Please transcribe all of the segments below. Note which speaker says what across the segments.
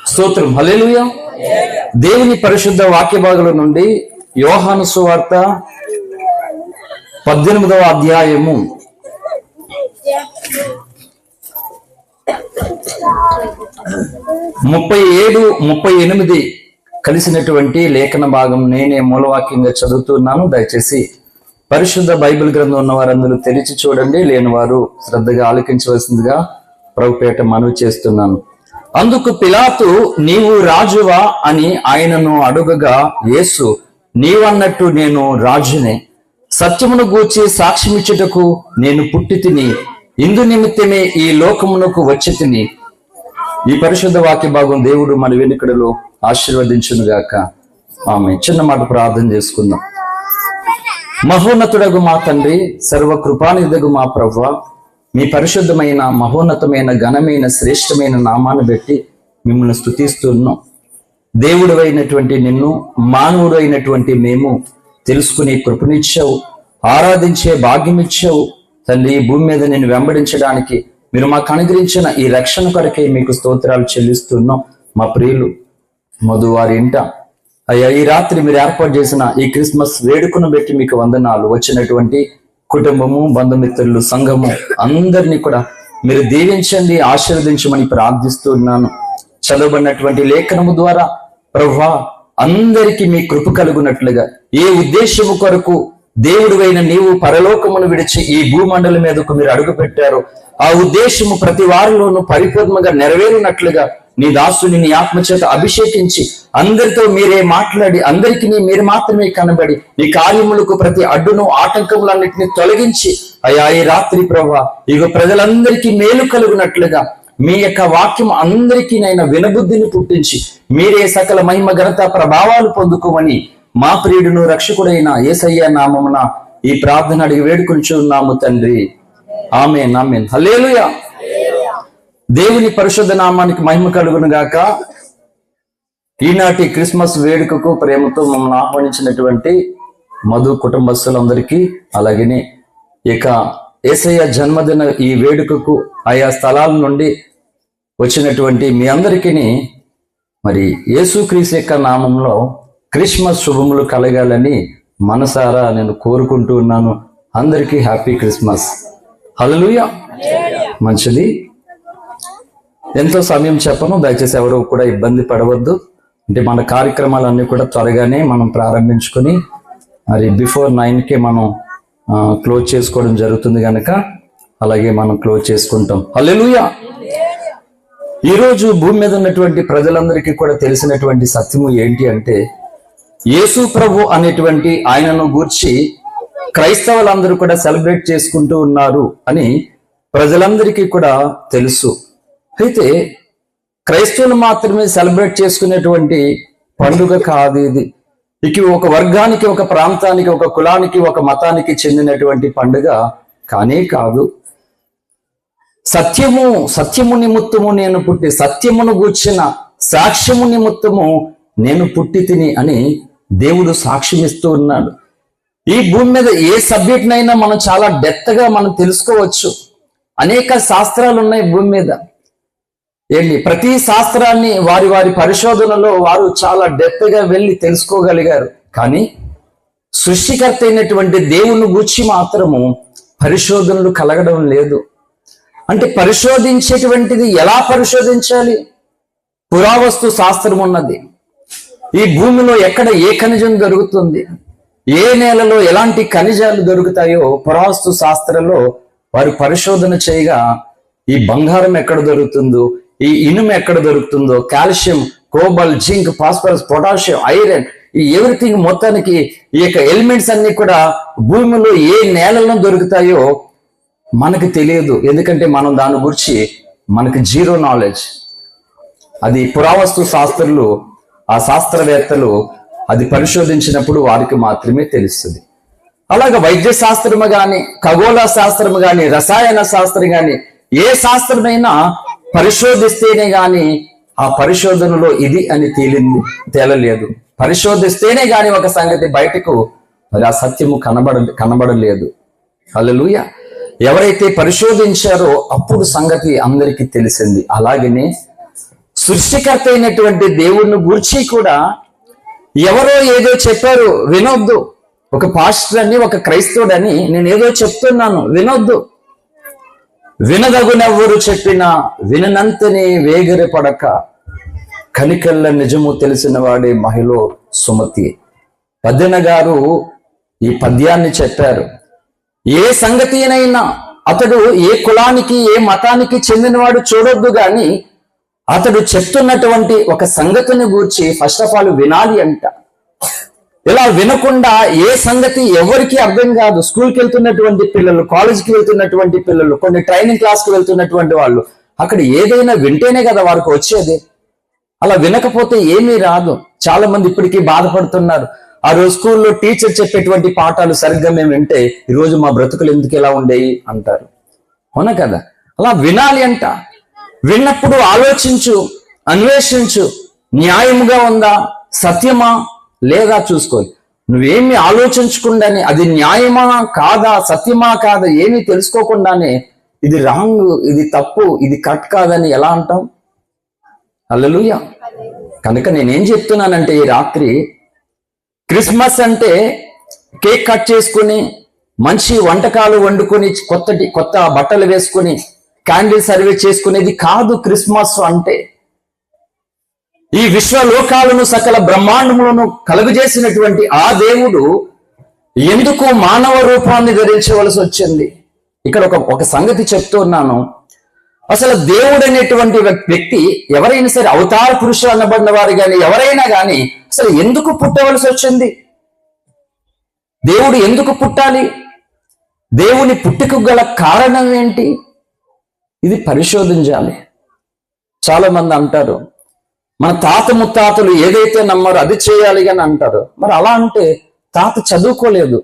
Speaker 1: స్తోత్రం. హల్లెలూయా. దేవుని పరిశుద్ధ వాక్య భాగంలో నుండి యోహాను సువార్త 18వ అధ్యాయము 37-38 కలిసినటువంటి లేఖన భాగం నేనే మూలవాక్యంగా చదువుతున్నాను. దయచేసి పరిశుద్ధ బైబిల్ గ్రంథం ఉన్న వారందరూ తెరిచి చూడండి, లేని వారు శ్రద్ధగా ఆలకించవలసిందిగా ప్రభుపేట మనవి చేస్తున్నాను. అందుకు పిలాతు, నీవు రాజువా అని ఆయనను అడుగగా, యేసు, నీవన్నట్టు నేను రాజునే. సత్యమును గూర్చి సాక్ష్యమిచ్చుటకు నేను పుట్టి తిని, ఇందు నిమిత్తమే ఈ లోకమునకు వచ్చి తిని. ఈ పరిశుద్ధ వాక్య భాగం దేవుడు మన వెనుకడలో ఆశీర్వదించునుగాక. ఆమె. చిన్న మాట ప్రార్థన చేసుకుందాం. మహోన్నతుడగు మా తండ్రి, సర్వకృపానిధగు మా ప్రభువా, మీ పరిశుద్ధమైన మహోన్నతమైన ఘనమైన శ్రేష్టమైన నామాన్ని బట్టి మిమ్మల్ని స్తుతిస్తున్నాం. దేవుడు అయినటువంటి నిన్ను మానవుడు అయినటువంటి మేము తెలుసుకునే కృపనిచ్చావు, ఆరాధించే భాగ్యమిచ్చావు తండ్రి. ఈ భూమి మీద నిన్ను వెంబడించడానికి మీరు మాకు అనుగ్రహించిన ఈ రక్షణ కొరకే మీకు స్తోత్రాలు చెల్లిస్తున్నాం. మా ప్రియులు మధు వారి ఇంట అయ్యా ఈ రాత్రి మీరు ఏర్పాటు చేసిన ఈ క్రిస్మస్ వేడుకను బట్టి మీకు వందనాలు. వచ్చినటువంటి కుటుంబము, బంధుమిత్రులు, సంఘము అందరినీ కూడా మీరు దీవించండి, ఆశీర్వదించమని ప్రార్థిస్తున్నాను. చదవబడినటువంటి లేఖనము ద్వారా ప్రభువా అందరికీ మీ కృప కలుగునట్లుగా, ఏ ఉద్దేశము కొరకు దేవుడివైన నీవు పరలోకమును విడిచి ఈ భూమండలం మీదకు మీరు అడుగు పెట్టారో ఆ ఉద్దేశము ప్రతి వారిలోనూ పరిపూర్ణంగా నెరవేరునట్లుగా నీ దాసుని నీ ఆత్మచేత అభిషేకించి అందరితో మీరే మాట్లాడి అందరికీ మీరు మాత్రమే కనబడి నీ కార్యములకు ప్రతి అడ్డును ఆటంకములన్నిటిని తొలగించి అయ్యా ఈ రాత్రి ప్రభువా ఇక ప్రజలందరికీ మేలు కలుగునట్లుగా మీ యొక్క వాక్యం అందరికీ నైనా వినబుద్ధిని పుట్టించి మీరే సకల మహిమ ఘనత ప్రభావాలు పొందుకోమని మా ప్రియుడును రక్షకుడైన యేసయ్య నామమున ఈ ప్రార్థన అడిగి వేడుకొంచున్నాము తండ్రి. ఆమేన్, ఆమేన్, హల్లెలూయా. దేవుని పరిశుద్ధ నామానికి మహిమ కలుగును గాక. ఈనాటి క్రిస్మస్ వేడుకకు ప్రేమతో మమ్మల్ని ఆహ్వానించినటువంటి మధు కుటుంబస్తులందరికీ, అలాగనే ఇక యేసయ్య జన్మదిన ఈ వేడుకకు ఆయా స్థలాల నుండి వచ్చినటువంటి మీ అందరికీ మరి యేసుక్రీస్తు యొక్క నామంలో క్రిస్మస్ శుభములు కలగాలని మనసారా నేను కోరుకుంటూ ఉన్నాను. అందరికీ హ్యాపీ క్రిస్మస్. హల్లెలూయా. మంచిది. ఎంతో సమయం చెప్పను, దయచేసి ఎవరు కూడా ఇబ్బంది పడవద్దు. అంటే మన కార్యక్రమాలన్నీ కూడా త్వరగానే మనం ప్రారంభించుకొని మరి బిఫోర్ 9కే మనం క్లోజ్ చేసుకోవడం జరుగుతుంది కనుక అలాగే మనం క్లోజ్ చేసుకుంటాం. హల్లెలూయా. ఈరోజు భూమి మీద ఉన్నటువంటి ప్రజలందరికీ కూడా తెలిసినటువంటి సత్యము ఏంటి అంటే, యేసు ప్రభు అనేటువంటి ఆయనను గూర్చి క్రైస్తవులందరూ కూడా సెలబ్రేట్ చేసుకుంటూ ఉన్నారు అని ప్రజలందరికీ కూడా తెలుసు. అయితే క్రైస్తవులు మాత్రమే సెలబ్రేట్ చేసుకునేటువంటి పండుగ కాదు ఇది. ఇక ఒక వర్గానికి, ఒక ప్రాంతానికి, ఒక కులానికి, ఒక మతానికి చెందినటువంటి పండుగ కానే కాదు. సత్యము నిమిత్తము నేను పుట్టి, సత్యమును గూర్చిన సాక్ష్యము నిమిత్తము నేను పుట్టి తిని అని దేవుడు సాక్ష్యమిస్తూ ఉన్నాడు. ఈ భూమి మీద ఏ సబ్జెక్ట్ నైనా మనం చాలా డెప్త్గా మనం తెలుసుకోవచ్చు. అనేక శాస్త్రాలు ఉన్నాయి భూమి మీద. ఏంటి, ప్రతి శాస్త్రాన్ని వారి వారి పరిశోధనలో వారు చాలా డెప్త్గా వెళ్ళి తెలుసుకోగలిగారు. కానీ సృష్టికర్త అయినటువంటి దేవుని గూర్చి మాత్రము పరిశోధనలు కలగడం లేదు. అంటే పరిశోధించేటువంటిది ఎలా పరిశోధించాలి? పురావస్తు శాస్త్రం ఉన్నది. ఈ భూమిలో ఎక్కడ ఏ ఖనిజం దొరుకుతుంది, ఏ నేలలో ఎలాంటి ఖనిజాలు దొరుకుతాయో పురావస్తు శాస్త్రంలో వారు పరిశోధన చేయగా ఈ బంగారం ఎక్కడ దొరుకుతుందో, ఈ ఇనుము ఎక్కడ దొరుకుతుందో, calcium, cobalt, zinc, phosphorus, potassium, iron, ఈ ఎవ్రీథింగ్ మొత్తానికి ఈ యొక్క ఎలిమెంట్స్ అన్ని కూడా భూమిలో ఏ నేలలో దొరుకుతాయో మనకు తెలియదు. ఎందుకంటే మనం దాని గురించి మనకు జీరో నాలెడ్జ్. అది పురావస్తు శాస్త్రులు, ఆ శాస్త్రవేత్తలు అది పరిశోధించినప్పుడు వారికి మాత్రమే తెలుస్తుంది. అలాగే వైద్య శాస్త్రము కానీ, ఖగోళ శాస్త్రము కానీ, రసాయన శాస్త్రం కానీ, ఏ శాస్త్రమైనా పరిశోధిస్తేనే గాని ఆ పరిశోధనలో ఇది అని తేలలేదు. పరిశోధిస్తేనే గాని ఒక సంగతి బయటకు మరి ఆ సత్యము కనబడలేదు. హల్లెలూయా. ఎవరైతే పరిశోధించారో అప్పుడు సంగతి అందరికీ తెలిసింది. అలాగనే సృష్టికర్త అయినటువంటి దేవుడిని గూర్చి కూడా ఎవరో ఏదో చెప్పారు వినొద్దు. ఒక పాస్టర్ అని, ఒక క్రైస్తవుడని నేను ఏదో చెప్తున్నాను వినొద్దు. వినదగునెవ్వరు చెప్పినా విననంతని వేగిరపడక కనికల్ల నిజము తెలిసిన వాడే మహిళ సుమతి. పద్దెన గారు ఈ పద్యాన్ని చెప్పారు. ఏ సంగతినైనా అతడు ఏ కులానికి ఏ మతానికి చెందినవాడు చూడొద్దు, గాని అతడు చెప్తున్నటువంటి ఒక సంగతిని గూర్చి ఫస్ట్ ఆఫ్ ఆల్ వినాలి అంట. ఇలా వినకుండా ఏ సంగతి ఎవరికి అర్థం కాదు. స్కూల్కి వెళ్తున్నటువంటి పిల్లలు, కాలేజీకి వెళ్తున్నటువంటి పిల్లలు, కొన్ని ట్రైనింగ్ క్లాస్కి వెళ్తున్నటువంటి వాళ్ళు అక్కడ ఏదైనా వింటేనే కదా వారికి వచ్చేది. అలా వినకపోతే ఏమీ రాదు. చాలా మంది ఇప్పటికీ బాధపడుతున్నారు. ఆ రోజు స్కూల్లో టీచర్ చెప్పేటువంటి పాఠాలు సరిగ్గా మేము వింటే ఈరోజు మా బ్రతుకులు ఎందుకు ఇలా ఉండేవి అంటారు. అవునా కదా? అలా వినాలి అంట. విన్నప్పుడు ఆలోచించు, అన్వేషించు, న్యాయముగా ఉందా, సత్యమా లేదా చూసుకోవాలి. నువ్వేమి ఆలోచించకుండానే అది న్యాయమా కాదా, సత్యమా కాదా ఏమీ తెలుసుకోకుండానే ఇది రాంగ్, ఇది తప్పు, ఇది కరెక్ట్ కాదని ఎలా అంటాం? హల్లెలూయా. కనుక నేనేం చెప్తున్నానంటే ఈ రాత్రి క్రిస్మస్ అంటే కేక్ కట్ చేసుకుని మంచి వంటకాలు వండుకొని కొత్త బట్టలు వేసుకుని క్యాండిల్ సర్వీస్ చేసుకునేది కాదు. క్రిస్మస్ అంటే ఈ విశ్వలోకాలను సకల బ్రహ్మాండములను కలుగజేసినటువంటి ఆ దేవుడు ఎందుకు మానవ రూపాన్ని ధరించవలసి వచ్చింది? ఇక్కడ ఒక సంగతి చెప్తున్నాను. అసలు దేవుడు అనేటువంటి వ్యక్తి ఎవరైనా సరే, అవతార పురుషులు అనబడిన వారు కానీ ఎవరైనా కానీ అసలు ఎందుకు పుట్టవలసి వచ్చింది? దేవుడు ఎందుకు పుట్టాలి? దేవుని పుట్టుకు గల కారణం ఏంటి? ఇది పరిశోధించాలి. చాలా మంది అంటారు మన తాత ముత్తాతలు ఏదైతే నమ్మారో అది చేయాలి అని అంటారు. మరి అలా అంటే తాత చదువుకోలేదు,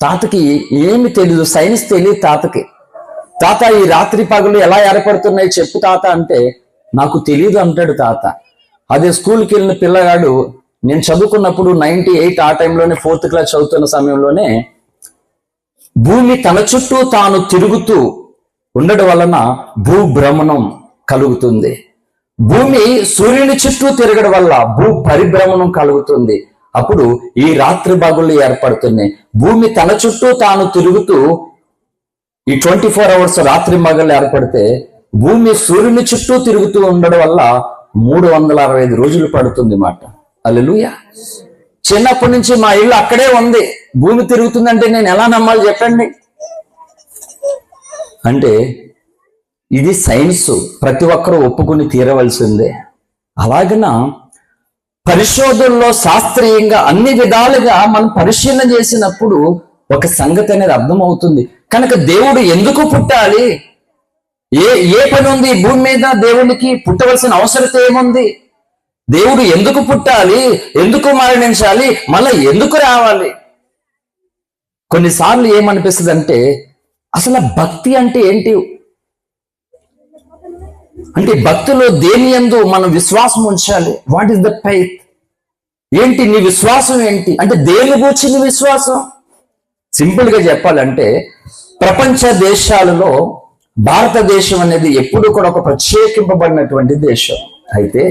Speaker 1: తాతకి ఏమి తెలియదు, సైన్స్ తెలియదు తాతకి. తాత ఈ రాత్రి పగలు ఎలా ఏర్పడుతున్నాయి చెప్పు తాత అంటే నాకు తెలియదు అంటాడు తాత. అదే స్కూల్కి వెళ్ళిన పిల్లగాడు, నేను చదువుకున్నప్పుడు 98 ఆ టైంలోనే 4th క్లాస్ చదువుతున్న సమయంలోనే భూమి తన చుట్టూ తాను తిరుగుతూ ఉండడం వలన భూభ్రమణం కలుగుతుంది. భూమి సూర్యుని చుట్టూ తిరగడం వల్ల భూ పరిభ్రమణం కలుగుతుంది. అప్పుడు ఈ రాత్రి పగళ్ళు ఏర్పడుతున్నాయి. భూమి తన చుట్టూ తాను తిరుగుతూ ఈ 24 అవర్స్ రాత్రి పగళ్ళు ఏర్పడితే భూమి సూర్యుని చుట్టూ తిరుగుతూ ఉండడం వల్ల 365 రోజులు పడుతుంది మాట. హల్లెలూయా. చిన్నప్పటి నుంచి మా ఇల్లు అక్కడే ఉంది, భూమి తిరుగుతుందంటే నేను ఎలా నమ్మాలి చెప్పండి? అంటే ఇది సైన్స్, ప్రతి ఒక్కరూ ఒప్పుకుని తీరవలసిందే. అలాగన పరిశోధనలో శాస్త్రీయంగా అన్ని విధాలుగా మనం పరిశీలన చేసినప్పుడు ఒక సంగతి అనేది అర్థమవుతుంది. కనుక దేవుడు ఎందుకు పుట్టాలి? ఏ పని ఉంది భూమి మీద? దేవునికి పుట్టవలసిన అవసరం ఏముంది? దేవుడు ఎందుకు పుట్టాలి? ఎందుకు మరణించాలి? మళ్ళీ ఎందుకు రావాలి? కొన్నిసార్లు ఏమనిపిస్తుంది అంటే అసలు భక్తి అంటే ఏంటి? అంటే భక్తిలో దేని యందు మనం విశ్వాసం ఉంచాలి. What is the faith? ఏంటి నీ విశ్వాసం ఏంటి? అంటే దేని గురించి నీ విశ్వాసం? సింపుల్ గా చెప్పాలంటే ప్రపంచ దేశాలలో భారతదేశం అనేది ఎప్పుడు కూడా ఒక ప్రత్యేకింపబడినటువంటి దేశం. అయితే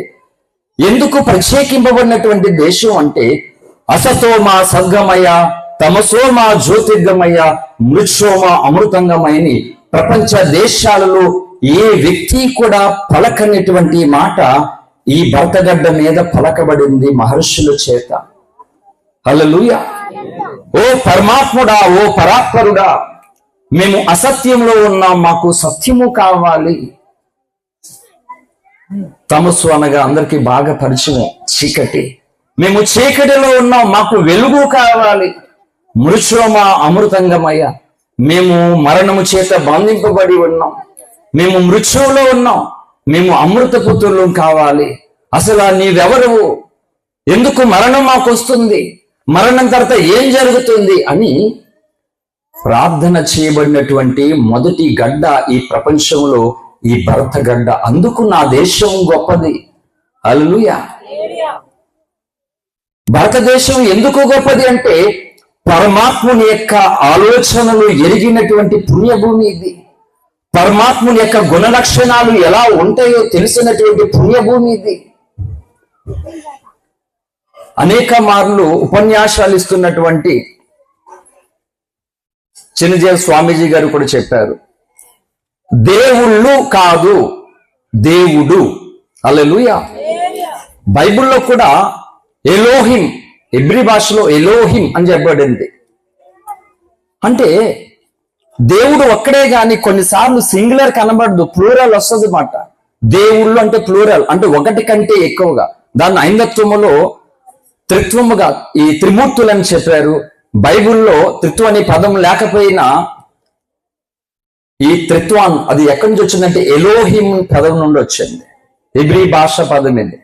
Speaker 1: ఎందుకు ప్రత్యేకింపబడినటువంటి దేశం అంటే అసతోమ సద్గమయ, తమసోమ జ్యోతిర్గమయ, మృత్యోమ అమృతంగమయని ప్రపంచ దేశాలలో ఏ వ్యక్తి కూడా పలకనటువంటి మాట ఈ భరతగడ్డ మీద పలకబడింది మహర్షుల చేత. హల్లెలూయా. ఓ పరమాత్ముడా, ఓ పరాత్పరుడా, మేము అసత్యంలో ఉన్నాం, మాకు సత్యము కావాలి. తమస్సు అనగా అందరికీ బాగా పరిచయం, చీకటి. మేము చీకటిలో ఉన్నాం, మాకు వెలుగు కావాలి. మృత్యోమ అమృతంగమయ్య, మేము మరణము చేత బంధింపబడి ఉన్నాం, మేము మృత్యువులో ఉన్నాం, మేము అమృత పుత్రులు కావాలి. అసలు నీవెవరు? ఎందుకు మరణం మాకు వస్తుంది? మరణం తర్వాత ఏం జరుగుతుంది అని ప్రార్థన చేయబడినటువంటి మొదటి గడ్డ ఈ ప్రపంచంలో ఈ భరత గడ్డ. అందుకు నా దేశం గొప్పది. హల్లెలూయా. భారతదేశం ఎందుకు గొప్పది అంటే పరమాత్ముని యొక్క ఆలోచనలు ఎరిగినటువంటి పుణ్యభూమి ఇది. పరమాత్ముని యొక్క గుణ లక్షణాలు ఎలా ఉంటాయో తెలిసినటువంటి పుణ్యభూమి ఇది. అనేక మార్లు ఉపన్యాసాలు ఇస్తున్నటువంటి చిన్నజీవ స్వామీజీ గారు కూడా చెప్పారు, దేవుళ్ళు కాదు దేవుడు. హల్లెలూయా. బైబిల్లో కూడా ఎలోహిం, హెబ్రీ భాషలో ఎలోహిం అని చెప్పబడింది. అంటే దేవుడు ఒక్కడే గాని కొన్నిసార్లు సింగులర్ కనబడదు, ప్లూరల్ వస్తుంది మాట. దేవుళ్ళు అంటే ప్లూరల్, అంటే ఒకటి కంటే ఎక్కువగా. దాన్ని ఐందత్వములో త్రిత్వముగా ఈ త్రిమూర్తులని చెప్పారు. బైబిల్లో త్రిత్వం అనే పదం లేకపోయినా ఈ త్రిత్వాన్ అది ఎక్కడి నుంచి వచ్చిందంటే ఎలోహిం పదం నుండి వచ్చింది, హెబ్రీ భాష పదం ఇది.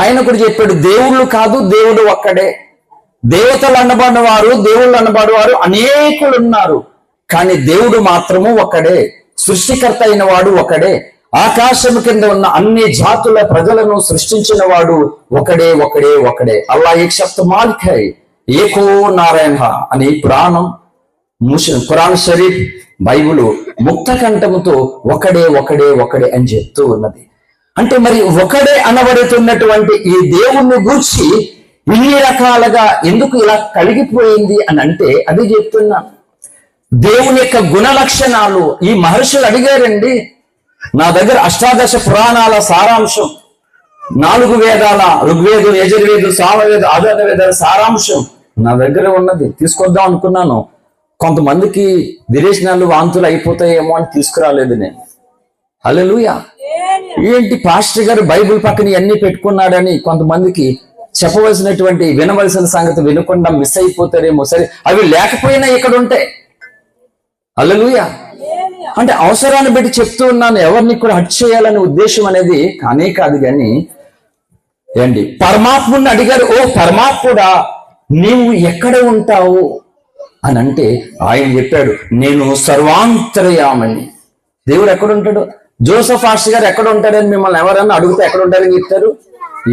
Speaker 1: ఆయన కూడా చెప్పాడు, దేవుళ్ళు కాదు దేవుడు ఒక్కడే. దేవతలు అనబడినవారు, దేవుళ్ళు అనబడినవారు అనేకులు ఉన్నారు, కానీ దేవుడు మాత్రము ఒక్కడే. సృష్టికర్త అయిన వాడు ఒకడే. ఆకాశము కింద ఉన్న అన్ని జాతుల ప్రజలను సృష్టించిన వాడు ఒకడే ఒకడే ఒకడే. అల్లా ఏక్ శబ్ద మాలిక్ హై, ఏకో నారాయణ అని ఖురాన్ షరీఫ్ బైబిల్ ముక్త కంఠముతో ఒకడే ఒకడే ఒకడే అని చెప్తూ ఉన్నది. అంటే మరి ఒకడే అనబడుతున్నటువంటి ఈ దేవుణ్ణి గూర్చి ఇన్ని రకాలుగా ఎందుకు ఇలా కలిగిపోయింది అని అంటే అది చెప్తున్నాను. దేవుని యొక్క గుణ లక్షణాలు ఈ మహర్షులు అడిగారండి. నా దగ్గర అష్టాదశ పురాణాల సారాంశం, 4 వేదాల ఋగ్వేదం, యజుర్వేదం, సామవేదం, అథర్వ వేదాల సారాంశం నా దగ్గర ఉన్నది. తీసుకొద్దాం అనుకున్నాను. కొంతమందికి విరేచనాలు వాంతులు అయిపోతాయేమో అని తీసుకురాలేదు నేను. హల్లెలూయా. ఏంటి పాస్టర్ గారు బైబిల్ పక్కన ఇవన్నీ పెట్టుకున్నాడని కొంతమందికి చెప్పవలసినటువంటి వినవలసిన సంగతి వినకుండా మిస్ అయిపోతారేమో. సరే, అవి లేకపోయినా ఇక్కడ ఉంటాయి. హల్లెలూయా. అంటే అవసరాన్ని బట్టి చెప్తూ ఉన్నాను, ఎవరిని కూడా హట్ చేయాలనే ఉద్దేశం అనేది కానే కాదు. కానీ ఏంటి, పరమాత్ముని అడిగారు, ఓ పరమాత్ముడా నీవు ఎక్కడ ఉంటావు అని అంటే ఆయన చెప్పాడు, నేను సర్వాంతర్యామని. దేవుడు ఎక్కడ ఉంటాడు? జోసెఫ్ ఆస్టర్ గారు ఎక్కడ ఉంటాడని మిమ్మల్ని ఎవరన్నా అడిగితే ఎక్కడ ఉంటారని చెప్తారు?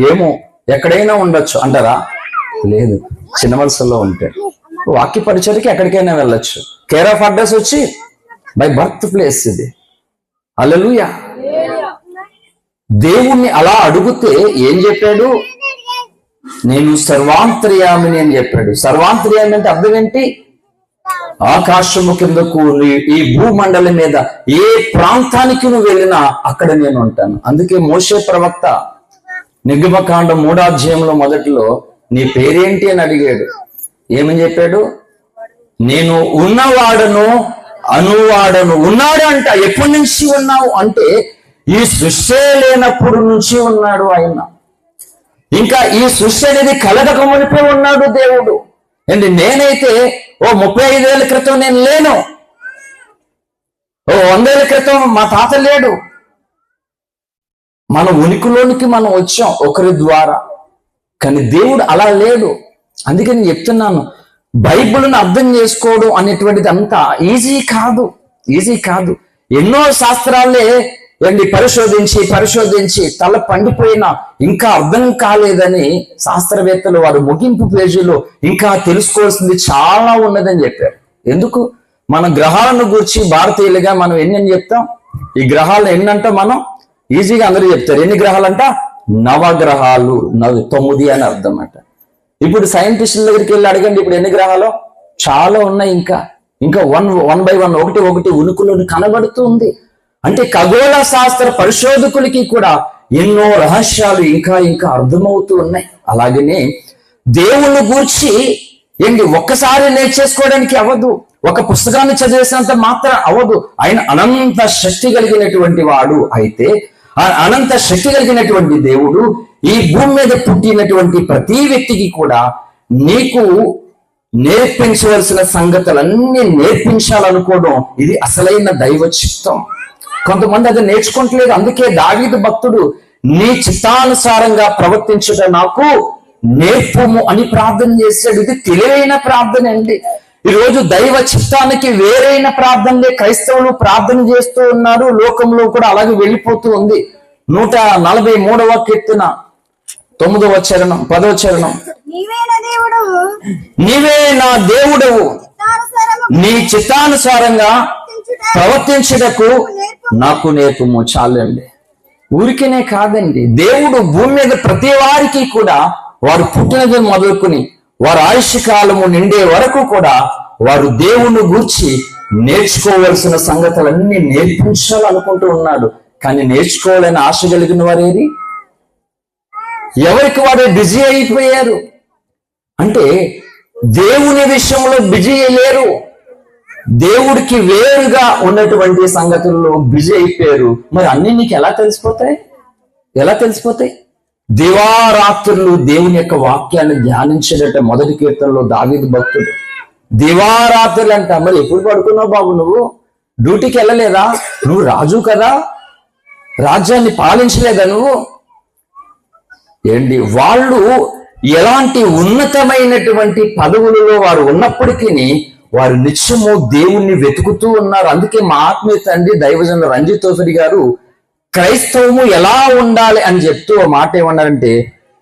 Speaker 1: ఏమో, ఎక్కడైనా ఉండొచ్చు అంటారా? లేదు, చిన్న వలసలో ఉంటాడు. వాక్య పరిచర్యకి ఎక్కడికైనా వెళ్ళొచ్చు. కేర్ ఆఫ్ అడ్రస్ వచ్చి బై బర్త్ ప్లేస్ ఇది. హల్లెలూయా. దేవుణ్ణి అలా అడిగితే ఏం చెప్పాడు? నేను సర్వాంతర్యామిని అని చెప్పాడు. సర్వాంతర్యామి అంటే అర్థం ఏంటి? ఆకాశము కిందకు, ఈ భూమండలం మీద ఏ ప్రాంతానికి నువ్వు వెళ్ళినా అక్కడ నేను ఉంటాను. అందుకే మోషే ప్రవక్త నిర్గమకాండం 3వ అధ్యాయంలో మొదటిలో నీ పేరేంటి అని అడిగాడు. ఏమని చెప్పాడు? నేను ఉన్నవాడను అనువాడను. ఉన్నాడు అంట. ఎప్పటి నుంచి ఉన్నావు అంటే ఈ సృష్టి లేనప్పుడు నుంచి ఉన్నాడు ఆయన. ఇంకా ఈ సృష్టి అనేది కలగక మునిపే ఉన్నాడు దేవుడు. ఏంటి, నేనైతే ఓ 35 ఏళ్ల క్రితం నేను లేను, ఓ 100 ఏళ్ల క్రితం మా తాత లేడు. మన ఉనికిలోనికి మనం వచ్చాం ఒకరి ద్వారా, కానీ దేవుడు అలా లేడు. అందుకే నేను చెప్తున్నాను, బైబిల్ని అర్థం చేసుకోవడం అనేటువంటిది అంతా ఈజీ కాదు. ఎన్నో శాస్త్రాలే పరిశోధించి తల పండిపోయినా ఇంకా అర్థం కాలేదని శాస్త్రవేత్తలు వారు ముగింపు పేజీలో ఇంకా తెలుసుకోవాల్సింది చాలా ఉన్నదని చెప్పారు. ఎందుకు? మన గ్రహాలను గురించి భారతీయులుగా మనం ఎన్ని చెప్తాం? ఈ గ్రహాలు ఎన్నంట మనం ఈజీగా అందరూ చెప్తారు. ఎన్ని గ్రహాలంట? 9 గ్రహాలు, 9 అని అర్థం అంట. ఇప్పుడు సైంటిస్టుల దగ్గరికి వెళ్ళి అడగండి, ఇప్పుడు ఎన్ని గ్రహాలు? చాలా ఉన్నాయి. ఇంకా వన్ బై వన్ ఒకటి ఉనికిలోని కనబడుతూ ఉంది. అంటే ఖగోళ శాస్త్ర పరిశోధకులకి కూడా ఎన్నో రహస్యాలు ఇంకా అర్థమవుతూ ఉన్నాయి. అలాగనే దేవుని గూర్చి ఒక్కసారి నేర్చేసుకోవడానికి అవ్వదు, ఒక పుస్తకాన్ని చదివేసినంత మాత్రం అవ్వదు. ఆయన అనంత శక్తి కలిగినటువంటి వాడు. అయితే ఆ అనంత శక్తి కలిగినటువంటి దేవుడు ఈ భూమి మీద పుట్టినటువంటి ప్రతి వ్యక్తికి కూడా నీకు నేర్పించవలసిన సంగతులన్నీ నేర్పించాలనుకోవడం ఇది అసలైన దైవ చిత్తం. కొంతమంది అది నేర్చుకోవట్లేదు. అందుకే దావీదు భక్తుడు నీ చిత్తానుసారంగా ప్రవర్తించుట నాకు నేర్పుము అని ప్రార్థన చేశాడు. ఇది తెలివైన ప్రార్థన అండి. ఈరోజు దైవ చిత్తానికి వేరైన ప్రార్థనలే క్రైస్తవులు ప్రార్థన చేస్తూ ఉన్నారు. లోకంలో కూడా అలాగే వెళ్ళిపోతూ ఉంది. 143వ కీర్తన 9వ చరణం 10వ చరణం, నీవే నా దేవుడవు, నీ చిత్తానుసారంగా ప్రవర్తించుటకు నాకు నేర్పుము. చాలండి. ఊరికేనే కాదండి, దేవుడు భూమి మీద ప్రతి వారికి కూడా వారు పుట్టినది మొదలుకొని వారు ఆయుష్ కాలము నిండే వరకు కూడా వారు దేవుణ్ణి గూర్చి నేర్చుకోవలసిన సంగతులన్నీ నేర్పించాలనుకుంటూ ఉన్నాడు. కానీ నేర్చుకోవాలని ఆశ కలిగిన వారేది? ఎవరికి వారు బిజీ అయిపోయారు. అంటే దేవుని విషయంలో బిజీ అయ్యారు, దేవుడికి వేరుగా ఉన్నటువంటి సంగతుల్లో బిజీ అయిపోయారు. మరి అన్ని నీకు ఎలా తెలిసిపోతాయి? ఎలా తెలిసిపోతాయి? దివారాత్రులు దేవుని యొక్క వాక్యాన్ని ధ్యానించేటట్టు మొదటి కీర్తనలో దావీదు భక్తుడు దివారాత్రులు అంట. మరి ఎప్పుడు పడుకున్నావు బాబు? నువ్వు డ్యూటీకి వెళ్ళలేదా? నువ్వు రాజు కదా, రాజ్యాన్ని పాలించలేదా నువ్వు? ఏంటి వాళ్ళు ఎలాంటి ఉన్నతమైనటువంటి పదవులలో వారు ఉన్నప్పటికీ వారు నిత్యము దేవుణ్ణి వెతుకుతూ ఉన్నారు. అందుకే మా ఆత్మీయ తండ్రి దైవజనులు రంజిత్ తోఫరి గారు క్రైస్తవము ఎలా ఉండాలి అని చెప్తూ ఆ మాట ఏమన్నారంటే,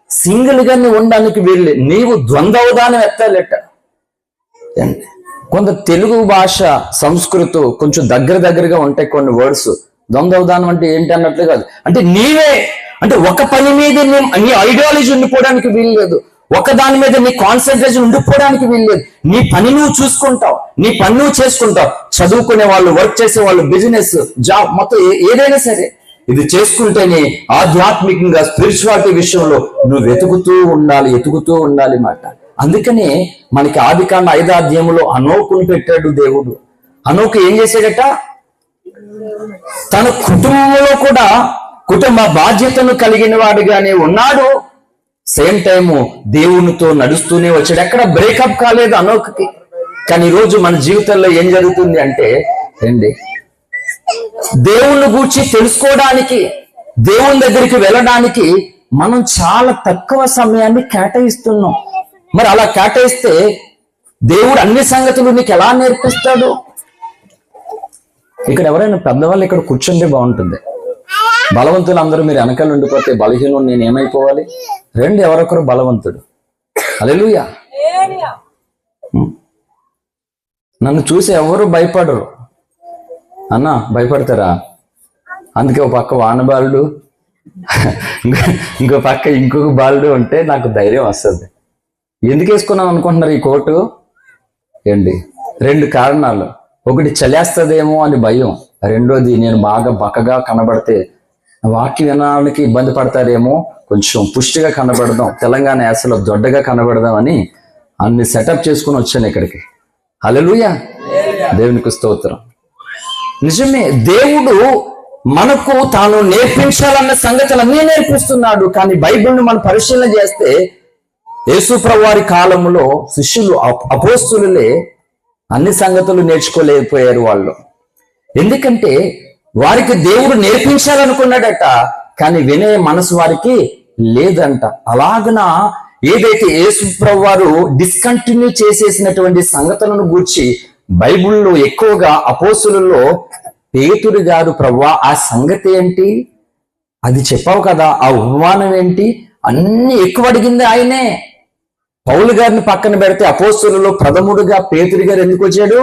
Speaker 1: సింగిల్ గా ఉండడానికి వీళ్ళు నీవు ద్వంద్వదానం ఎత్తాలెట్ట. కొంత తెలుగు భాష సంస్కృతం కొంచెం దగ్గరగా ఉంటాయి కొన్ని వర్డ్స్. ద్వంద్వదానం అంటే ఏంటి అన్నట్లు కాదు. అంటే నీవే, అంటే ఒక పని మీద నీ ఐడియాలజీ ఉండిపోవడానికి వీల్లేదు, ఒక దాని మీద నీ కాన్సన్ట్రేషన్ ఉండిపోవడానికి వీల్లేదు. నీ పని నువ్వు చూసుకుంటావు, నీ పని నువ్వు చేసుకుంటావు. చదువుకునే వాళ్ళు, వర్క్ చేసే వాళ్ళు, బిజినెస్, జాబ్, మొత్తం ఏదైనా సరే ఇది చేసుకుంటేనే ఆధ్యాత్మికంగా స్పిరిచువాలిటీ విషయంలో నువ్వు వెతుకుతూ ఉండాలి మాట. అందుకనే మనకి ఆదికాండ 5వ అధ్యాయంలో అనోకుని పెట్టాడు దేవుడు. అనోకు ఏం చేశాడట? తన కుటుంబంలో కూడా కుటుంబ బాధ్యతను కలిగిన వాడిగానే ఉన్నాడు, సేమ్ టైము దేవునితో నడుస్తూనే వచ్చాడు. ఎక్కడ బ్రేకప్ కాలేదు అనోకుకి. కానీ ఈరోజు మన జీవితంలో ఏం జరుగుతుంది అంటే ఏంటి, దేవుణ్ణి గూర్చి తెలుసుకోవడానికి, దేవుని దగ్గరికి వెళ్ళడానికి మనం చాలా తక్కువ సమయాన్ని కేటాయిస్తున్నాం. మరి అలా కేటాయిస్తే దేవుడు అన్ని సంగతులు నీకు ఎలా నేర్పిస్తాడు? ఇక్కడ ఎవరైనా పెద్దవాళ్ళు ఇక్కడ కూర్చుంటే బాగుంటుంది. బలవంతులు అందరూ మీరు వెనకాల ఉండిపోతే బలహీనుడు నేను ఏమైపోవాలి? రెండు ఎవరొకరు బలవంతుడు. హల్లెలూయా. నన్ను చూసి ఎవరు భయపడరు అన్న, భయపడతారా? అందుకే ఒక పక్క వానబాలుడు, ఇంకో పక్క ఇంకొక బాలుడు ఉంటే నాకు ధైర్యం వస్తుంది. ఎందుకు వేసుకున్నాను అనుకుంటున్నారు ఈ కోటు? ఏంటి, 2 కారణాలు. ఒకటి చలేస్తుందేమో అని భయం, రెండోది నేను బాగా బక్కగా కనబడితే వాక్యం వినడానికి ఇబ్బంది పడతారేమో, కొంచెం పుష్టిగా కనబడదాం, తెలంగాణ యాసలో దొడ్డగా కనబడదాం అని అన్ని సెటప్ చేసుకుని వచ్చాను ఇక్కడికి. హల్లెలూయా, దేవునికి స్తోత్రం. నిజమే, దేవుడు మనకు తాను నేర్పించాలన్న సంగతులన్నీ నేర్పిస్తున్నాడు. కానీ బైబిల్ని మనం పరిశీలన చేస్తే యేసు ప్రభువు వారి కాలంలో శిష్యులు, అపోస్తులులే అన్ని సంగతులు నేర్చుకోలేకపోయారు వాళ్ళు. ఎందుకంటే వారికి దేవుడు నేర్పించాలనుకున్నాడట, కానీ వినే మనసు వారికి లేదంట. అలాగన ఏదైతే యేసు ప్రభువు వారు డిస్కంటిన్యూ చేసేసినటువంటి సంగతులను గూర్చి బైబిల్లో ఎక్కువగా అపోస్తులలో పేతురు గారు, ప్రభువా ఆ సంగతి ఏంటి, అది చెప్పావు కదా, ఆ ఉపమానం ఏంటి, అన్ని ఎక్కువ అడిగింది ఆయనే. పౌలు గారిని పక్కన పెడితే అపోస్తులలో ప్రథముడుగా పేతురు గారు ఎందుకు వచ్చాడు?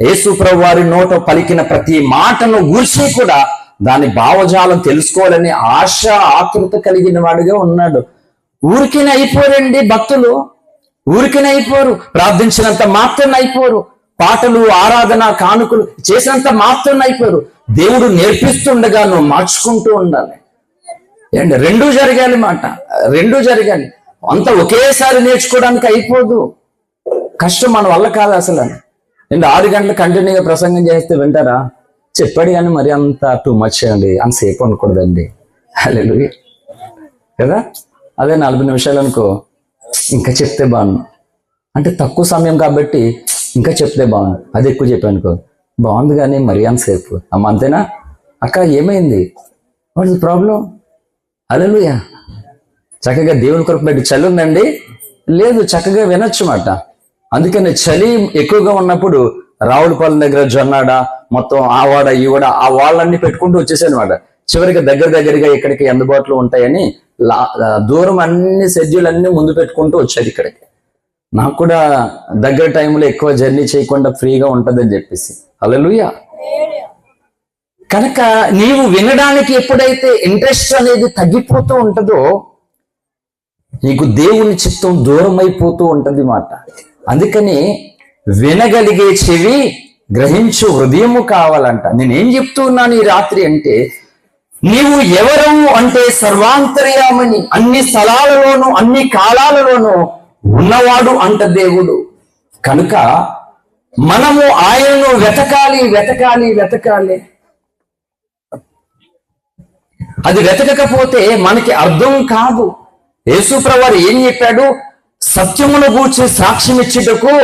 Speaker 1: యేసు ప్రభువు వారి నోట పలికిన ప్రతి మాటను గూర్చి కూడా దాని భావజాలం తెలుసుకోవాలని ఆశ, ఆతృత కలిగిన వాడిగా ఉన్నాడు. ఊరికనే అయిపోరండి భక్తులు, ఊరికనే అయిపోరు. ప్రార్థించినంత మాత్రం అయిపోరు, పాటలు, ఆరాధన, కానుకలు చేసినంత మాత్రం అయిపోరు. దేవుడు నేర్పిస్తుండగా నువ్వు మార్చుకుంటూ ఉండాలి. ఏంటి, రెండూ జరగాలి మాట, రెండూ జరగాలి. అంత ఒకేసారి నేర్చుకోవడానికి అయిపోదు, కష్టం, మన వల్ల కాదు అసలు. నేను 6 గంటలు కంటిన్యూగా ప్రసంగం చేస్తే వింటారా? చెప్పాడు కానీ మరి అంత టూ మచ్ అండి, అంతసేపు అనకూడదండి. హల్లెలూయా కదా. అదే 40 నిమిషాలు అనుకో, ఇంకా చెప్తే బాగుంది అంటే తక్కువ సమయం కాబట్టి ఇంకా చెప్తే బాగుంది. అది ఎక్కువ చెప్పాను అనుకో, బాగుంది కానీ మరి అంతసేపు అమ్మ, అంతేనా అక్క, ఏమైంది, వాట్ ఇస్ ప్రాబ్లం? హల్లెలూయా. చక్కగా దేవుని కొరకు పెట్టి చలి ఉందండి, లేదు, చక్కగా వినొచ్చు మాట. అందుకని చలి ఎక్కువగా ఉన్నప్పుడు రావులపాలెం దగ్గర జొన్నాడ, మొత్తం ఆ వాడ ఈ వాడ, ఆ వాళ్ళన్నీ పెట్టుకుంటూ వచ్చేసానమాట. చివరికి దగ్గరగా ఇక్కడికి అందుబాటులో ఉంటాయని దూరం అన్ని షెడ్యూల్ అన్ని ముందు పెట్టుకుంటూ వచ్చాడు ఇక్కడికి. నాకు కూడా దగ్గర టైంలో ఎక్కువ జర్నీ చేయకుండా ఫ్రీగా ఉంటుందని చెప్పేసి. హల్లెలూయా. కనుక నీవు వినడానికి ఎప్పుడైతే ఇంట్రెస్ట్ అనేది తగ్గిపోతూ ఉంటుందో నీకు దేవుని చిత్తం దూరం అయిపోతూ ఉంటది మాట. అందుకని వినగలిగే చెవి, గ్రహించు హృదయము కావాలంట. నేనేం చెప్తూ ఉన్నాను ఈ రాత్రి అంటే, నీవు ఎవరు అంటే సర్వాంతర్యామని, అన్ని స్థలాలలోనూ అన్ని కాలాలలోనూ ఉన్నవాడు అంట దేవుడు. కనుక మనము ఆయనను వెతకాలి వెతకాలి వెతకాలి. అది వెతకకపోతే మనకి అర్థం కాదు. యేసుప్రభువు ఏం చెప్పాడు? సత్యమును గూర్చి సాక్ష్యం ఇచ్చుటకు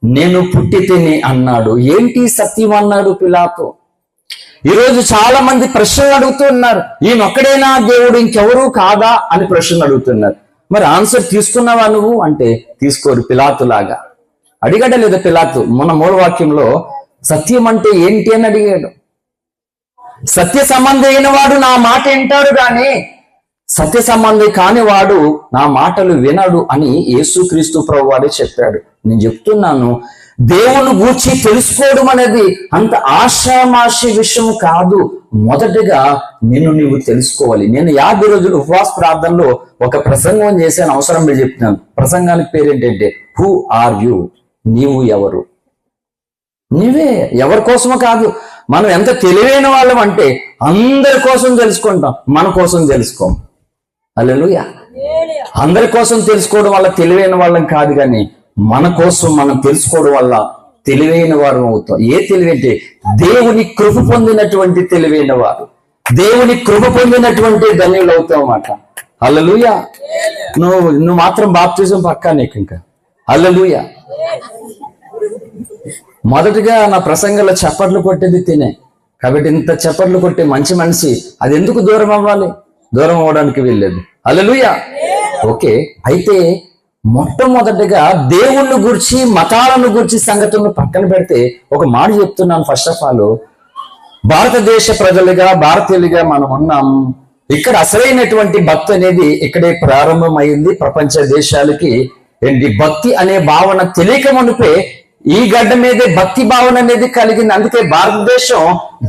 Speaker 1: నేను పుట్టి తిని అన్నాడు. ఏంటి సత్యం అన్నాడు పిలాతు? ఈరోజు చాలా మంది ప్రశ్నలు అడుగుతున్నారు. ఈయనొక్కడేనా దేవుడు, ఇంకెవరూ కాదా అని ప్రశ్నలు అడుగుతున్నారు. మరి ఆన్సర్ తీసుకున్నావా నువ్వు అంటే తీసుకోరు. పిలాతులాగా అడిగాడా లేదా పిలాతు? మన మూలవాక్యంలో సత్యం అంటే ఏంటి అని అడిగాడు. సత్య సంబంధి అయిన వాడు నా మాట వింటాడు గాని సత్య సంబంధి కాని వాడు నా మాటలు వినడు అని యేసుక్రీస్తు ప్రభువారే చెప్పాడు. నేను చెప్తున్నాను, దేవుని గూర్చి తెలుసుకోవడం అనేది అంత ఆషామాషి విషయం కాదు. మొదటగా నీవు తెలుసుకోవాలి. నేను 50 రోజులు ఉపవాస ప్రార్థనలో ఒక ప్రసంగం చేశాను. అవసరం మీరు చెప్తున్నాను. ప్రసంగానికి పేరేంటంటే హూ ఆర్ యు? నీవు ఎవరు? నీవే. ఎవరి కోసమో కాదు. మనం ఎంత తెలివైన వాళ్ళం అంటే అందరి కోసం తెలుసుకుంటాం, మన కోసం తెలుసుకోం. హల్లెలూయా. అందరి కోసం తెలుసుకోవడం వల్ల తెలివైన వాళ్ళం కాదు, కానీ మన కోసం మనం తెలుసుకోవడం వల్ల తెలివైన వారు అవుతాం. ఏ తెలివి అంటే దేవుని కృప పొందినటువంటి తెలివైన వారు, దేవుని కృప పొందినటువంటి ధన్యులు అవుతాం అన్నమాట. హల్లెలూయా. నువ్వు మాత్రం బాప్తిజం పక్కా నీకు ఇంకా. హల్లెలూయా. మొదటిగా నా ప్రసంగంలో చప్పట్లు కొట్టేది తినే. కాబట్టి ఇంత చప్పట్లు కొట్టే మంచి మనిషి అది ఎందుకు దూరం అవ్వాలి? దూరం అవ్వడానికి వెళ్ళలేదు. హల్లెలూయా. ఓకే, అయితే మొట్టమొదటిగా దేవుళ్ళను గురించి, మతాలను గురించి సంగతులను పక్కన పెడితే ఒక మాట చెప్తున్నాను. ఫస్ట్ ఆఫ్ ఆల్, భారతదేశ ప్రజలుగా, భారతీయులుగా మనం ఉన్నాం. ఇక్కడ అసలైనటువంటి భక్తి అనేది ఇక్కడే ప్రారంభమైంది. ప్రపంచ దేశాలకి ఏంటి భక్తి అనే భావన తెలియక మునిపే ఈ గడ్డ మీదే భక్తి భావన అనేది కలిగింది. అందుకే భారతదేశం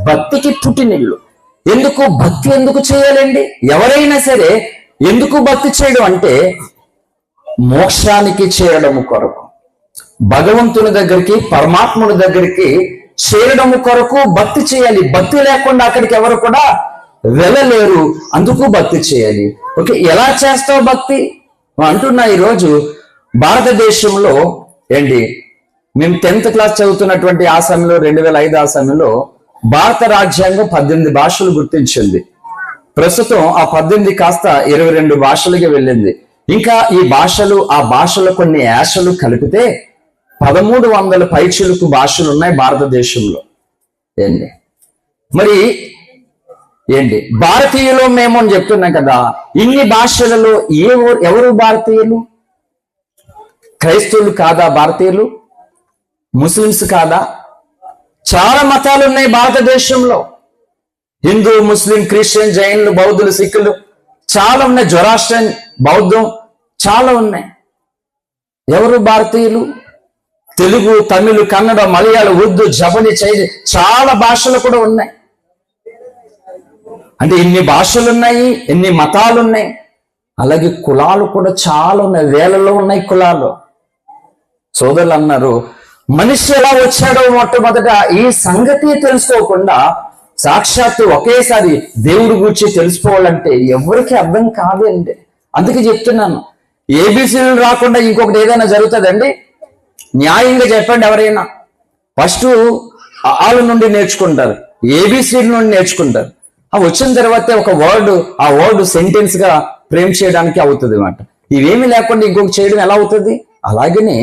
Speaker 1: భక్తికి పుట్టినిల్లు. ఎందుకు భక్తి ఎందుకు చేయాలండి? ఎవరైనా సరే ఎందుకు భక్తి చేయడం అంటే మోక్షానికి చేరడము కొరకు, భగవంతుని దగ్గరికి, పరమాత్ముని దగ్గరికి చేరడము కొరకు భక్తి చేయాలి. భక్తి లేకుండా అక్కడికి ఎవరు కూడా వెళ్ళలేరు. అందుకు భక్తి చేయాలి. ఓకే, ఎలా చేస్తావు భక్తి అంటున్నా. ఈరోజు భారతదేశంలో ఏంటి, మేము 10th క్లాస్ చదువుతున్నటువంటి ఆ సమయంలో 2005 ఆ సమయంలో భారత రాజ్యాంగం 18 భాషలు గుర్తించింది. ప్రస్తుతం ఆ 18 కాస్త 22 భాషలకి వెళ్ళింది. ఇంకా ఈ భాషలు, ఆ భాషలో కొన్ని యాసలు కలిపితే 1300 పైచిలుకు భాషలు ఉన్నాయి భారతదేశంలో. ఏంటి మరి ఏంటి భారతీయులు మేము అని చెప్తున్నాం కదా. ఇన్ని భాషలలో ఎవరు భారతీయులు? క్రైస్తవులు కాదా భారతీయులు? ముస్లిమ్స్ కాదా? చాలా మతాలు ఉన్నాయి భారతదేశంలో. హిందూ, ముస్లిం, క్రిస్టియన్, జైన్లు, బౌద్ధులు, సిక్కులు చాలా ఉన్నాయి. జొరాస్ట్రియన్, బౌద్ధం చాలా ఉన్నాయి. ఎవరు భారతీయులు? తెలుగు, తమిళ, కన్నడ, మలయాళం, ఉర్దూ, జపనీ, చైనీ చాలా భాషలు కూడా ఉన్నాయి. అంటే ఇన్ని భాషలు ఉన్నాయి, ఎన్ని మతాలు ఉన్నాయి. అలాగే కులాలు కూడా చాలా ఉన్నాయి, వేలలో ఉన్నాయి కులాలు. సోదరులు అన్నారు, మనిషి ఎలా వచ్చాడో మొట్టమొదట ఈ సంగతి తెలుసుకోకుండా సాక్షాత్తు ఒకేసారి దేవుడి గురించి తెలుసుకోవాలంటే ఎవరికి అర్థం కాదండి. అందుకే చెప్తున్నాను, ఏబిసిలు రాకుండా ఇంకొకటి ఏదైనా జరుగుతుందండి? న్యాయంగా చెప్పండి. ఎవరైనా ఫస్ట్ ఆల నుండి నేర్చుకుంటారు, ఏబిసిడి నుండి నేర్చుకుంటారు. ఆ వచ్చిన తర్వాత ఒక వర్డ్, ఆ వర్డ్ సెంటెన్స్ గా ఫ్రేమ్ చేయడానికి అవుతుంది అన్నమాట. ఇవేమి లేకుండా ఇంకొక చేయడం ఎలా అవుతుంది? అలాగనే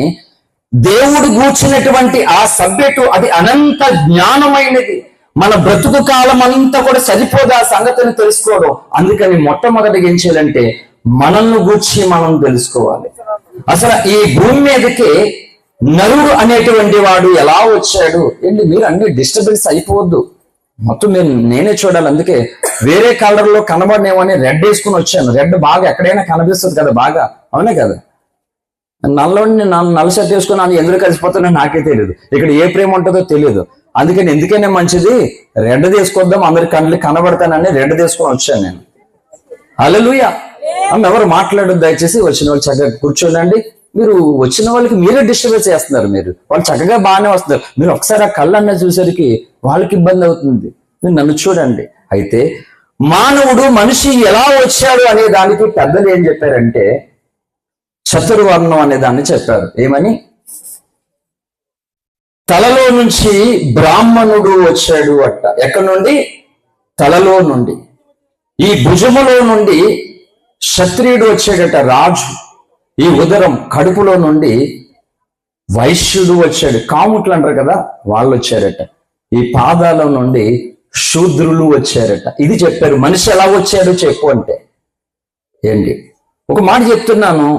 Speaker 1: దేవుడు కూర్చున్నటువంటి ఆ సబ్జెక్టు అది అనంత జ్ఞానమైనది. మన బ్రతుకు కాలం అంతా కూడా సరిపోదు ఆ సంగతిని తెలుసుకోవడం. అందుకని మొట్టమొదటిగా ఏం చేయాలంటే మనల్ని గూర్చి మనం తెలుసుకోవాలి. అసలు ఈ భూమి మీదకి నరుడు అనేటువంటి వాడు ఎలా వచ్చాడు? ఏంటి మీరు అన్ని డిస్టర్బెన్స్ అయిపోవద్దు, మొత్తం నేనే చూడాలి. అందుకే వేరే కలర్ లో కనబడినేమని రెడ్ వేసుకుని వచ్చాను. రెడ్ బాగా ఎక్కడైనా కనిపిస్తుంది కదా, బాగా అవునే కదా. నల్ల షర్ట్ వేసుకుని ఎందుకు కలిసిపోతున్నా నాకే తెలియదు. ఇక్కడ ఏ ప్రేమ ఉంటుందో తెలియదు. అందుకని ఎందుకైనా మంచిది రెడ్ తీసుకొద్దాం, అందరి కళ్ళు కనబడతానని రెడ్ తీసుకొని వచ్చాను నేను. హల్లెలూయా. ఎవరు మాట్లాడొద్దు దయచేసి, వచ్చిన వాళ్ళు చక్కగా కూర్చోండి. మీరు వచ్చిన వాళ్ళకి మీరే డిస్టర్బెన్స్ చేస్తున్నారు. వాళ్ళు చక్కగా బాగానే వస్తున్నారు, మీరు ఒకసారి ఆ కళ్ళు అన్న చూసరికి వాళ్ళకి ఇబ్బంది అవుతుంది. మీరు నన్ను చూడండి. అయితే మానవుడు మనిషి ఎలా వచ్చాడు అనే దానికి పెద్దలు ఏం చెప్పారంటే చతుర్వర్ణం అనే దాన్ని చెప్పారు. ఏమని? తలలో నుంచి బ్రాహ్మణుడు వచ్చాడు అట్ట. ఎక్కడి నుండి? తలలో నుండి. ఈ భుజములో నుండి క్షత్రియుడు వచ్చాడట, రాజు. ఈ ఉదరం కడుపులో నుండి వైశ్యుడు వచ్చాడు, కాముట్లు అంటారు కదా, వాళ్ళు వచ్చారట. ఈ పాదాల నుండి శూద్రులు వచ్చారట. ఇది చెప్పారు. మనిషి ఎలా వచ్చాడు చెప్పు అంటే ఏంటి? ఒక మాట చెప్తున్నాను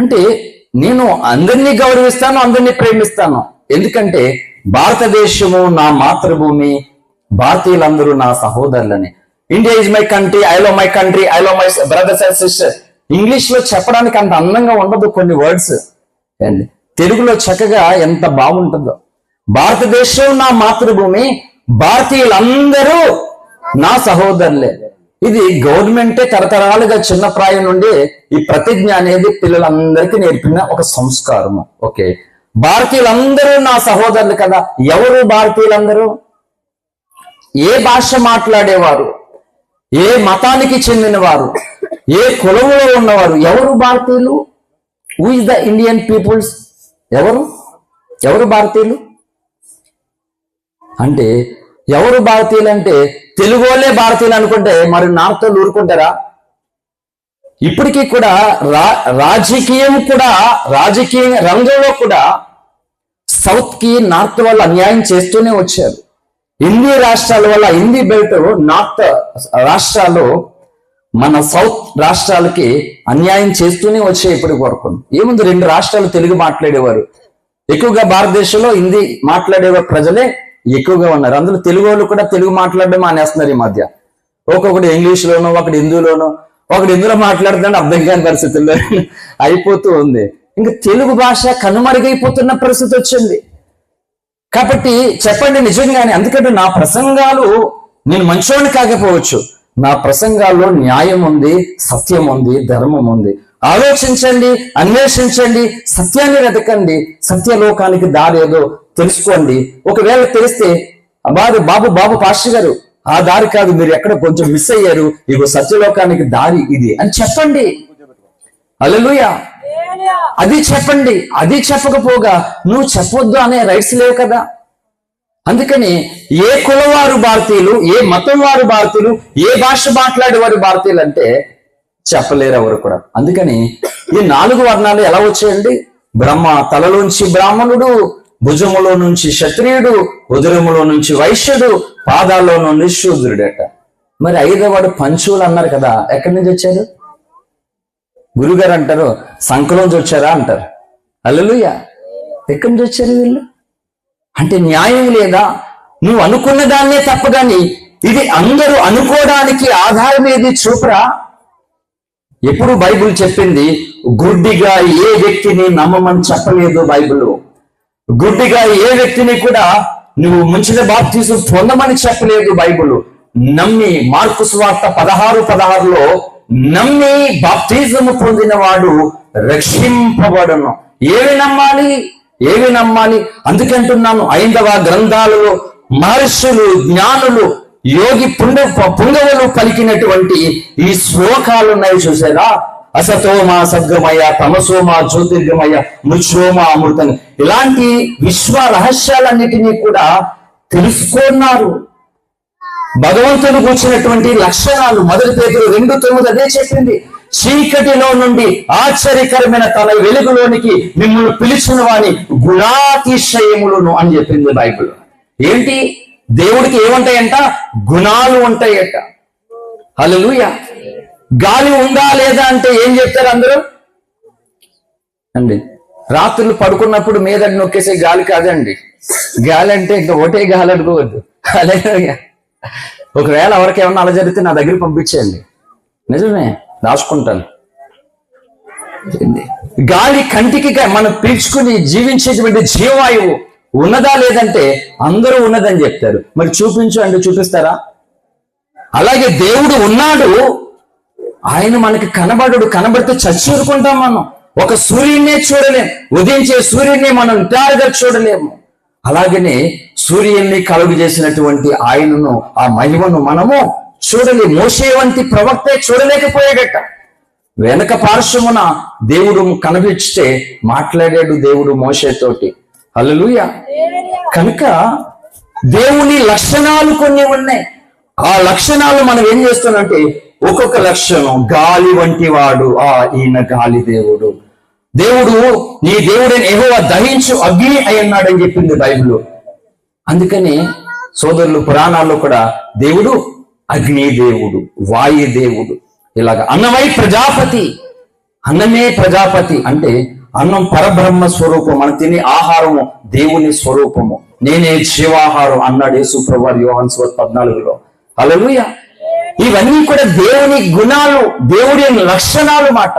Speaker 1: అంటే నేను అందరినీ గౌరవిస్తాను, అందరినీ ప్రేమిస్తాను. ఎందుకంటే భారతదేశము నా మాతృభూమి, భారతీయులందరూ నా సహోదరులని. India is my country, I love my country, I love my brothers and sisters. English లో చెప్పడానికి అంత అందంగా ఉండదు కొన్ని వర్డ్స్, అండ్ తెలుగులో చక్కగా ఎంత బాగుంటుందో. భారతదేశం నా మాతృభూమి, భారతీయులందరూ నా సహోదరులే. ఇది గవర్నమెంటే తరతరాలుగా చిన్న ప్రాయం నుండి ఈ ప్రతిజ్ఞ అనేది పిల్లలందరికీ నేర్పిన ఒక సంస్కారము. ఓకే, భారతీయులందరూ నా సహోదరులు కదా. ఎవరు భారతీయులందరూ? ఏ భాష మాట్లాడేవారు, ఏ మతానికి చెందిన వారు, ఏ కులంలో ఉన్నవారు, ఎవరు భారతీయులు? Who is the Indian peoples? ఎవరు భారతీయులు అంటే? ఎవరు భారతీయులు అంటే తెలుగు వాళ్ళే భారతీయులు అనుకుంటే మరి నార్త్ వాళ్ళు ఊరుకుంటారా? ఇప్పటికీ కూడా రాజకీయ రంగంలో కూడా సౌత్ కి నార్త్ వాళ్ళు అన్యాయం చేస్తూనే వచ్చారు. హిందీ రాష్ట్రాల వల్ల, హిందీ బెల్ట్ నార్త్ రాష్ట్రాలు మన సౌత్ రాష్ట్రాలకి అన్యాయం చేస్తూనే వచ్చాయి ఇప్పటి వరకు. ఏముంది, 2 రాష్ట్రాలు తెలుగు మాట్లాడేవారు ఎక్కువగా. భారతదేశంలో హిందీ మాట్లాడేవారు ప్రజలే ఎక్కువగా ఉన్నారు. అందులో తెలుగు వాళ్ళు కూడా తెలుగు మాట్లాడడం మానేస్తున్నారు ఈ మధ్య. ఒక్కొక్కటి ఇంగ్లీష్లోనో, ఒకటి హిందీలోనో, ఒకటి హిందీలో మాట్లాడుతుంటే అర్థం కాని పరిస్థితుల్లో అయిపోతూ ఉంది. ఇంకా తెలుగు భాష కనుమరుగైపోతున్న పరిస్థితి వచ్చింది. కాబట్టి చెప్పండి నిజంగానే. అందుకంటే నా ప్రసంగాలు, నేను మంచోని కాకపోవచ్చు, నా ప్రసంగాల్లో న్యాయం ఉంది, సత్యం ఉంది, ధర్మం ఉంది. ఆలోచించండి, అన్వేషించండి, సత్యాన్ని వెతకండి, సత్యలోకానికి దారి ఏదో తెలుసుకోండి. ఒకవేళ తెలిస్తే బాబు పాస్టర్ గారు ఆ దారి కాదు, మీరు ఎక్కడ కొంచెం మిస్ అయ్యారు, ఇగో సత్యలోకానికి దారి ఇది అని చెప్పండి. హల్లెలూయా. అది చెప్పండి. అది చెప్పకపోగా నువ్వు చెప్పొద్దు అనే రైట్స్ లేవు కదా. అందుకని ఏ కులవారు భారతీయులు, ఏ మతం వారు భారతీయులు, ఏ భాష మాట్లాడేవారు భారతీయులు అంటే చెప్పలేరు ఎవరు కూడా. అందుకని ఈ 4 వర్ణాలు ఎలా వచ్చాయండి? తలలోంచి బ్రాహ్మణుడు, భుజములో నుంచి క్షత్రియుడు, ఉదరములో నుంచి వైశ్యుడు, పాదాల్లో నుండి శూద్రుడట. మరి 5వ వాడు పంచువులు అన్నారు కదా, ఎక్కడి నుంచి వచ్చారు? గురుగారు అంటారు సంకలోంచి వచ్చారా అంటారు. హల్లెలూయా. ఎక్కడి నుంచి వచ్చారు వీళ్ళు అంటే? న్యాయం లేదా? నువ్వు అనుకున్న దాన్నే తప్పగాని ఇది అందరూ అనుకోవడానికి ఆధారం ఏది చూపరా? ఎప్పుడు బైబిల్ చెప్పింది గుడ్డిగా ఏ వ్యక్తిని నమ్మమని చెప్పలేదు బైబిల్. గుడ్డిగా ఏ వ్యక్తిని కూడా నువ్వు ముంచిన బాప్తిజం పొందమని చెప్పలేదు బైబిల్. నమ్మి, మార్కు సువార్త 16:16లో నమ్మి బాప్తిజము పొందిన వాడు రక్షింపబడును. ఏవి నమ్మాలి? అందుకంటున్నాను, 5వ గ్రంథాలలో మహర్షులు, జ్ఞానులు, యోగి పుంగవులు పలికినటువంటి ఈ శ్లోకాలు ఉన్నాయి చూసారా? అసతోమ సద్గమయ, తమసోమ జ్యోతిర్గమయ, మృత్యోమ అమృతం. ఇలాంటి విశ్వ రహస్యాలన్నిటినీ కూడా తెలుసుకున్నారు. భగవంతుడు కూర్చున్నటువంటి లక్షణాలు 1 పేతురు 2:9 అదే చెప్పింది. చీకటిలో నుండి ఆశ్చర్యకరమైన తన వెలుగులోనికి మిమ్మల్ని పిలిచిన వాని గుణాతిశయములను అని చెప్పింది బైబిల్. ఏంటి? దేవుడికి ఏముంటాయంట? గుణాలు ఉంటాయట. హల్లెలూయా. గాలి ఉందా లేదా అంటే ఏం చెప్తారు అందరూ అండి? రాత్రులు పడుకున్నప్పుడు మీద నొక్కేసే గాలి కాదండి. గాలి అంటే ఇంకా ఒకటే గాలి అనుకోవద్దు. హల్లెలూయా. ఒకవేళ ఎవరికి ఏమన్నా అలా జరిగితే నా దగ్గర పంపించేయండి, నిజమే, రాసుకుంటాను. గాలి కంటికి మనం పీల్చుకుని జీవించేటువంటి జీవవాయువు ఉన్నదా లేదంటే అందరూ ఉన్నదని చెప్తారు. మరి చూపించు అంటే చూపిస్తారా? అలాగే దేవుడు ఉన్నాడు, ఆయన మనకి కనబడితే చచ్చి ఊరుకుంటాం మనం. ఒక సూర్యుడినే చూడలేం, ఉదయించే సూర్యుడిని మనం నిటారుగా చూడలేము. అలాగనే సూర్యుడిని కలుగు చేసినటువంటి ఆయనను, ఆ మహిమను మనము చూడలేము. మోషే వంటి ప్రవక్తే చూడలేకపోయాడట. వెనక పార్శ్వమున దేవుడు కనిపిస్తే మాట్లాడాడు దేవుడు మోషేతోటి. హల్లెలూయా. కనుక దేవుని లక్షణాలు కొన్ని ఉన్నాయి. ఆ లక్షణాలు మనం ఏం చేస్తున్నామంటే, ఒక్కొక్క లక్షణం గాలి వంటి వాడు, ఈయన గాలి దేవుడు. దేవుడు నీ దేవుడైన యెహోవా దహించు అగ్ని అయి ఉన్నాడని చెప్పింది బైబిల్. అందుకని సోదరులు, పురాణాల్లో కూడా దేవుడు అగ్ని దేవుడు, వాయు దేవుడు. ఇలాగ అన్నమై ప్రజాపతి, అన్నమే ప్రజాపతి అంటే అన్నం పరబ్రహ్మ స్వరూపం. మనం తినే ఆహారము దేవుని స్వరూపము. నేనే జీవాహారం అన్నాడు యేసు ప్రభువు యోహాను సువార్త 14లో. హల్లెలూయా. ఇవన్నీ కూడా దేవుని గుణాలు, దేవుడి లక్షణాలు మాట.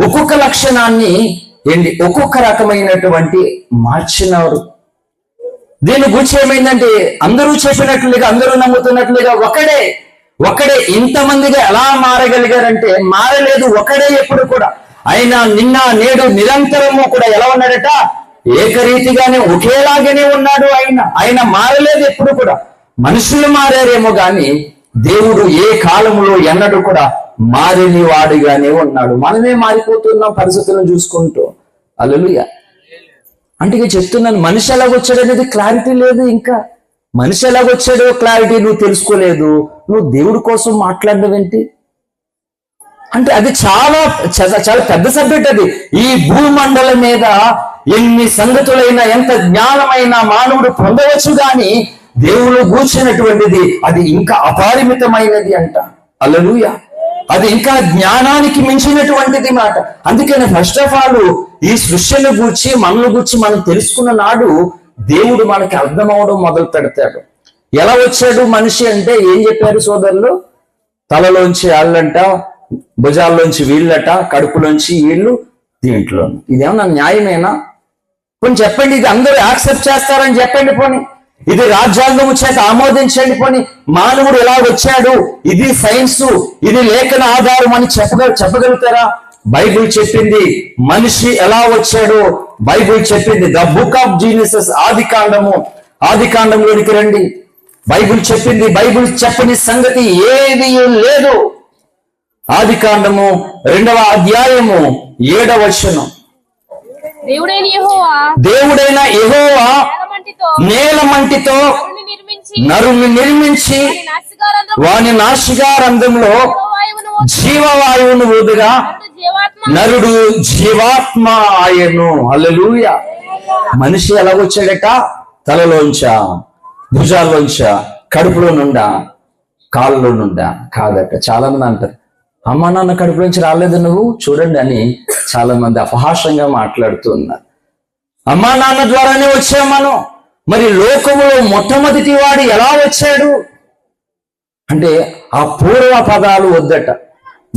Speaker 1: ఒక్కొక్క లక్షణాన్ని ఒక్కొక్క రకమైనటువంటి మార్చినారు. దీని గురించి ఏమైందంటే, అందరూ చెప్పినట్లుగా, అందరూ నమ్ముతున్నట్లుగా ఒకడే ఇంతమందిగా ఎలా మారగలిగారంటే, మారలేదు. ఒకడే ఎప్పుడు కూడా. ఆయన నిన్న నేడు నిరంతరము కూడా ఎలా ఉన్నాడట? ఏకరీతిగానే ఒకేలాగానే ఉన్నాడు. ఆయన మారలేదు ఎప్పుడు కూడా. మనుషులు మారారేమో గాని దేవుడు ఏ కాలంలో ఎన్నడూ కూడా మారని వాడిగానే ఉన్నాడు. మనమే మారిపోతున్నాం పరిస్థితులను చూసుకుంటూ. హల్లెలూయా. అంటే చెప్తున్నాను, మనిషి ఎలాగొచ్చాడు అనేది క్లారిటీ లేదు. ఇంకా మనిషి ఎలాగొచ్చాడో క్లారిటీ నువ్వు తెలుసుకోలేదు. నువ్వు దేవుడి కోసం మాట్లాడడం ఏంటి అంటే అది చాలా చాలా పెద్ద సబ్జెక్ట్. అది ఈ భూమండలం మీద ఎన్ని సంగతులైనా, ఎంత జ్ఞానమైనా మానవుడు పొందవచ్చు, కానీ దేవుడు కూర్చున్నటువంటిది అది ఇంకా అపారిమితమైనది అంట. హల్లెలూయా. అది ఇంకా జ్ఞానానికి మించినటువంటిది మాట. అందుకని ఫస్ట్ ఆఫ్ ఆల్ ఈ సృష్టిని గూర్చి, మనల్ని గూర్చి మనం తెలుసుకున్న నాడు దేవుడు మనకి అర్థమవడం మొదలు పెడతాడు. ఎలా వచ్చాడు మనిషి అంటే ఏం చెప్పారు సోదరులు? తలలోంచి వాళ్ళంట, భుజాల్లోంచి వీళ్ళట, కడుపులోంచి వీళ్ళు, దీంట్లో. ఇదేమన్నా న్యాయమేనా? పోనీ చెప్పండి. ఇది అందరూ యాక్సెప్ట్ చేస్తారని చెప్పండి. పోనీ ఇది రాజ్యాంగం చేత ఆమోదించండి. పోనీ మానవుడు ఎలా వచ్చాడు, ఇది సైన్స్, ఇది లేఖన ఆధారం అని చెప్పగలుగుతారా? బైబిల్ చెప్పింది మనిషి ఎలా వచ్చాడో. బైబిల్ చెప్పింది ద బుక్ ఆఫ్ జీనిసస్, ఆది కాండంలోనికి రండి. బైబిల్ చెప్పింది. బైబిల్ చెప్పని సంగతి ఏది లేదు. ఆది కాండము 2వ అధ్యాయము 7వ వచనం. దేవుడైన యెహోవా నేలమంటితో నరుని నిర్మించి వాని నాసికారంధ్రంలో జీవవాయువును ఊదగా నరుడు జీవాత్మ ఆయను. హల్లెలూయా. మనిషి ఎలాగొచ్చాడట? తలలోంచా, భుజాల్లోంచా, కడుపులో నుండా, కాళ్ళలో నుండా కాదట. చాలా మంది అంటారు, అమ్మా నాన్న కడుపులోంచి రాలేదు నువ్వు చూడండి అని చాలా మంది అపహాస్యంగా మాట్లాడుతూ ఉన్నారు. అమ్మా నాన్న ద్వారానే వచ్చాం మనం. మరి లోకములో మొట్టమొదటి వాడు ఎలా వచ్చాడు అంటే ఆ పూర్వ పదాలు వద్దట,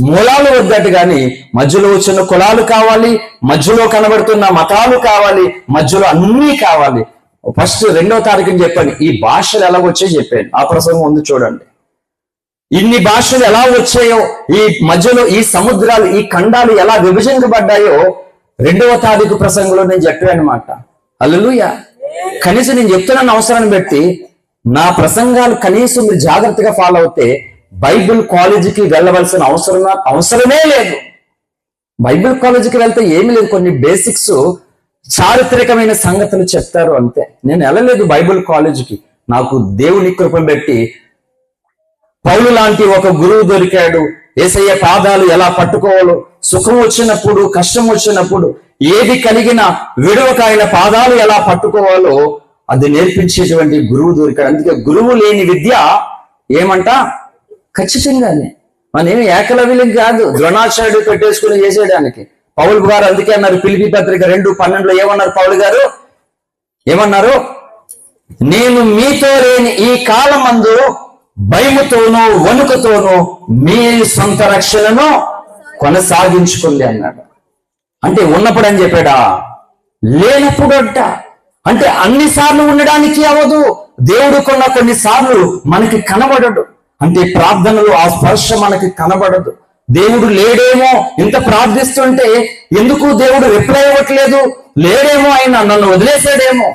Speaker 1: మూలాలు వద్దట. కానీ మధ్యలో వచ్చిన కులాలు కావాలి, మధ్యలో కనబడుతున్న మతాలు కావాలి, మధ్యలో అన్నీ కావాలి. ఫస్ట్ 2వ తారీఖుని చెప్పాను ఈ భాషలు ఎలా వచ్చాయో చెప్పాను. ఆ ప్రసంగం ఉంది చూడండి. ఇన్ని భాషలు ఎలా వచ్చాయో, ఈ మధ్యలో ఈ సముద్రాలు, ఈ ఖండాలు ఎలా విభజించబడ్డాయో 2వ తారీఖు ప్రసంగంలో నేను చెప్పాను అన్నమాట. హల్లెలూయా. కనీసం నేను చెప్తున్న అవసరాన్ని బట్టి నా ప్రసంగాలు కనీసం మీరు జాగ్రత్తగా ఫాలో అవుతే బైబిల్ కాలేజీకి వెళ్ళవలసిన అవసరమే లేదు. బైబిల్ కాలేజీకి వెళ్తే ఏమీ లేదు, కొన్ని బేసిక్స్, చారిత్రకమైన సంగతులు చెప్తారు అంతే. నేను వెళ్ళలేదు బైబిల్ కాలేజీకి. నాకు దేవుని కృపను బట్టి పౌలు లాంటి ఒక గురువు దొరికాడు. యేసయ్య పాదాలు ఎలా పట్టుకోవాలో, సుఖం వచ్చినప్పుడు, కష్టం వచ్చినప్పుడు, ఏది కలిగినా విడవక ఆయన పాదాలు ఎలా పట్టుకోవాలో అది నేర్పించేటువంటి గురువు దొరికాడు. అందుకే గురువు లేని విద్య ఏమంట? ఖచ్చితంగానే మనమేమి ఏకలవ్యులం కాదు, ద్రోణాచార్యుడు పెట్టేసుకుని చేసేయడానికి. పౌలు గారు అందుకే అన్నారు ఫిలిప్పీ పత్రిక 2:12 ఏమన్నారు? పౌలు గారు ఏమన్నారు? నేను మీతో లేని ఈ కాలమందు భయముతోనూ వణుకుతోనూ మీ సొంత రక్షణను కొనసాగించుకుంది అన్నాడు. అంటే ఉన్నప్పుడు అని చెప్పాడా? లేనప్పుడు అంట. అంటే అన్నిసార్లు ఉండడానికి అవ్వదు. దేవుడు కొన్నిసార్లు మనకి కనబడడు. అంటే ప్రార్థనలు ఆ స్పర్శ మనకి కనబడదు. దేవుడు లేడేమో, ఇంత ప్రార్థిస్తుంటే ఎందుకు దేవుడు రిప్లై ఇవ్వట్లేదు, లేడేమో, ఆయన నన్ను వదిలేసాడేమో,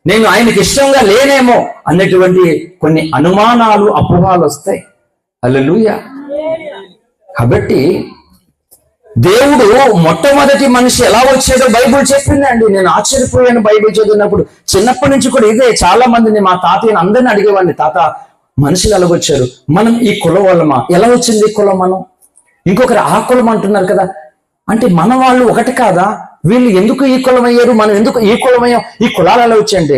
Speaker 1: నేను ఆయనకి ఇష్టంగా లేనేమో అన్నటువంటి కొన్ని అనుమానాలు, అపోహలు వస్తాయి. హల్లెలూయా. కాబట్టి దేవుడు మొట్టమొదటి మనిషి ఎలా వచ్చాడో బైబిల్ చెప్పిందండి. నేను ఆశ్చర్యపోయాను బైబిల్ చదివినప్పుడు. చిన్నప్పటి నుంచి కూడా ఇదే, చాలా మందిని, మా తాతయ్యని అందరిని అడిగేవాడిని, తాత మనుషులు ఎలాగొచ్చారు, మనం ఈ కులం వాళ్ళమా, ఎలా వచ్చింది ఈ కులం, మనం ఇంకొకరు ఆ కులం అంటున్నారు కదా, అంటే మన వాళ్ళు ఒకటి కాదా, వీళ్ళు ఎందుకు ఈ కులం అయ్యారు, మనం ఎందుకు ఈ కులం అయ్యాం, ఈ కులాలు ఎలా వచ్చాయంటే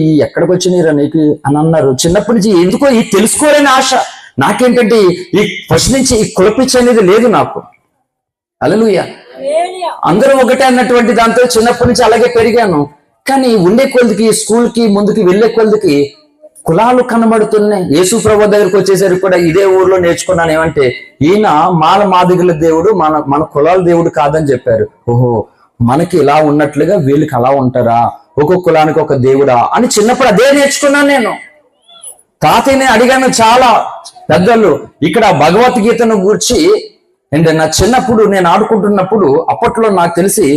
Speaker 1: ఈ ఎక్కడికి వచ్చినాయిరా నీకు అని అన్నారు. చిన్నప్పటి నుంచి ఎందుకో ఈ తెలుసుకోలేని ఆశ నాకేంటంటే ఈ ఫస్ట్ నుంచి ఈ కులపిచ్చి అనేది లేదు నాకు. హల్లెలూయా. అందరూ ఒకటే అన్నటువంటి దాంతో చిన్నప్పటి నుంచి అలాగే పెరిగాను. కానీ ఉండే కొద్దికి, స్కూల్కి ముందుకి వెళ్ళే కొద్దికి కులాలు కనబడుతున్నాయి. యేసు ప్రభు దగ్గరికి వచ్చేసరికి కూడా ఇదే ఊర్లో నేర్చుకున్నాను ఏమంటే, ఈయన మాదిగల దేవుడు, మన కులాల దేవుడు కాదని చెప్పారు. ఓహో, మనకి ఇలా ఉన్నట్లుగా వీళ్ళకి అలా ఉంటారా, ఒక్కొక్క కులానికి ఒక దేవుడా అని చిన్నప్పుడు అదే నేర్చుకున్నాను నేను. తాతయ్యని అడిగాను చాలా పెద్దలు ఇక్కడ భగవద్గీతను గూర్చి. అంటే నా చిన్నప్పుడు నేను ఆడుకుంటున్నప్పుడు, అప్పట్లో నాకు తెలిసి,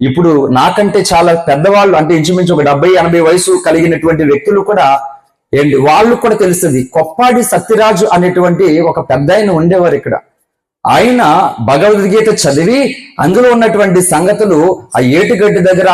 Speaker 1: ఇప్పుడు నాకంటే చాలా పెద్దవాళ్ళు, అంటే ఇంచుమించు ఒక 70-80 వయసు కలిగినటువంటి వ్యక్తులు కూడా ఏంటి వాళ్ళు కూడా తెలుస్తుంది. కొప్పాడి సత్యరాజు అనేటువంటి ఒక పెద్ద ఆయన ఉండేవారు ఇక్కడ. ఆయన భగవద్గీత చదివి అందులో ఉన్నటువంటి సంగతులు ఆ ఏటుగడ్డి దగ్గర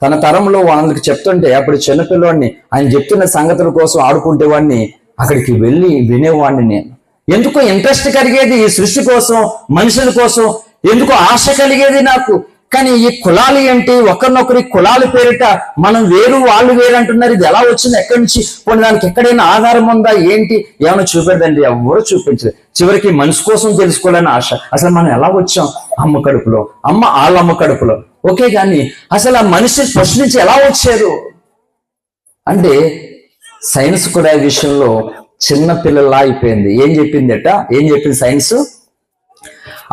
Speaker 1: తన తరంలో వాళ్ళకి చెప్తుంటే, అప్పుడు చిన్నపిల్లవాడిని, ఆయన చెప్తున్న సంగతుల కోసం ఆడుకుంటేవాడిని, అక్కడికి వెళ్ళి వినేవాడిని నేను. ఎందుకో ఇంట్రెస్ట్ కలిగేది ఈ సృష్టి కోసం, మనుషుల కోసం, ఎందుకో ఆశ కలిగేది నాకు. కానీ ఈ కులాలు ఏంటి, ఒకరినొకరి కులాల పేరిట మనం వేరు వాళ్ళు వేరు అంటున్నారు. ఇది ఎలా వచ్చింది, ఎక్కడి నుంచి, కొన్ని దానికి ఎక్కడైనా ఆధారం ఉందా ఏంటి, ఏమైనా చూపెడదండి, ఎవరు చూపించలేదు. చివరికి మనిషి కోసం తెలుసుకోవాలని ఆశ. అసలు మనం ఎలా వచ్చాం, అమ్మ కడుపులో, వాళ్ళమ్మ కడుపులో, ఓకే. కానీ అసలు ఆ మనిషి ఫస్ట్ నుంచి ఎలా వచ్చారు అంటే, సైన్స్ కూడా ఈ విషయంలో చిన్న పిల్లలా అయిపోయింది. ఏం చెప్పింది సైన్స్?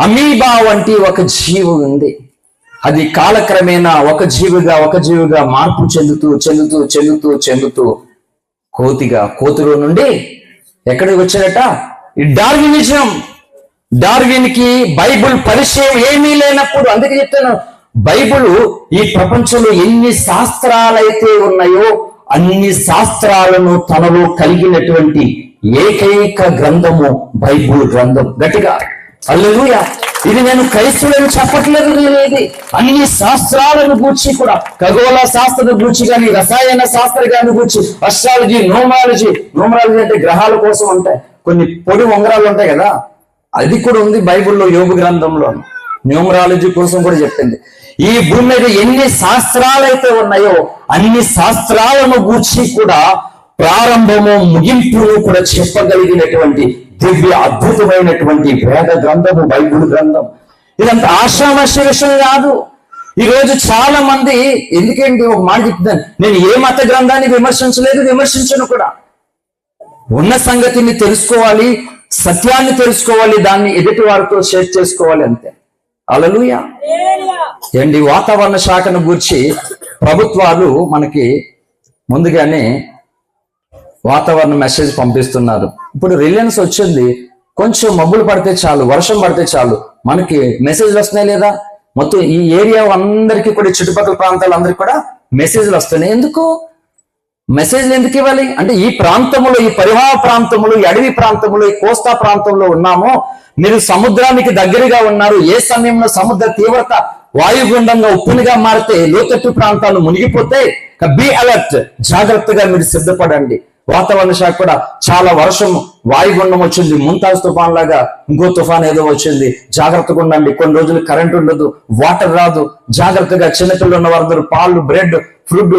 Speaker 1: అమీబా వంటి ఒక జీవి ఉంది, అది కాలక్రమేణా ఒక జీవిగా మార్పు చెందుతూ కోతిలో నుండి ఎక్కడికి వచ్చాడట, ఈ డార్విన్కి బైబుల్ పరిచయం ఏమీ లేనప్పుడు. అందుకే చెప్తాను, బైబుల్ ఈ ప్రపంచంలో ఎన్ని శాస్త్రాలైతే ఉన్నాయో అన్ని శాస్త్రాలను తనలో కలిగినటువంటి ఏకైక గ్రంథము బైబుల్ గ్రంథం. గట్టిగా హల్లెలూయా. ఇది నేను క్రైస్తవులను చెప్పట్లేదు, ఇది అన్ని శాస్త్రాలను గూర్చి కూడా, ఖగోళ శాస్త్రం గూర్చి కానీ, రసాయన శాస్త్రాన్ని గూర్చి, అస్ట్రాలజీ, న్యూమరాలజీ అంటే గ్రహాల కోసం ఉంటాయి, కొన్ని పొడి ఉంగరాలు ఉంటాయి కదా, అది కూడా ఉంది బైబిల్లో, యోబు గ్రంథంలో న్యూమరాలజీ కోసం కూడా చెప్పింది. ఈ భూమి మీద ఎన్ని శాస్త్రాలైతే ఉన్నాయో అన్ని శాస్త్రాలను గూర్చి కూడా ప్రారంభము ముగింపును కూడా చెప్పగలిగినటువంటి దివ్య అద్భుతమైనటువంటి వేద గ్రంథము బైబిల్ గ్రంథం. ఇదంతా ఆషామాషి విషయం కాదు. ఈరోజు చాలా మంది, ఎందుకంటే ఒక మాట చెప్తాను, నేను ఏ మత గ్రంథాన్ని విమర్శించను కూడా. ఉన్న సంగతిని తెలుసుకోవాలి, సత్యాన్ని తెలుసుకోవాలి, దాన్ని ఎదుటి వారితో షేర్ చేసుకోవాలి, అంతే. హల్లెలూయా. ఏంటి వాతావరణ శాఖను గూర్చి ప్రభుత్వాలు మనకి ముందుగానే వాతావరణ మెసేజ్ పంపిస్తున్నారు. ఇప్పుడు రిలయన్స్ వచ్చింది, కొంచెం మబ్బులు పడితే చాలు, వర్షం పడితే చాలు, మనకి మెసేజ్లు వస్తున్నాయి లేదా, మొత్తం ఈ ఏరియా అందరికీ కూడా, చుట్టుపక్కల ప్రాంతాలందరికీ కూడా మెసేజ్లు వస్తున్నాయి. ఎందుకు మెసేజ్లు ఎందుకు ఇవ్వాలి అంటే, ఈ ప్రాంతంలో, ఈ పరివాహ ప్రాంతంలో, ఈ అడవి ప్రాంతంలో, ఈ కోస్తా ప్రాంతంలో ఉన్నామో, మీరు సముద్రానికి దగ్గరగా ఉన్నారు. ఏ సమయంలో సముద్ర తీవ్రత వాయుగుండంగా ఉప్పునిగా మారితే లోతట్టు ప్రాంతాలు మునిగిపోతే బీ అలర్ట్, జాగ్రత్తగా మీరు సిద్ధపడండి. వాతావరణ శాఖ కూడా చాలా వర్షం, వాయుగుండం వచ్చింది, ముంతాజ్ తుఫాన్ లాగా ఇంకో తుఫాన్ ఏదో వచ్చింది, జాగ్రత్తగా ఉండండి. కొన్ని రోజులు కరెంట్ ఉండదు, వాటర్ రాదు, జాగ్రత్తగా. చిన్నపిల్లలు ఉన్న వారందరూ పాలు, బ్రెడ్, ఫుడ్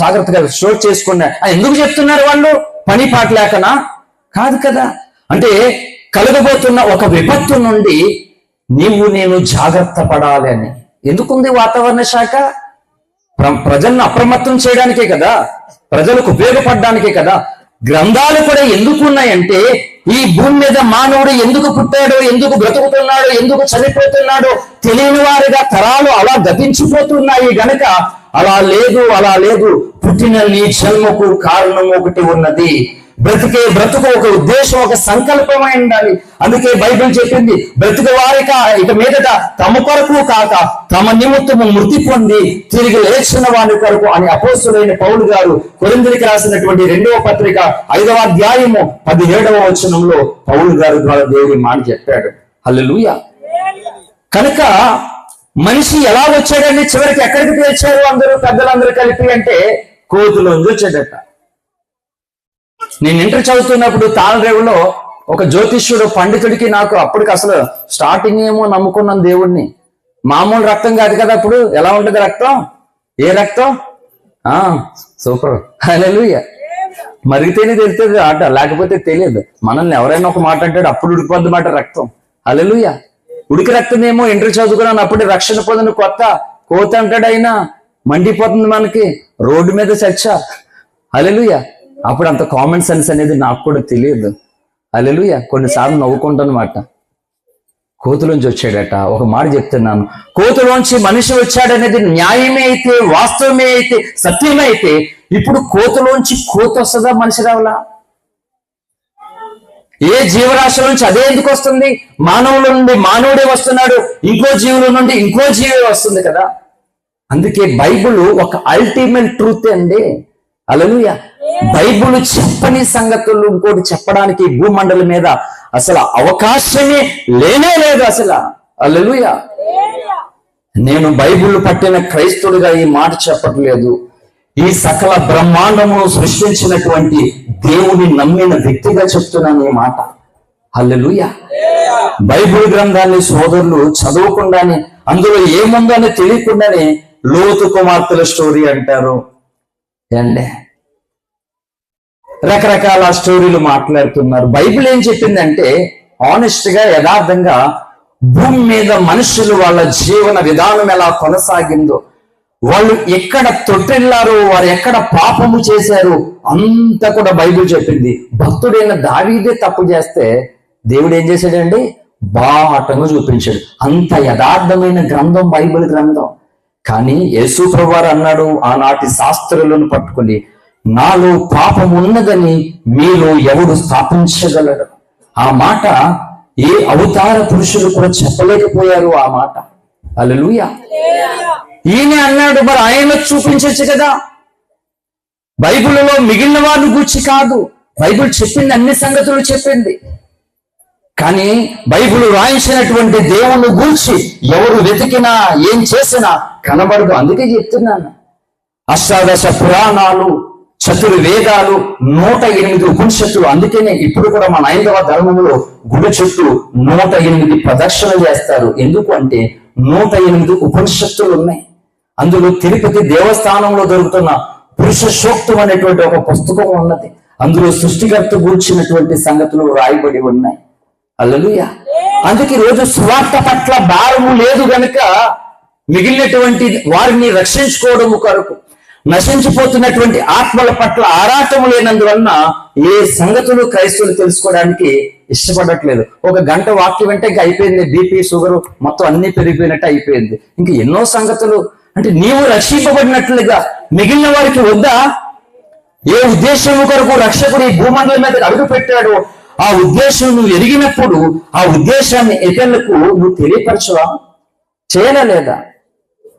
Speaker 1: జాగ్రత్తగా స్టోర్ చేసుకోండి. ఎందుకు చెప్తున్నారు వాళ్ళు? పని పాట లేకనా? కాదు కదా. అంటే కలగబోతున్న ఒక విపత్తు నుండి నేను జాగ్రత్త పడాలి అని. ఎందుకుంది వాతావరణ శాఖ? ప్రజలను అప్రమత్తం చేయడానికే కదా, ప్రజలకు ఉపయోగపడడానికే కదా. గ్రంథాలు కూడా ఎందుకు ఉన్నాయంటే, ఈ భూమి మీద మానవుడు ఎందుకు పుట్టాడో, ఎందుకు బ్రతుకుతున్నాడో, ఎందుకు చనిపోతున్నాడో తెలియని వారిగా తరాలు అలా గతించిపోతున్నాయి గనక అలా లేదు. పుట్టిన నీ జన్మకు కారణం ఒకటి ఉన్నది. బ్రతికే బ్రతుకు ఒక ఉద్దేశం, ఒక సంకల్పమై ఉండాలి. అందుకే బైబిల్ చెప్పింది, బ్రతుకు వారిక ఇక మీదట తమ కొరకు కాక తమ నిమిత్తము మృతి పొంది తిరిగి లేచిన వారి కొరకు అని అపోస్తులైన పౌలు గారు కొరింథీయులకు రాసినటువంటి 2వ పత్రిక 5వ అధ్యాయము 17వ వచనంలో పౌలు గారు ద్వారా దేవుడి మాట చెప్పాడు. హల్లెలూయా. కనుక మనిషి ఎలా వచ్చాడండి? చివరికి ఎక్కడికి తెచ్చారు అందరూ పెద్దలందరూ కలిపి అంటే కోతులోంచి వచ్చాడట. నేను ఇంటర్ చదువుతున్నప్పుడు తాళరేవులో ఒక జ్యోతిష్యుడు పండితుడికి నాకు అప్పటికి అసలు స్టార్టింగ్ ఏమో నమ్ముకున్నాను దేవుడిని. మామూలు రక్తం కాదు కదా, అప్పుడు ఎలా ఉంటది రక్తం? ఏ రక్తం? సూపర్, హల్లెలూయా. మరిగితేనే తెలుస్తుంది ఆట, లేకపోతే తెలియదు. మనల్ని ఎవరైనా ఒక మాట అంటాడు, అప్పుడు ఉడికిపోద్ది మాట రక్తం. హల్లెలూయా. ఉడికి రక్తమేమో ఇంటర్ చదువుకున్నాను, అప్పుడే రక్షణ పొందిన కొత్త కోత అంటాడు, అయినా మండిపోతుంది మనకి, రోడ్డు మీద చర్చ. హల్లెలూయా. అప్పుడు అంత కామన్ సెన్స్ అనేది నాకు కూడా తెలియదు. హల్లెలూయా. కొన్నిసార్లు నవ్వుకుంటానమాట. కోతులోంచి వచ్చాడట. ఒక మాట చెప్తున్నాను, కోతులోంచి మనిషి వచ్చాడనేది న్యాయమే అయితే, వాస్తవమే అయితే, సత్యమే అయితే, ఇప్పుడు కోతులోంచి కోత వస్తుందా? మనిషి రావాలా? ఏ జీవరాశి నుంచి అదే ఎందుకు వస్తుంది? మానవుల నుండి మానవుడే వస్తున్నాడు, ఇంకో జీవుల నుండి ఇంకో జీవే వస్తుంది కదా. అందుకే బైబిల్ ఒక అల్టిమేట్ ట్రూత్ అండి. హల్లెలూయా. బైబిల్ చెప్పని సంగతులు ఇంకోటి చెప్పడానికి భూమండలం మీద అసలు అవకాశమే లేనే లేదు అసలు. హల్లెలూయా. నేను బైబిల్ పట్టిన క్రైస్తవుడిగా ఈ మాట చెప్పట్లేదు, ఈ సకల బ్రహ్మాండమును సృష్టించినటువంటి దేవుని నమ్మిన వ్యక్తిగా చెప్తున్నాను ఈ మాట. హల్లెలూయా. బైబిల్ గ్రంథాన్ని సోదరులు చదవకుండానే, అందులో ఏముందో అని తెలియకుండానే లోతు కుమార్తెల స్టోరీ అంటారు అండి, రకరకాల స్టోరీలు మాట్లాడుతున్నారు. బైబిల్ ఏం చెప్పిందంటే, ఆనెస్ట్ గా యథార్థంగా భూమి మీద మనుషులు వాళ్ళ జీవన విధానం ఎలా కొనసాగిందో, వాళ్ళు ఎక్కడ తొట్టిల్లారో, వారు ఎక్కడ పాపము చేశారు అంతా కూడా బైబిల్ చెప్పింది. భక్తుడైన దావీదే తప్పు చేస్తే దేవుడు ఏం చేశాడండి? బాటను చూపించాడు. అంత యథార్థమైన గ్రంథం బైబిల్ గ్రంథం. కానీ యేసు ప్రభువారు అన్నాడు ఆనాటి శాస్త్రులను పట్టుకుని, నాలో పాపం ఉన్నదని మీలో ఎవడు స్థాపించగలడు? ఆ మాట ఏ అవతార పురుషులు కూడా చెప్పలేకపోయారు ఆ మాట. హల్లెలూయా. ఈయన అన్నాడు, మరి ఆయన చూపించచ్చు కదా. బైబిల్లో మిగిలిన వారిని గూర్చి కాదు, బైబిల్ చెప్పింది అన్ని సంగతులు చెప్పింది. కానీ బైబిల్ రాయించినటువంటి దేవుని గూర్చి ఎవరు వెతికినా ఏం చేసినా కనబడదు. అందుకే చెప్తున్నాను, అష్టాదశ పురాణాలు, చతుర్వేదాలు, 108 ఉపనిషత్తులు. అందుకనే ఇప్పుడు కూడా మన హైందవ ధర్మంలో గుడి చుట్టూ 108 ప్రదక్షిణలు చేస్తారు. ఎందుకు అంటే 108 ఉపనిషత్తులు ఉన్నాయి. అందులో తిరుపతి దేవస్థానంలో దొరుకుతున్న పురుష సూక్తం అనేటువంటి ఒక పుస్తకం ఉన్నది. అందులో సృష్టికర్త గూర్చినటువంటి సంగతులు రాయబడి ఉన్నాయి. హల్లెలూయా. అందుకే రోజు సువార్త పట్ల భారము లేదు గనుక మిగిలినటువంటి వారిని రక్షించుకోవడం కొరకు, నశించిపోతున్నటువంటి ఆత్మల పట్ల ఆరాటము లేనందువలన ఏ సంగతులు క్రైస్తవులు తెలుసుకోవడానికి ఇష్టపడట్లేదు. ఒక గంట వాక్యం అంటే ఇంకా అయిపోయింది, బీపీ షుగర్ మొత్తం అన్ని పెరిగిపోయినట్టు అయిపోయింది. ఇంకా ఎన్నో సంగతులు. అంటే నీవు రక్షింపబడినట్లుగా మిగిలిన వారికి వద్దా? ఏ ఉద్దేశం కొరకు రక్షకుడు ఈ భూమండలం మీద అడుగు పెట్టాడు, ఆ ఉద్దేశం నువ్వు ఎరిగినప్పుడు ఆ ఉద్దేశాన్ని ఇతరులకు నువ్వు తెలియపరచవా? చేయలేదా?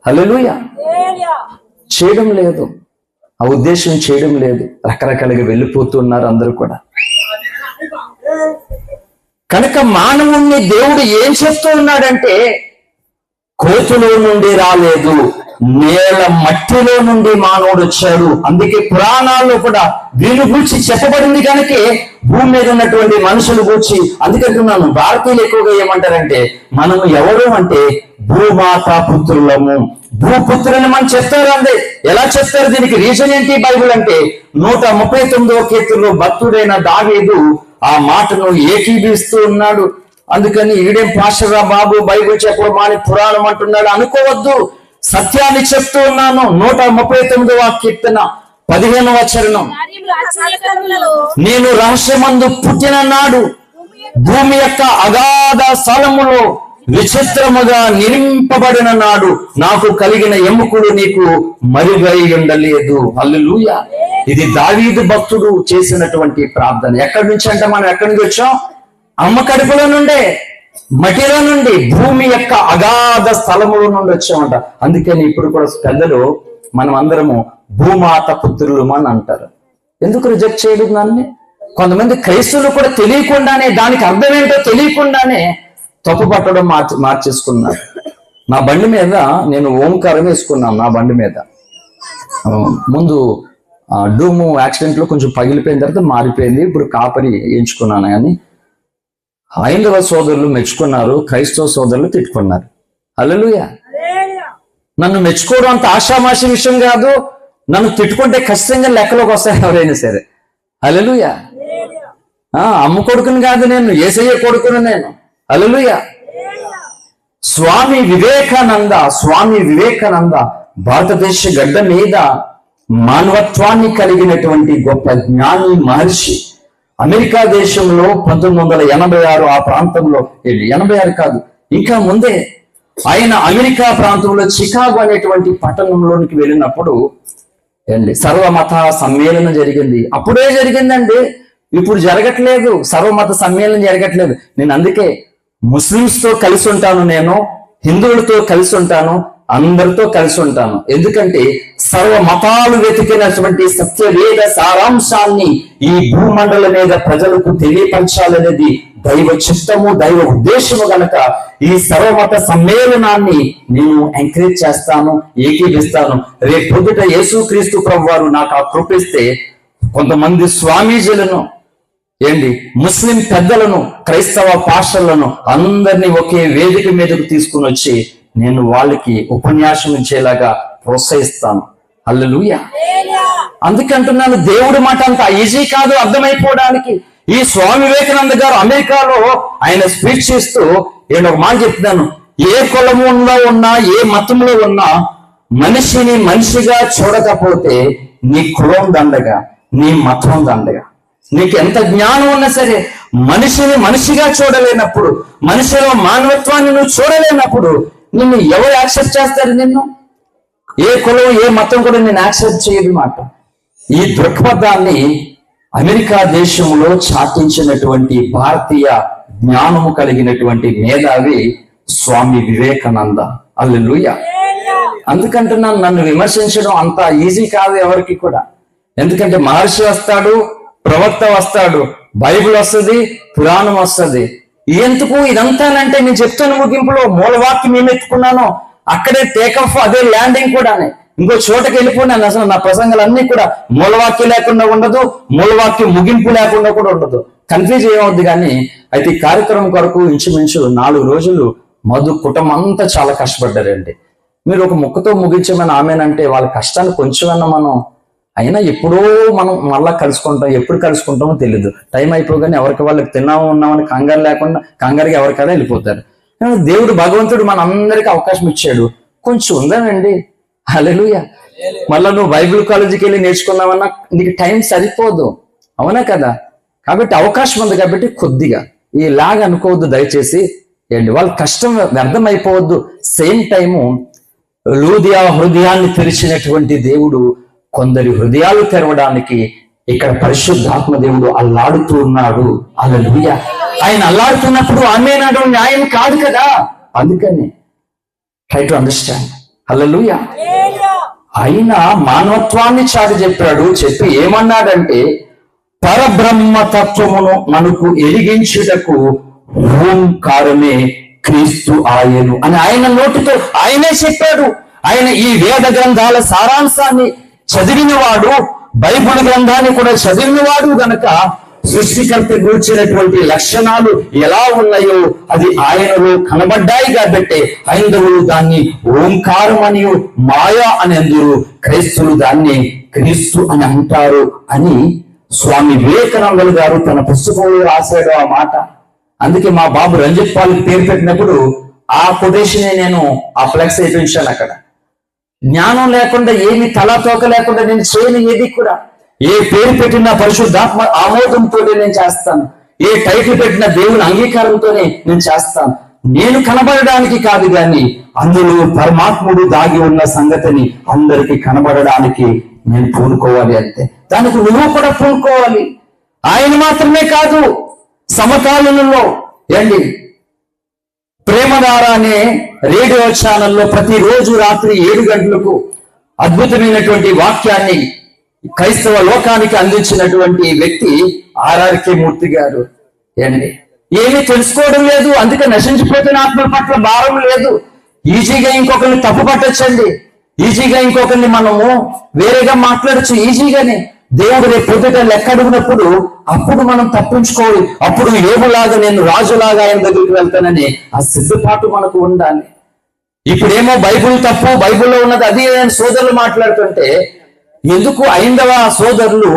Speaker 1: హల్లెలూయా. చేయడం లేదు, ఆ ఉద్దేశం చేయడం లేదు. రకరకాలుగా వెళ్ళిపోతున్నారు అందరూ కూడా. కనుక మానవుణ్ణి దేవుడు ఏం చెప్తూ ఉన్నాడంటే, కోతులో నుండి రాలేదు, నేల మట్టిలో నుండి మానవుడు వచ్చాడు. అందుకే పురాణాల్లో కూడా వీళ్ళు గూర్చి చెప్పబడింది. కనుక భూమి మీద ఉన్నటువంటి మనుషులు గూర్చి, అందుకంటున్నాను భారతీయులు ఎక్కువగా ఏమంటారంటే, మనము ఎవరు అంటే భూమాతా పుత్రులము, భూపుత్రులని మనం చెప్తారు. అందే ఎలా చెప్తారు? దీనికి రీజన్ ఏంటి? బైబిల్ అంటే 139వ కీర్తనలో భక్తుడైన దావీదు ఆ మాటను ఏకీభవిస్తూ ఉన్నాడు. అందుకని ఈడేం పాస్టర్రా బాబు బైబిల్ చెప్పడం మాని పురాణం అంటున్నాడు అనుకోవద్దు. సత్యాన్ని చెప్తూ ఉన్నాను. 139వ కీర్తన 15వ చరణం, నేను రహస్యమందు పుట్టిన నాడు భూమి యొక్క అగాధ స్థలములో విచిత్రముగా నిరింపబడిన నాడు నాకు కలిగిన ఎముకలు నీకు మరుగై ఉండలేదు. హల్లెలూయా. ఇది దావీదు భక్తుడు చేసినటువంటి ప్రార్థన. ఎక్కడి నుంచి అంటే మనం ఎక్కడి నుంచి వచ్చాం? అమ్మ కడుపులో నుండే, మట్టిలో నుండి, భూమి యొక్క అగాధ స్థలముల నుండి వచ్చామంట. అందుకని ఇప్పుడు కూడా పెద్దలు మనం అందరము భూమాత పుత్రులు అని అంటారు. ఎందుకు రిజెక్ట్ చేయడం దాన్ని? కొంతమంది క్రైస్తవులు కూడా తెలియకుండానే, దానికి అర్థం ఏంటో తెలియకుండానే తప్పు పట్టడం మార్చేసుకున్నారు. నా బండి మీద నేను ఓంకారం వేసుకున్నాను. నా బండి మీద ముందు డూము యాక్సిడెంట్ లో కొంచెం పగిలిపోయిన తర్వాత మారిపోయింది. ఇప్పుడు కాపరి ఎంచుకున్నాను. కానీ హైందవ సోదరులు మెచ్చుకున్నారు, క్రైస్తవ సోదరులు తిట్టుకున్నారు. హల్లెలూయా. నన్ను మెచ్చుకోవడం అంత ఆషామాషి విషయం కాదు. నన్ను తిట్టుకుంటే ఖచ్చితంగా లెక్కలోకి వస్తాయి ఎవరైనా సరే. హల్లెలూయా. అమ్మ కొడుకుని కాదు నేను, యేసయ్య కొడుకుని నేను. హల్లెలూయా. స్వామి వివేకానంద భారతదేశ గడ్డ మీద మానవత్వాన్ని కలిగినటువంటి గొప్ప జ్ఞాని మహర్షి. అమెరికా దేశంలో 1986 ఆ ప్రాంతంలో, 86 కాదు ఇంకా ముందే, ఆయన అమెరికా ప్రాంతంలో చికాగో అనేటువంటి పట్టణంలోనికి వెళ్ళినప్పుడు సర్వమత సమ్మేళనం జరిగింది. అప్పుడే జరిగిందండి, ఇప్పుడు జరగట్లేదు. సర్వమత సమ్మేళనం జరగట్లేదు. నేను అందుకే ముస్లిమ్స్ తో కలిసి ఉంటాను, నేను హిందువులతో కలిసి ఉంటాను, అందరితో కలిసి ఉంటాను. ఎందుకంటే సర్వ మతాలు వెతికినటువంటి సత్యవేద సారాంశాన్ని ఈ భూమండలం మీద ప్రజలకు తెలియపరచాలనేది దైవ చిత్తము, దైవ ఉద్దేశము గనక ఈ సర్వమత సమ్మేళనాన్ని నేను ఎంకరేజ్ చేస్తాను, ఏకీపిస్తాను. రేపు పొద్దుట యేసుక్రీస్తు ప్రభువారు నాకు ఆ కృపిస్తే కొంతమంది స్వామీజీలను, ముస్లిం పెద్దలను, క్రైస్తవ పాస్టర్లను అందరినీ ఒకే వేదిక మీదకు తీసుకుని వచ్చి నేను వాళ్ళకి ఉపన్యాసం ఇచ్చేలాగా ప్రోత్సహిస్తాను. హల్లెలూయా. అందుకంటున్నాను, దేవుడి మాట అంత ఈజీ కాదు అర్థమైపోవడానికి. ఈ స్వామి వివేకానంద గారు అమెరికాలో ఆయన స్పీచ్ చేస్తూ ఒక మాట చెప్తున్నాను, ఏ కులములో ఉన్నా, ఏ మతంలో ఉన్నా మనిషిని మనిషిగా చూడకపోతే నీ కులం దండగా, నీ మతం దండగా. నీకు ఎంత జ్ఞానం ఉన్నా సరే మనిషిని మనిషిగా చూడలేనప్పుడు, మనిషిలో మానవత్వాన్ని నువ్వు చూడలేనప్పుడు నిన్ను ఎవరు యాక్సెప్ట్ చేస్తారు? నిన్ను ఏ కులం, ఏ మతం కూడా నేను యాక్సెప్ట్ చేయదు మాట. ఈ దృక్పథాన్ని అమెరికా దేశంలో చాటించినటువంటి భారతీయ జ్ఞానము కలిగినటువంటి మేధావి స్వామి వివేకానంద. హల్లెలూయా. అందుకంటున్నాను, నన్ను విమర్శించడం అంత ఈజీ కాదు ఎవరికి కూడా. ఎందుకంటే మహర్షి వస్తాడు, ప్రవక్త వస్తాడు, బైబిల్ వస్తుంది, పురాణం వస్తుంది. ఎందుకు ఇదంతానంటే నేను చెప్తాను ముగింపులో, మూలవాక్యం ఏమి ఎత్తుకున్నానో అక్కడే టేకఫ్, అదే ల్యాండింగ్ కూడా. ఇంకో చోటకి వెళ్ళిపోయినాను. అసలు నా ప్రసంగాలన్నీ కూడా మూలవాక్యం లేకుండా ఉండదు, మూలవాక్యం ముగింపు లేకుండా కూడా ఉండదు. కన్ఫ్యూజ్ ఏమవుద్ది. కానీ అయితే ఈ కార్యక్రమం కొరకు ఇంచుమించు 4 రోజులు మధు కుటుంబం అంతా చాలా కష్టపడ్డారండి. మీరు ఒక ముక్కతో ముగించమని ఆమెనంటే వాళ్ళ కష్టాన్ని కొంచెమన్నా మనం అయినా ఎప్పుడో మనం మళ్ళా కలుసుకుంటాం. ఎప్పుడు కలుసుకుంటామో తెలీదు. టైం అయిపోగానే ఎవరికి వాళ్ళకి తిన్నాము ఉన్నామని కంగారు లేకుండా, కంగారుగా ఎవరికైనా వెళ్ళిపోతారు. దేవుడు భగవంతుడు మన అందరికీ అవకాశం ఇచ్చాడు. కొంచెం ఉందానండి. హల్లెలూయా. మళ్ళా నువ్వు బైబిల్ కాలేజీకి వెళ్ళి నేర్చుకున్నావన్నా నీకు టైం సరిపోదు, అవునా కదా? కాబట్టి అవకాశం ఉంది కాబట్టి కొద్దిగా ఇలాగ అనుకోవద్దు దయచేసి. వాళ్ళ కష్టం వ్యర్థం అయిపోవద్దు. సేమ్ టైము లూదియా హృదయాన్ని తెరిచినటువంటి దేవుడు కొందరి హృదయాలు తెరవడానికి ఇక్కడ పరిశుద్ధాత్మ దేవుడు అల్లాడుతూ ఉన్నాడు. హల్లెలూయా. ఆయన అల్లాడుతున్నప్పుడు ఆమేనడం న్యాయం కాదు కదా. అందుకని ట్రై టు అండర్స్టాండ్. హల్లెలూయా. ఆయన మానవత్వాన్ని చాటి చెప్పి ఏమన్నాడంటే, పరబ్రహ్మ తత్వమును మనకు ఎరిగించుటకు ఓంకారమే క్రీస్తు ఆయను అని ఆయన నోటితో ఆయనే చెప్పాడు. ఆయన ఈ వేద గ్రంథాల సారాంశాన్ని చదివినవాడు, బైబిల్ గ్రంథాన్ని కూడా చదివినవాడు గనక సృష్టికర్త గురించినటువంటి లక్షణాలు ఎలా ఉన్నాయో అది ఆయనలో కనబడ్డాయి. కాబట్టి హైందవులు దాన్ని ఓంకారం అని, మాయా అని అందరూ, క్రైస్తువులు దాన్ని క్రీస్తు అని అంటారు అని స్వామి వివేకానందులు గారు తన పుస్తకంలో రాశాడు ఆ మాట. అందుకే మా బాబు రంజిత్ పాల్కి పేరు పెట్టినప్పుడు ఆ కొటేషన్ నేను ఆ ఫ్లెక్స్ వేయించాను. అక్కడ జ్ఞానం లేకుండా, ఏమి తలాతోక లేకుండా నేను చేయను ఏది కూడా. ఏ పేరు పెట్టినా పరిశుద్ధాత్మ ఆమోదంతో నేను చేస్తాను. ఏ టైటిల్ పెట్టినా దేవుని అంగీకారంతోనే నేను చేస్తాను. నేను కనబడడానికి కాదు కానీ అందులో పరమాత్ముడు దాగి ఉన్న సంగతిని అందరికీ కనబడడానికి నేను పూనుకోవాలి అంతే. దానికి నువ్వు కూడా పూనుకోవాలి. ఆయన మాత్రమే కాదు, సమకాలీనంలో ప్రేమధార అనే రేడియో ఛానల్లో ప్రతిరోజు రాత్రి 7 గంటలకు అద్భుతమైనటువంటి వాక్యాన్ని క్రైస్తవ లోకానికి అందించినటువంటి వ్యక్తి ఆర్ఆర్కే మూర్తి గారు. ఏమీ తెలుసుకోవడం లేదు, అందుకే నశించిపోతున్న ఆత్మల పట్ల భారం లేదు. ఈజీగా ఇంకొకరిని తప్పు పట్టొచ్చండి, ఈజీగా ఇంకొకరిని మనము వేరేగా మాట్లాడచ్చు ఈజీగానే. దేవుడు రేపు పొద్దుట లెక్క అడిగినప్పుడు అప్పుడు మనం తప్పించుకోవాలి. అప్పుడు ఏములాగా నేను రాజులాగా ఆయన దగ్గరికి వెళ్తానని ఆ సిద్ధపాటు మనకు ఉండాలి. ఇప్పుడేమో బైబుల్ తప్పు, బైబుల్లో ఉన్నది అది సోదరులు మాట్లాడుతుంటే ఎందుకు ఐందవ సోదరులు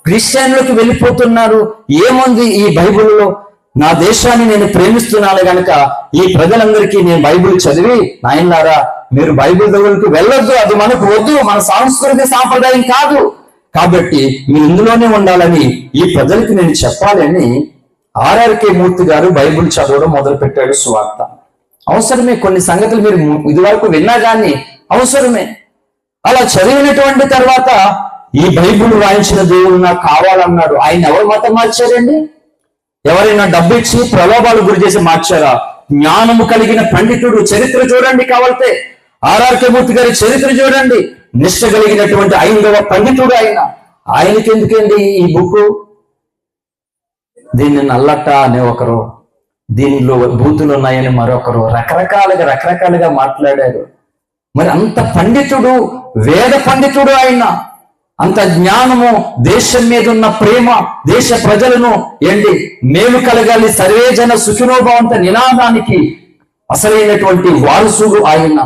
Speaker 1: క్రిస్టియన్లోకి వెళ్ళిపోతున్నారు? ఏముంది ఈ బైబిల్లో? నా దేశాన్ని నేను ప్రేమిస్తున్నాను గనక ఈ ప్రజలందరికీ నేను బైబిల్ చదివి, నాయనలారా మీరు బైబిల్ దగ్గరికి వెళ్ళొద్దు, అది మనకు వద్దు, మన సాంస్కృతిక సాంప్రదాయం కాదు, కాబట్టి మీరు ఇందులోనే ఉండాలని ఈ ప్రజలకి నేను చెప్పాలని ఆర్ఆర్కే మూర్తి గారు బైబిల్ చదవడం మొదలు పెట్టాడు. సువార్త అవసరమే, కొన్ని సంగతులు మీరు ఇదివరకు విన్నా కానీ అవసరమే. అలా చదివినటువంటి తర్వాత ఈ బైబిల్ వాయించిన దేవుడు నాకు కావాలన్నాడు. ఆయన ఎవరు మతం మార్చారండి? ఎవరైనా డబ్బు ఇచ్చి ప్రలోభాలు గురి చేసి మార్చారా? జ్ఞానము కలిగిన పండితుడు, చరిత్ర చూడండి కావాలితే ఆర్ఆర్కే మూర్తి గారి చరిత్ర చూడండి. నిష్ఠ కలిగినటువంటి ఐదవ పండితుడు ఆయనకి ఎందుకండి ఈ బుక్? దీన్ని నల్లట అనే ఒకరు, దీనిలో బూతులు ఉన్నాయని మరొకరు, రకరకాలుగా మాట్లాడారు. మరి అంత పండితుడు, వేద పండితుడు ఆయన, అంత జ్ఞానము, దేశం మీద ఉన్న ప్రేమ, దేశ ప్రజలను మేలు కలగాలి, సర్వేజన సుఖినోభవంత నినాదానికి అసలైనటువంటి వారసుడు ఆయన.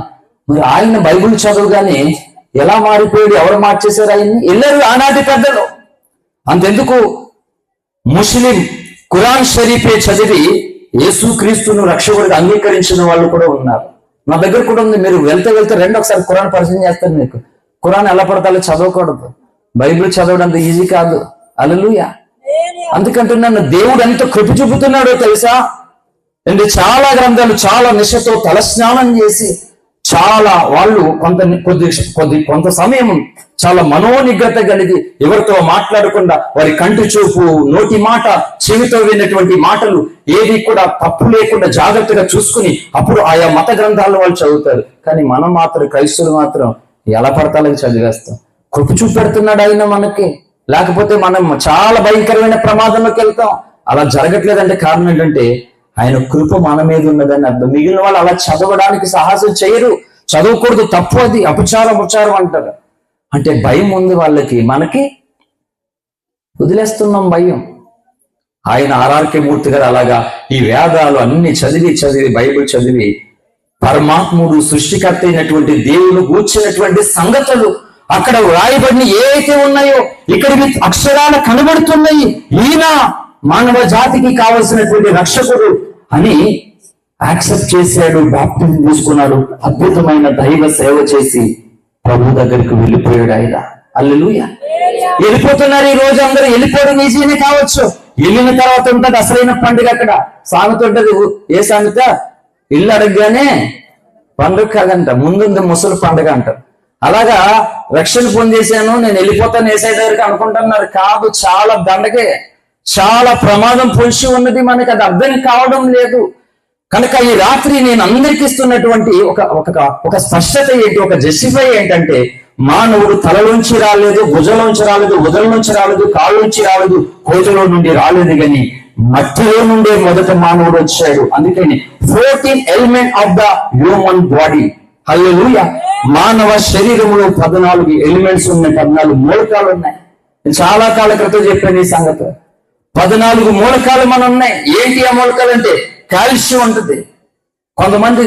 Speaker 1: మరి ఆయన బైబిల్ చదువుగానే ఎలా మారిపోయాడు? ఎవరు మార్చేశారు ఆయన్ని? వెళ్ళారు ఆనాటి పెద్దలు. అంతెందుకు, ముస్లిం ఖురాన్ షరీఫే చదివి యేసుక్రీస్తును రక్షకుడిగా అంగీకరించిన వాళ్ళు కూడా ఉన్నారు. నా దగ్గర కూడా ఉంది, మీరు వెళ్తే రండి ఒకసారి ఖురాన్ పరిచయం చేస్తాను మీకు. ఖురాన్ ఎలా పడతాలో చదవకూడదు, బైబిల్ చదవడం ఈజీ కాదు. హల్లెలూయా. అందుకంటున్నాను, దేవుడు ఎంత కృప చూపుతున్నాడో తెలుసా? చాలా గ్రంథాలు చాలా నిష్ఠతో తలస్నానం చేసి చాలా వాళ్ళు కొంత సమయం చాలా మనోనిగ్రత కలిగి ఎవరితో మాట్లాడకుండా వారి కంటి చూపు, నోటి మాట, చెవితో విన్నటువంటి మాటలు ఏది కూడా తప్పు లేకుండా జాగ్రత్తగా చూసుకుని అప్పుడు ఆయా మత గ్రంథాలను వాళ్ళు చదువుతారు. కానీ మనం మాత్రం, క్రైస్తవులు మాత్రం ఎలా పడతాలని చదివేస్తాం. కృప చూపెడుతున్నాడు ఆయన మనకి, లేకపోతే మనం చాలా భయంకరమైన ప్రమాదంలోకి వెళ్తాం. అలా జరగట్లేదంటే కారణం ఏంటంటే ఆయన కృప మన మీద ఉన్నదని అర్థం. మిగిలిన వాళ్ళు అలా చదవడానికి సాహసం చేయరు, చదవకూడదు, తప్పు, అది అపచారం అంటారు. అంటే భయం ఉంది వాళ్ళకి, మనకి వదిలేస్తున్నాం భయం. ఆయన ఆర్ఆర్కే మూర్తి గారు అలాగా ఈ వేదాలు అన్ని చదివి బైబిల్ చదివి పరమాత్ముడు సృష్టికర్త అయినటువంటి దేవుడు కూర్చున్నటువంటి సంగతులు అక్కడ వ్రాయబడిన ఏవైతే ఉన్నాయో ఇక్కడికి అక్షరాలు కనబడుతున్నాయి. ఈయన మానవ జాతికి కావలసినటువంటి రక్షకుడు అని యాక్సెప్ట్ చేశాడు, బాప్టిజం తీసుకున్నాడు, అద్భుతమైన దైవ సేవ చేసి ప్రభు దగ్గరికి వెళ్ళిపోయాడు ఆయన. హల్లెలూయా. వెళ్ళిపోతున్నారు ఈ రోజు అందరూ. వెళ్ళిపోవడం ఈజీనే కావచ్చు, వెళ్ళిన తర్వాత ఉంటుంది అసలైన పండుగ. అక్కడ సామెత ఉంటుంది, ఏ సామెత? ఇల్లు అడగగానే పండుగ కాదంట, ముందుంది ముసలి పండుగ అంటారు. అలాగా రక్షణ పొందేశాను, నేను వెళ్ళిపోతాను ఏసై దగ్గరికి అనుకుంటున్నారు. కాదు, చాలా దండగే, చాలా ప్రమాదం పొలిచి ఉన్నది. మనకి అది అర్థం కావడం లేదు. కనుక ఈ రాత్రి నేను అందరికి ఇస్తున్నటువంటి ఒక స్పష్టత ఏంటి, ఒక జస్టిఫై ఏంటంటే, మానవుడు తలలోంచి రాలేదు, భుజంలోంచి రాలేదు, ఉదరం నుంచి రాలేదు, కాళ్ళలోంచి రాలేదు, కోజలో నుండి రాలేదు, కానీ మట్టిలో నుండే మొదట మానవుడు వచ్చాడు. అందుకని 14 element of the human body. Hallelujah. మానవ శరీరంలో 14 ఎలిమెంట్స్ ఉన్నాయి, 14 మూలకాలు ఉన్నాయి. చాలా కాల క్రితం చెప్పాను ఈ సంగతి. 14 మూలకాలు మనం ఉన్నాయి. ఏంటి ఆ మూలకాలు అంటే? కాల్షియం ఉంటుంది. కొంతమంది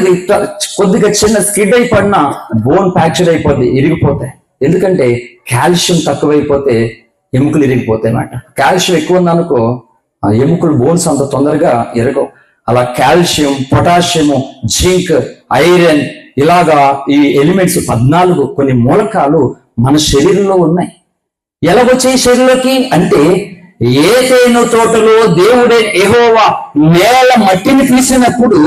Speaker 1: కొద్దిగా చిన్న స్కిడ్ అయిపడినా బోన్ ఫ్రాక్చర్ అయిపోద్ది, ఇరిగిపోతాయి. ఎందుకంటే కాల్షియం తక్కువైపోతే ఎముకలు ఇరిగిపోతాయి అన్నమాట. కాల్షియం ఎక్కువ ఉందనుకో ఎముకలు, బోన్స్ అంత తొందరగా ఇరగవు. అలా కాల్షియం, పొటాషియము, జింక్, ఐరన్, ఇలాగా ఈ ఎలిమెంట్స్ 14 కొన్ని మూలకాలు మన శరీరంలో ఉన్నాయి. ఎలాగొచ్చాయి శరీరంలోకి అంటే, ఏదైనా తోటలో దేవుడే యెహోవా నేల మట్టిని తీసినప్పుడు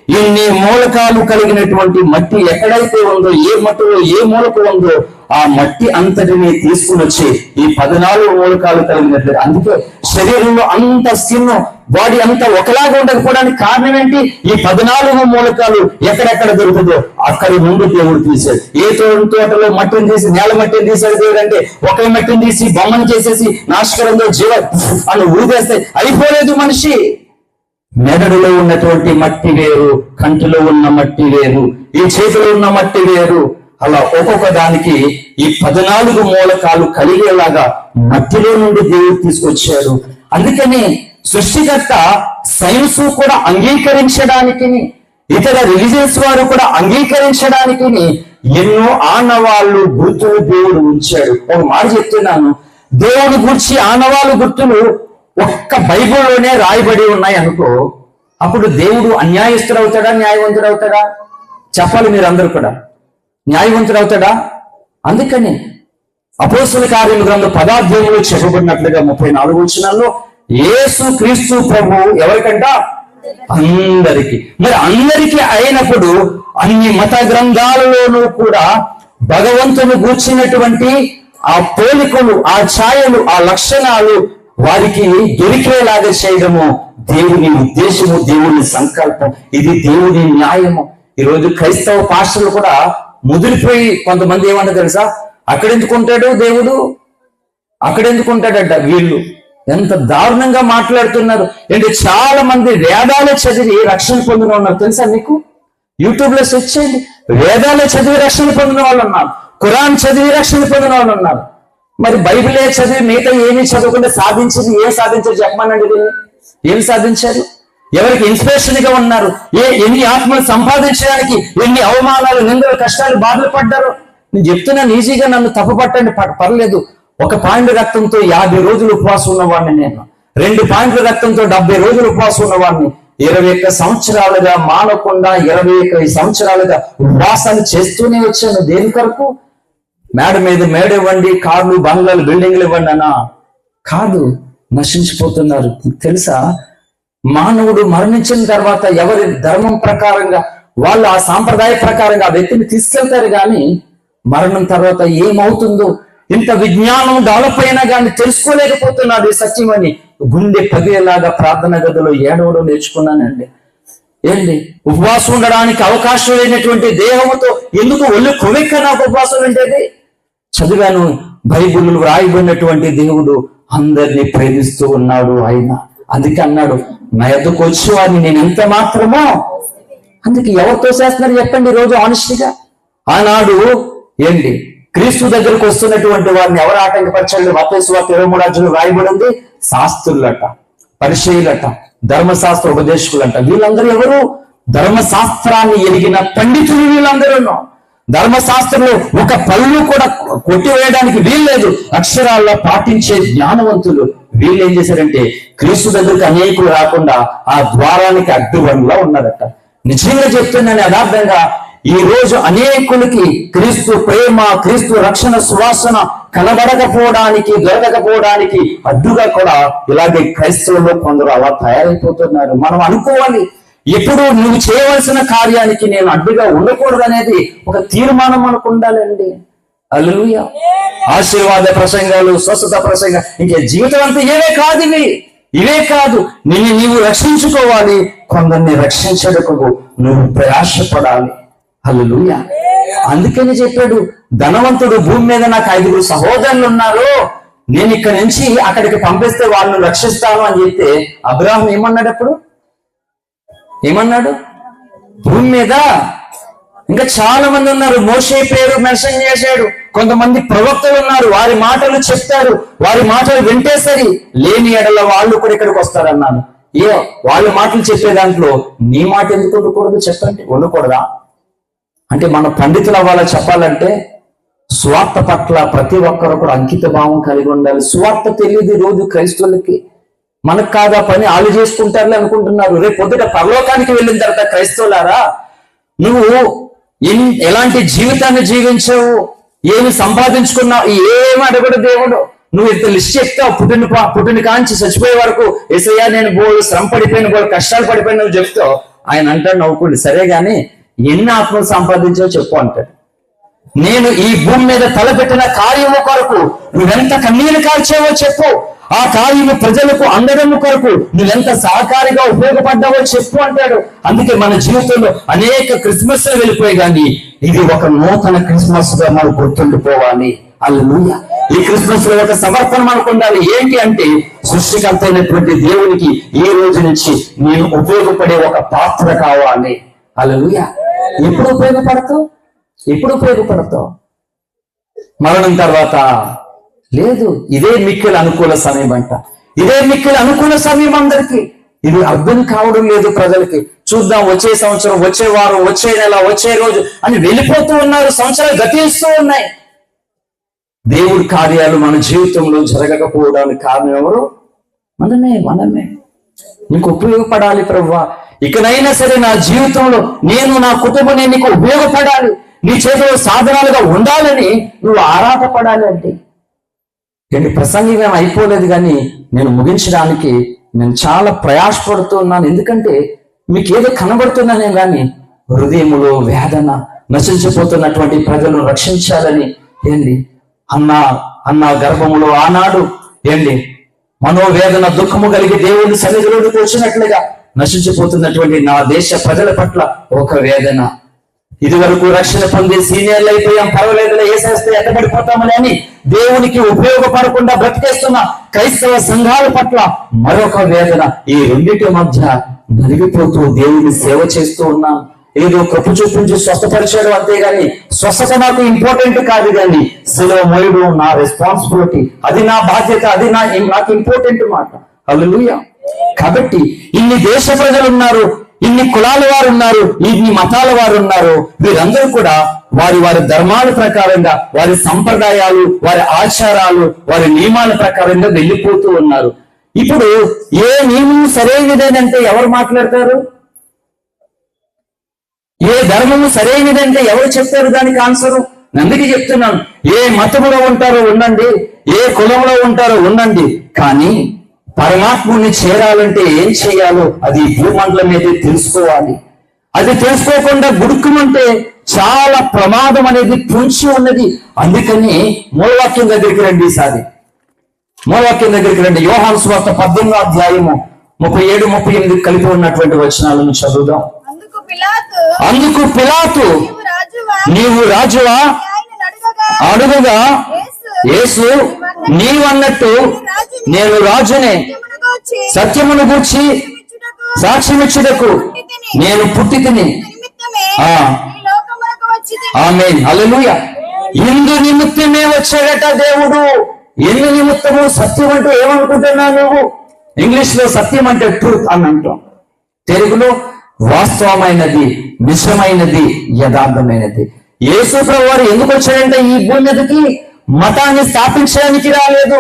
Speaker 1: ఇన్ని మూలకాలు కలిగినటువంటి మట్టి ఎక్కడైతే ఉందో, ఏ మట్టిలో ఏ మూలక ఉందో ఆ మట్టి అంతటిని తీసుకుని వచ్చి ఈ 14 మూలకాలు కలిగినట్లు. అందుకే శరీరంలో అంత స్కిన్ బాడీ అంతా ఒకలాగా ఉండకపోవడానికి కారణం ఏంటి? ఈ 14 మూలకాలు ఎక్కడెక్కడ దొరుకుతుందో అక్కడి నుండి దేవుడు తీశాడు. ఏ తోటలో మట్టిని తీసి నేల మట్టిని తీసాడు దేవుడు అంటే, ఒక మట్టిని తీసి బొమ్మను చేసేసి నాశకరంగా జీవ అని ఊదేస్తే అయిపోలేదు మనిషి. మెదడులో ఉన్నటువంటి మట్టి వేరు, కంటిలో ఉన్న మట్టి వేరు, ఈ చేతిలో ఉన్న మట్టి వేరు. అలా ఒక్కొక్క దానికి ఈ 14 మూలకాలు కలిగేలాగా మట్టిలో నుండి దేవుడు తీసుకొచ్చాడు. అందుకని సృష్టికర్త సైన్స్ కూడా అంగీకరించడానికి, ఇతర రిలీజియన్స్ వారు కూడా అంగీకరించడానికి ఎన్నో ఆనవాళ్ళు, గుర్తులు దేవుడు ఉంచాడు. ఒక మాట చెప్తున్నాను, దేవుని గురించి ఆనవాళ్ళు, గుర్తులు ఒక్క బైబిల్లోనే రాయబడి ఉన్నాయి అనుకో, అప్పుడు దేవుడు అన్యాయస్తుడు అవుతాడా, న్యాయవంతుడు అవుతాడా? చెప్పాలి మీరందరూ కూడా. న్యాయవంతుడు అవుతాడా? అందుకని అపోస్తల కార్యముల గ్రంథం 10వ అధ్యాయంలో చెప్పబడినట్లుగా 34వ వచనంలో యేసు క్రీస్తు ప్రభు ఎవరికంట? అందరికి. మరి అందరికీ అయినప్పుడు అన్ని మత గ్రంథాలలోనూ కూడా భగవంతుని గూర్చినటువంటి ఆ పోలికలు, ఆ ఛాయలు, ఆ లక్షణాలు వారికి దొరికేలాగా చేయడము దేవుని ఉద్దేశము, దేవుని సంకల్పం. ఇది దేవుని న్యాయము. ఈరోజు క్రైస్తవ పాస్టర్లు కూడా ముదిరిపోయి కొంతమంది ఏమన్నా తెలుసా, అక్కడెందుకుంటాడు దేవుడు, అక్కడెందుకుంటాడట. వీళ్ళు ఎంత దారుణంగా మాట్లాడుతున్నారు. అంటే చాలా మంది వేదాలే చదివి రక్షణ పొందిన ఉన్నారు తెలుసా నీకు? యూట్యూబ్ లో సెర్చ్ చేయండి. వేదాలే చదివి రక్షణ పొందిన వాళ్ళు ఉన్నారు, ఖురాన్ చదివి రక్షణ పొందిన వాళ్ళు ఉన్నారు. మరి బైబిలే చదివి మిగతా ఏమీ చదవకుండా సాధించింది ఏం సాధించారు చెప్పమనండి. దీన్ని ఏం సాధించారు? ఎవరికి ఇన్స్పిరేషన్ గా ఉన్నారు? ఎన్ని ఆత్మలు సంపాదించడానికి ఎన్ని అవమానాలు, నిందలు, కష్టాలు, బాధలు పడ్డారు. నేను చెప్తున్నాను, ఈజీగా నన్ను తప్పు పట్టండి, పర్లేదు. 1 పాయింట్ రక్తంతో 50 రోజులు ఉపవాసం ఉన్నవాడిని నేను. 2 పాయింట్ల రక్తంతో 70 రోజులు ఉపవాసం ఉన్నవాడిని. 21 సంవత్సరాలుగా మానకుండా 21 సంవత్సరాలుగా ఉపవాసాలు చేస్తూనే వచ్చాను. దేని కొరకు? మేడ మీద మేడ ఇవ్వండి, కార్లు, బంగ్లాలు, బిల్డింగ్లు ఇవ్వండి అన్నా కాదు. నశించిపోతున్నారు. తెలుసా, మానవుడు మరణించిన తర్వాత ఎవరి ధర్మం ప్రకారంగా వాళ్ళు ఆ సాంప్రదాయ ప్రకారంగా ఆ వ్యక్తిని తీసుకెళ్తారు, కానీ మరణం తర్వాత ఏమవుతుందో ఇంత విజ్ఞానం డెవలప్ అయినా కానీ తెలుసుకోలేకపోతున్నాడు. ఈ సత్యమని గుండె పగేలాగా ప్రార్థన గదిలో ఏడవడం నేర్చుకున్నానండి. ఏంటి ఉపవాసం ఉండడానికి అవకాశం లేనటువంటి దేహంతో ఎందుకు ఒళ్ళు కొవ్వెక్క నాకు ఉపవాసం ఏంటది? చదివాను, బైబిల్ రాయబడినటువంటి దేవుడు అందరినీ ప్రేమిస్తూ ఉన్నాడు ఆయన. అందుకే అన్నాడు, నా ఎద్దకు వచ్చి వారిని నేను ఎంత మాత్రమో. అందుకే ఎవరితో చేస్తున్నారు చెప్పండి రోజు ఆనెస్ట్గా? ఆనాడు ఏంటి క్రీస్తు దగ్గరకు వస్తున్నటువంటి వారిని ఎవరు ఆటంకపరచాలి? మత్తయి సువార్త 23 రాయబడింది. శాస్త్రులట, పరిచయులట, ధర్మశాస్త్ర ఉపదేశకులంట. వీళ్ళందరూ ఎవరు? ధర్మశాస్త్రాన్ని ఎరిగిన పండితులు వీళ్ళందరూ. ధర్మశాస్త్రంలో ఒక పళ్ళు కూడా కొట్టివేయడానికి వీల్లేదు, అక్షరాల్లో పాటించే జ్ఞానవంతులు. వీళ్ళు ఏం చేశారంటే క్రీస్తు దగ్గరికి అనేకులు రాకుండా ఆ ద్వారానికి అడ్డుబండ్లా ఉన్నారట. నిజంగా చెప్తున్నాను యథార్థంగా, ఈ రోజు అనేకులకి క్రీస్తు ప్రేమ, క్రీస్తు రక్షణ సువాసన కనబడకపోవడానికి, దొరకకపోవడానికి అడ్డుగా కూడా ఇలాగే క్రైస్తవుల్లో కొందరు అలా తయారైపోతున్నారు. మనం అనుకోవాలి, ఎప్పుడు నువ్వు చేయవలసిన కార్యానికి నేను అడ్డుగా ఉండకూడదు అనేది ఒక తీర్మానం మనకు ఉండాలండి. హల్లెలూయా. ఆశీర్వాద ప్రసంగాలు, స్వస్థత ప్రసంగం, ఇంకే జీవితం అంతా ఇవే కాదు. నిన్ను నీవు రక్షించుకోవాలి, కొందరిని రక్షించడకు నువ్వు ప్రయాసపడాలి. హల్లెలూయా. అందుకని చెప్పాడు, ధనవంతుడు భూమి మీద నాకు 5 సహోదరులు ఉన్నారు, నేను ఇక్కడి నుంచి అక్కడికి పంపిస్తే వాళ్ళని రక్షిస్తాను అని చెప్తే అబ్రాహాం ఏమన్నాడు? అప్పుడు ఏమన్నాడు? భూమి మీద ఇంకా చాలా మంది ఉన్నారు, మోషే పేరు మెన్షన్ చేశాడు. కొంతమంది ప్రవక్తలు ఉన్నారు, వారి మాటలు చెప్తారు, వారి మాటలు వింటే సరి, లేని ఎడల వాళ్ళు కూడా ఇక్కడికి వస్తారన్నాను. వాళ్ళ మాటలు చెప్పే దాంట్లో నీ మాట ఎందుకు ఉండకూడదు చెప్పండి? ఉండకూడదా? అంటే మన పండితులు అవ్వాలా చెప్పాలంటే సువార్త పట్ల ప్రతి ఒక్కరు కూడా అంకిత భావం కలిగి ఉండాలి. సువార్త తెలియదు రోజు క్రైస్తవులకి. మనకు కాదా పని, వాళ్ళు చేసుకుంటారులే అనుకుంటున్నారు. రేపు పొద్దుట పరలోకానికి వెళ్ళిన తర్వాత క్రైస్తవులారా, నువ్వు ఎలాంటి జీవితాన్ని జీవించావు, ఏమి సంపాదించుకున్నావు, ఏమి అడగడు దేవుడు. నువ్వు ఇంత లిస్ట్ చెప్తావు, పుట్టిన కాంచి చచ్చిపోయే వరకు, యేసయ్యా నేను బోలు శ్రమ పడిపోయిన, బోలు కష్టాలు పడిపోయిన నువ్వు చెప్తావు. ఆయన అంటాడు నవ్వుకోండి, సరే గాని ఎన్ని ఆత్మలు సంపాదించావో చెప్పు అంటాడు. నేను ఈ భూమి మీద తలపెట్టిన కార్యము కొరకు నువ్వెంత కన్నీరు కార్చావో చెప్పు, ఆ కార్యము ప్రజలకు అందడము కొరకు నువ్వెంత సహకారిగా ఉపయోగపడ్డావో చెప్పు అంటాడు. అందుకే మన జీవితంలో అనేక క్రిస్మస్ వెళ్ళిపోయి కానీ ఇది ఒక నూతన క్రిస్మస్ గా మనం గుర్తుండిపోవాలి. హల్లెలూయా. ఈ క్రిస్మస్ లో ఒక సమర్పణ మనకు ఉండాలి. ఏంటి అంటే సృష్టికర్త అయినటువంటి దేవునికి ఈ రోజు నుంచి నేను ఉపయోగపడే ఒక పాత్ర కావాలి. హల్లెలూయా. ఎప్పుడు ఉపయోగపడతావు? ఎప్పుడు ఉపయోగపడతావు? మరణం తర్వాత లేదు. ఇదే మిక్కిలి అనుకూల సమయం అంట. ఇదే మిక్కిలి అనుకూల సమయం అందరికి. ఇది అర్థం కావడం లేదు ప్రజలకి. చూద్దాం, వచ్చే సంవత్సరం, వచ్చే వారం, వచ్చే నెల, వచ్చే రోజు అని వెళ్ళిపోతూ ఉన్నారు. సంవత్సరాలు గతిస్తూ ఉన్నాయి. దేవుడి కార్యాలు మన జీవితంలో జరగకపోవడానికి కారణం ఎవరు? మనమే. నీకు ఉపయోగపడాలి ప్రభువా, ఇకనైనా సరే నా జీవితంలో నేను, నా కుటుంబం నీకు ఉపయోగపడాలి, నీ చేతిలో సాధనాలుగా ఉండాలని నువ్వు ఆరాటపడాలి. అంటే ఏంటి, ప్రసంగం ఏం అయిపోలేదు కానీ నేను ముగించడానికి నేను చాలా ప్రయాసపడుతూ ఉన్నాను. ఎందుకంటే మీకు ఏదో కనబడుతున్నానే కానీ హృదయములో వేదన, నశించిపోతున్నటువంటి ప్రజలను రక్షించాలని ఏంటి అన్న గర్భములో ఆనాడు ఏంటి మనోవేదన, దుఃఖము కలిగి దేవుని సన్నిధిలోకి వచ్చినట్లుగా నశించిపోతున్నటువంటి నా దేశ ప్రజల పట్ల ఒక వేదన. ఇది వరకు రక్షణ పొంది సీనియర్లు అయిపోయాం, పర్వాలేదులే, ఏసేస్తే ఎట్టబడిపోతామని అని దేవునికి ఉపయోగపడకుండా బ్రతికేస్తున్న క్రైస్తవ సంఘాల పట్ల మరొక వేదన. ఈ రెండింటి మధ్య నలిగిపోతూ దేవుని సేవ చేస్తూ ఉన్నాం. ఏదో కప్పు చూపించి స్వస్థపరిచాడు అంతేగాని స్వస్థత నాకు ఇంపార్టెంట్ కాదు, కానీ సెలవు మోయడం నా రెస్పాన్సిబిలిటీ, అది నా బాధ్యత, అది నాకు ఇంపార్టెంట్ మాట. హల్లెలూయా. కాబట్టి ఇన్ని దేశ ప్రజలు ఉన్నారు, ఇన్ని కులాల వారు ఉన్నారు, ఇన్ని మతాల వారు ఉన్నారు. వీరందరూ కూడా వారి వారి ధర్మాల ప్రకారంగా, వారి సంప్రదాయాలు, వారి ఆచారాలు, వారి నియమాల ప్రకారంగా వెళ్ళిపోతూ ఉన్నారు. ఇప్పుడు ఏ నియమం సరైనదేనంటే ఎవరు మాట్లాడతారు? ఏ ధర్మము సరైనదంటే ఎవరు చెప్తారు దానికి ఆన్సరు? అందుకే చెప్తున్నాను, ఏ మతములో ఉంటారో ఉండండి, ఏ కులంలో ఉంటారో ఉండండి, కానీ పరమాత్ముని చేరాలంటే ఏం చేయాలో అది భూమండలం మీద తెలుసుకోవాలి. అది తెలుసుకోకుండా గుడుకుమంటే చాలా ప్రమాదం అనేది పొంచి ఉన్నది. అందుకని మూలవాక్యం దగ్గరికి రండి. ఈసారి మూలవాక్యం దగ్గరికి రండి. యోహాను సువార్త 18వ అధ్యాయము 37, 38 కలిపి ఉన్నటువంటి వచనాలను చదువుదాం. అందుకు పిలాతు నీవు రాజువా అడుగగా యేసు నీవన్నట్టు నేను రాజునే, సత్యమును గూర్చి సాక్ష్యమిచ్చుటకు నేను పుట్టి తిని. ఆమేన్, హల్లెలూయా. ఇందు నిమిత్తమే వచ్చాడట దేవుడు. ఎందు నిమిత్తము? సత్యం అంటే ఏమనుకుంటున్నావు నువ్వు? ఇంగ్లీష్ లో సత్యం అంటే ట్రూత్ అని అంటాం, తెలుగులో వాస్తవమైనది, నిజమైనది, యథార్థమైనది. యేసు ప్రభువు వారు ఎందుకు వచ్చాడంటే ఈ భూమి మీదకి మతాన్ని స్థాపించడానికి రాలేదు,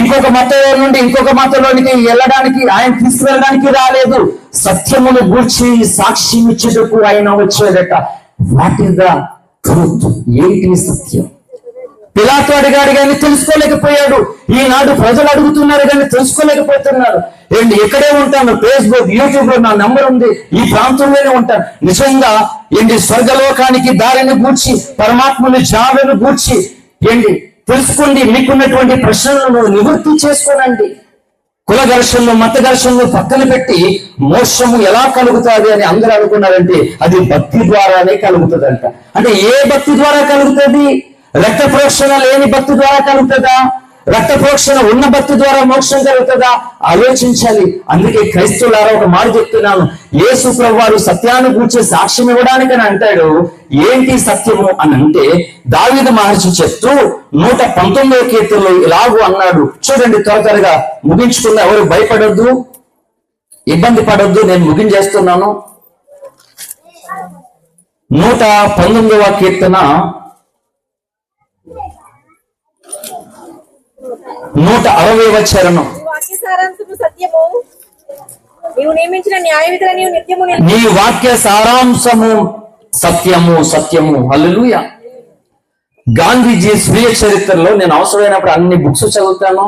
Speaker 1: ఇంకొక మతం నుండి ఇంకొక మతంలోనికి వెళ్ళడానికి, ఆయన తీసుకువెళ్ళడానికి రాలేదు. సత్యమును గూర్చి సాక్ష్యం ఇచ్చేటకు ఆయన వచ్చాడట. What is the truth? ఏంటి సత్యం? పిలాతు అడిగాడు కానీ తెలుసుకోలేకపోయాడు. ఈనాడు ప్రజలు అడుగుతున్నారు కానీ తెలుసుకోలేకపోతున్నారు. ఏంటి, ఎక్కడే ఉంటాను, ఫేస్బుక్, యూట్యూబ్ లో నా నంబర్ ఉంది, ఈ ప్రాంతంలోనే ఉంటాను. నిజంగా ఏంటి, స్వర్గలోకానికి దారిని గూర్చి, పరమాత్మని జావను గూర్చి ఏంటి తెలుసుకోండి. మీకున్నటువంటి ప్రశ్నలను నివృత్తి చేసుకోనండి. కుల ఘర్షణలు, మత ఘర్షణలు పక్కన పెట్టి మోక్షము ఎలా కలుగుతుంది అని అందరూ అనుకున్నారంటే అది భక్తి ద్వారానే కలుగుతుందంట. అంటే ఏ భక్తి ద్వారా కలుగుతుంది? రక్త ప్రోక్షణ లేని భక్తి ద్వారా కలుగుతుందా? రక్త ప్రోక్షణ ఉన్న భక్తి ద్వారా మోక్షం కలుగుతుందా? ఆలోచించాలి. అందుకే క్రైస్తవులారా ఒక మాట చెప్తున్నాను, యేసు ప్రభువారు సత్యాన్ని గూర్చి సాక్ష్యం ఇవ్వడానికని అంటాడు. ఏంటి సత్యము అని అంటే దావీదు మహర్షి చెప్తూ 119వ కీర్తనలో ఇలాగూ అన్నాడు. చూడండి, త్వరగా ముగించుకున్న, ఎవరు భయపడొద్దు, ఇబ్బంది పడొద్దు, నేను ముగించేస్తున్నాను. 119వ కీర్తన 160వ చరణం. నీ వాక్య సారాంశము సత్యము, సత్యము. హల్లెలూయా. గాంధీజీ స్వీయ చరిత్రలో నేను అవసరమైనప్పుడు అన్ని బుక్స్ చదువుతాను,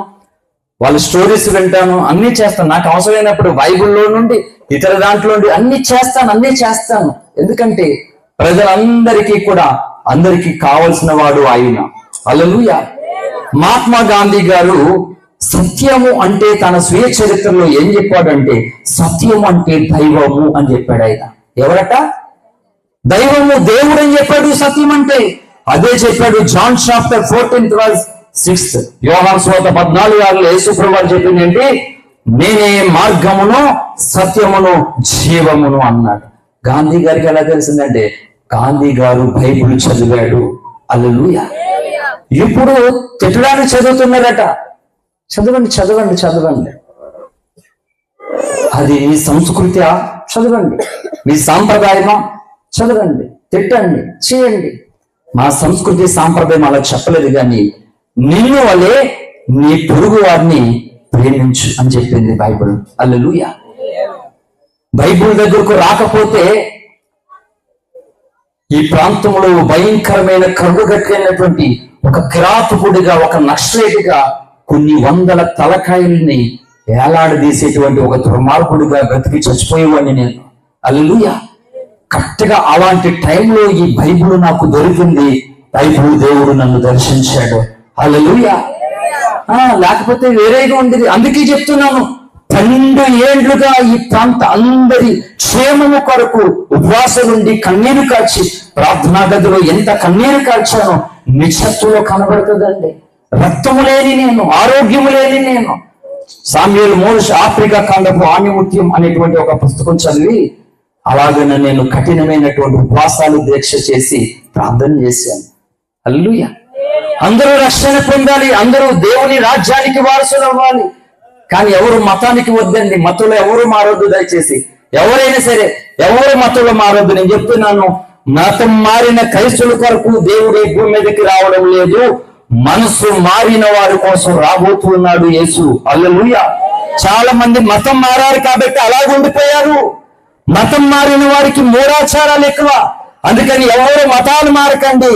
Speaker 1: వాళ్ళ స్టోరీస్ వింటాను, అన్ని చేస్తాను. నాకు అవసరమైనప్పుడు బైబిల్లో నుండి ఇతర దాంట్లో అన్ని చేస్తాను. ఎందుకంటే ప్రజలందరికీ కూడా అందరికీ కావలసిన వాడు ఆయన. హల్లెలూయా. మహాత్మా గాంధీ గారు సత్యము అంటే తన స్వీయ చరిత్రలో ఏం చెప్పాడంటే, సత్యము అంటే దైవము అని చెప్పాడు ఆయన. ఎవరట? దైవము, దేవుడు అని చెప్పాడు. సత్యం అంటే అదే చెప్పాడు. జాన్ చాప్టర్ 14:6, యోహాను సువార్త 14:6 యేసుప్రభువు వారు చెప్పింది ఏంటి? నేనే మార్గమును సత్యమును జీవమును అన్నాడు. గాంధీ గారికి ఎలా తెలిసిందంటే, గాంధీ గారు బైబిల్ చదివాడు. హల్లెలూయా. ఇప్పుడు తిట్టడానికి చదువుతున్నారట. చదవండి. అది మీ సంస్కృతి, చదవండి. మీ సాంప్రదాయమా, చదవండి. తిట్టండి, చేయండి. మా సంస్కృతి సాంప్రదాయం అలా చెప్పలేదు, కానీ నిన్ను వలే నీ పొరుగు వారిని ప్రేమించు అని చెప్పింది బైబిల్. హల్లెలూయా. బైబిల్ దగ్గరకు రాకపోతే ఈ ప్రాంతంలో భయంకరమైన కరుడుగట్టినటువంటి ఒక కిరాతకుడిగా, ఒక నక్సలైట్గా కొన్ని వందల తలకాయల్ని ఏలాడదీసేటువంటి ఒక దుర్మార్గుడిగా బ్రతికి చచ్చిపోయేవాడిని నేను. హల్లెలూయా. కరెక్ట్గా అలాంటి టైంలో ఈ బైబిల్ నాకు దొరికింది. బైబిల్ దేవుడు నన్ను దర్శించాడు. హల్లెలూయా. లేకపోతే వేరేగా ఉండేది. అందుకే చెప్తున్నాను, 12 ఏండ్లుగా ఈ ప్రాంత అందరి క్షేమము కొరకు ఉపవాసం నుండి కన్నీరు కార్చి, ప్రార్థనా గదిలో ఎంత కన్నీరు కార్చానో నిశ్శబ్దంలో కనబడుతుందండి. రక్తము లేని నేను, ఆరోగ్యము లేని నేను. సామ్యూయల్ మోరిస్ ఆఫ్రికా ఖండపు ఆణిముత్యం అనేటువంటి ఒక పుస్తకం చదివి, అలాగనే నేను కఠినమైనటువంటి ఉపవాసాలు దీక్ష చేసి ప్రార్థన చేశాను. హల్లెలూయా. అందరూ రక్షణ పొందాలి, అందరూ దేవుని రాజ్యానికి వారసులు అవ్వాలి. కానీ ఎవరు మతానికి వద్దండి. మతంలో ఎవరు మారొద్దు. దయచేసి ఎవరైనా సరే ఎవరు మతంలో మారొద్దు. నేను చెప్తున్నాను, మతం మారిన క్రైస్తవుల కొరకు దేవుడు ఈ భూమి మీదకి రావడం లేదు. మనసు మారిన వారి కోసం రాబోతున్నాడు యేసు. హల్లెలూయా. చాలా మంది మతం మారారు కాబట్టి అలాగ ఉండిపోయారు. మతం మారిన వారికి మూఢాచారాలు ఎక్కువ. అందుకని ఎవరు మతాలు మారకండి.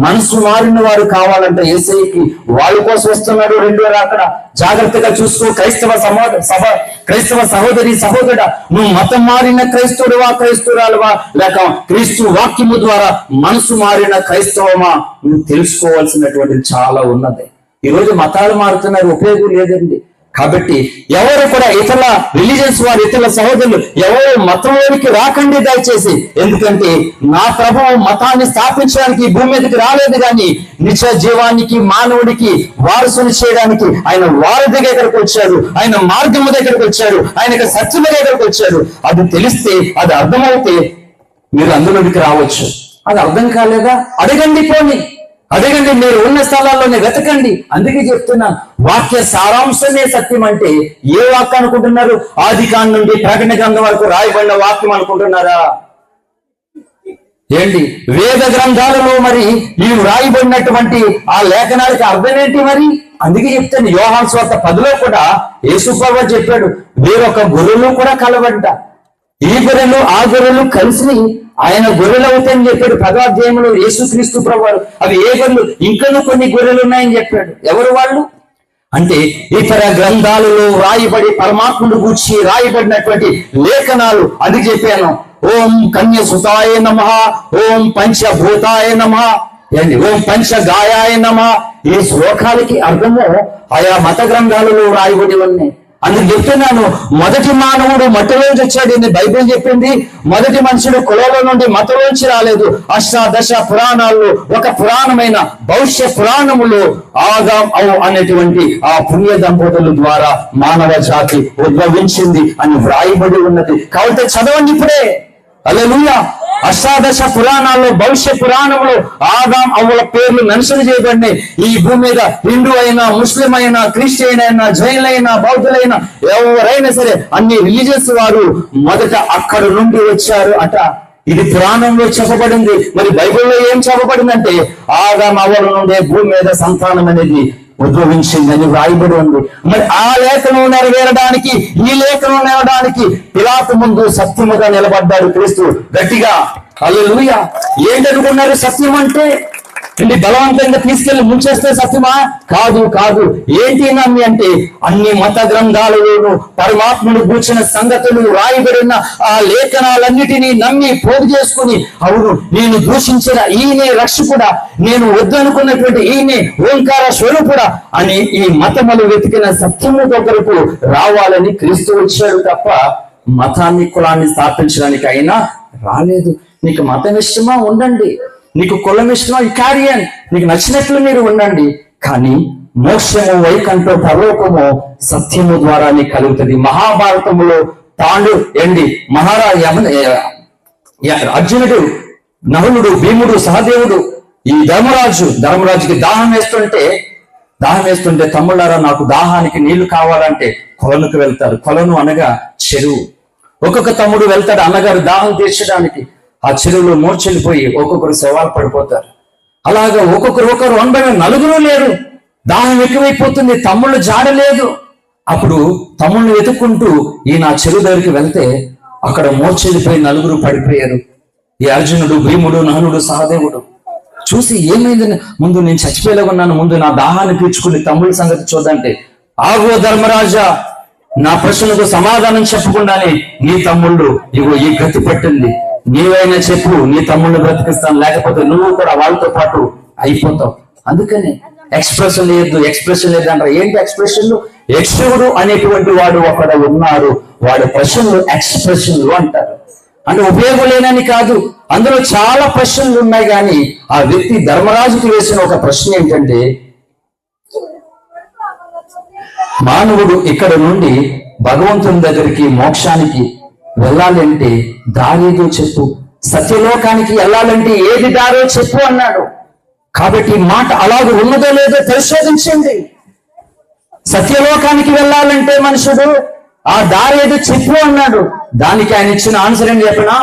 Speaker 1: మనసు మారిన వారు కావాలంటే యేసయ్యకి వాళ్ళ కోసం వస్తున్నాడు. 2 అక్కడ జాగ్రత్తగా చూసుకో. క్రైస్తవ సహోదరుడా, నువ్వు మతం మారిన క్రైస్తవురాలువా, లేక క్రీస్తు వాక్యము ద్వారా మనసు మారిన క్రైస్తవమా, నువ్వు తెలుసుకోవాల్సినటువంటిది చాలా ఉన్నది. ఈరోజు మతాలు మారుతున్నారు, ఉపయోగం లేదండి. కాబట్టి ఎవరు కూడా ఇతర రిలీజియన్స్ వారు, ఇతర సహోదరులు ఎవరు మతంలోనికి రాకండి దయచేసి. ఎందుకంటే నా ప్రభువు మతాన్ని స్థాపించడానికి ఈ భూమి మీదకి రాలేదు, కానీ నిత్య జీవానికి మానవుడికి వారసుని చేయడానికి ఆయన వారి దగ్గరకు వచ్చాడు. ఆయన మార్గము దగ్గరకు వచ్చాడు. ఆయనకు సత్యము దగ్గరకు వచ్చాడు. అది తెలిస్తే, అది అర్థమవుతే మీరు అందులోనికి రావచ్చు. అది అర్థం కాలేదా? అడగండి, మీరు ఉన్న స్థలాల్లోనే వెతకండి. అందుకే చెప్తున్నాను, వాక్య సారాంశమే సత్యం. అంటే ఏ వాక్యం అనుకుంటున్నారు? ఆదికాండం నుండి ప్రకటన గ్రంథం వరకు రాయబడిన వాక్యం అనుకుంటున్నారా? ఏంటి వేద గ్రంథాలలో మరి ఈ రాయబడినటువంటి ఆ లేఖనాలకి అర్థం ఏంటి మరి? అందుకే చెప్తాను, యోహాను సువార్త 10లో కూడా యేసుప్రభువు చెప్పాడు, వేరొక గొర్రెలు కూడా కలవంట. ఈ గొర్రెలు ఆ గొర్రెలు కలిసి ఆయన గొర్రెలు అవుతాయని చెప్పాడు 10వ అధ్యాయంలో యేసుక్రీస్తు ప్రభువారు. అవి ఏ గొర్రెలు? ఇంకనూ కొన్ని గొర్రెలు ఉన్నాయని చెప్పాడు. ఎవరు వాళ్ళు అంటే ఇతర గ్రంథాలలో రాయబడి పరమాత్ముడు గూర్చి రాయబడినటువంటి లేఖనాలు. అది చెప్పాను. ఓం కన్యసుతాయ నమః, ఓం పంచభూతాయ నమః, ఓం పంచగాయాయ నమః. ఈ శ్లోకాలకి అర్థము ఆయా మత గ్రంథాలలో రాయబడి ఉన్నాయి. అందుకు చెప్తున్నాను, మొదటి మానవుడు మట్టిలోంచి వచ్చాడు. బైబిల్ చెప్పింది, మొదటి మనుషుడు కులంలో నుండి మతంలోంచి రాలేదు. అష్టాదశ పురాణాల్లో ఒక పురాణమైన భవిష్య పురాణములో ఆదాం అవ్వ అనేటువంటి ఆ పుణ్య దంపతుల ద్వారా మానవ జాతి ఉద్భవించింది అని వ్రాయబడి ఉన్నది. కాబట్టి చదవండి ఇప్పుడే. హల్లెలూయా. అష్టాదశ పురాణాల్లో భవిష్య పురాణంలో ఆదాం అవ్వల పేర్లు మెన్షన్ చేయబడినాయి. ఈ భూమి మీద హిందూ అయినా, ముస్లిం అయినా, క్రిస్టియన్ అయినా, జైన్లైనా, బౌద్ధులైనా, ఎవరైనా సరే అన్ని రిలీజియన్స్ వారు మొదట అక్కడ నుండి వచ్చారు అట. ఇది పురాణంలో చెప్పబడింది. మరి బైబిల్లో ఏం చెప్పబడిందంటే, ఆదాం అవ్వల నుండే భూమి మీద సంతానం అనేది ఉద్భవించిందని వ్రాయబడి ఉంది. మరి ఆ లేఖనం నెరవేరడానికి, ఈ లేఖనం నెరవేరడానికి పిలాతు ముందు సత్యముగా నిలబడ్డాడు క్రీస్తు గట్టిగా. హల్లెలూయా. ఏంటనుకున్నారు సత్యం అంటే? ఏంటి బలవంతంగా తీసుకెళ్లి ముంచేస్తే సత్యమా? కాదు కాదు. ఏంటి నమ్మి అంటే అన్ని మత గ్రంథాలలోనూ పరమాత్ముడు కూర్చిన సంగతులు రాయబడిన ఆ లేఖనాలన్నిటినీ నమ్మి పోగు చేసుకుని, అవును నేను దూషించిన ఈయనే రక్షకుడా, నేను వద్దనుకున్నటువంటి ఈయనే ఓంకార స్వరూపుడా అని ఈ మతములు వెతికిన సత్యము దగ్గరకు రావాలని క్రీస్తు వచ్చాడు తప్ప మతాన్ని కులాన్ని స్థాపించడానికి అయినా రాలేదు. నీకు మతం ఇష్టమా ఉండండి, నీకు కులం ఇష్టమా క్యారియన్, నీకు నచ్చినట్లు మీరు ఉండండి, కానీ మోక్షము వైకంఠ పరలోకము సత్యము ద్వారా నీకు కలుగుతుంది. మహాభారతములో అర్జునుడు, నహులుడు, భీముడు, సహదేవుడు, ఈ ధర్మరాజుకి దాహం వేస్తుంటే తమ్ముళ్ళారా నాకు దాహానికి నీళ్లు కావాలంటే కొలనుకు వెళ్తారు. కొలను అనగా చెరువు. ఒక్కొక్క తమ్ముడు వెళ్తాడు అన్నగారు దాహం తీర్చడానికి. ఆ చెరువులో మూర్చెల్లిపోయి ఒక్కొక్కరు శవాలు పడిపోతారు. అలాగా ఒకరు వండగా నలుగురు లేరు, దాహం ఎక్కువైపోతుంది, తమ్ముళ్ళు జాడలేదు. అప్పుడు తమ్ముళ్ళు వెతుక్కుంటూ ఈయన చెరువు దగ్గరికి వెళ్తే అక్కడ మూర్చెల్లిపోయి నలుగురు పడిపోయారు. ఈ అర్జునుడు, భీముడు, నహులుడు, సహదేవుడు చూసి ఏమైందని, ముందు నేను చచ్చిపోయేలా ఉన్నాను, ముందు నా దాహాన్ని తీర్చుకుని తమ్ముళ్ళ సంగతి చూద్దంటే, ఆగో ధర్మరాజా, నా ప్రశ్నకు సమాధానం చెప్పకుండానే నీ తమ్ముళ్ళు ఇగో ఈ గతి పట్టింది, నీవైనా చెప్పు, నీ తమ్ముళ్ళు బ్రతికిస్తాను, లేకపోతే నువ్వు కూడా వాళ్ళతో పాటు అయిపోతావు. అందుకని ఎక్స్ప్రెషన్ లేదంటారు. ఏంటి ఎక్స్ప్రెషన్లు? యక్షుడు అనేటువంటి వాడు అక్కడ ఉన్నాడు, వాడు ప్రశ్నలు ఎక్స్ప్రెషన్లు అంటారు. అంటే ఉపయోగం లేనని కాదు, అందులో చాలా ప్రశ్నలు ఉన్నాయి. కానీ ఆ వ్యక్తి ధర్మరాజుకి వేసిన ఒక ప్రశ్న ఏంటంటే, మానవుడు ఇక్కడ నుండి భగవంతుని దగ్గరికి మోక్షానికి వెళ్ళాలంటే దారేదో చెప్పు, సత్యలోకానికి వెళ్ళాలంటే ఏది దారో చెప్పు అన్నాడు. కాబట్టి మాట అలాగ ఉన్నదో లేదో పరిశోధించండి. సత్యలోకానికి వెళ్ళాలంటే మనుషుడు ఆ దారేదో చెప్పు అన్నాడు. దానికి ఆయన ఇచ్చిన ఆన్సర్ ఏం చెప్పినా,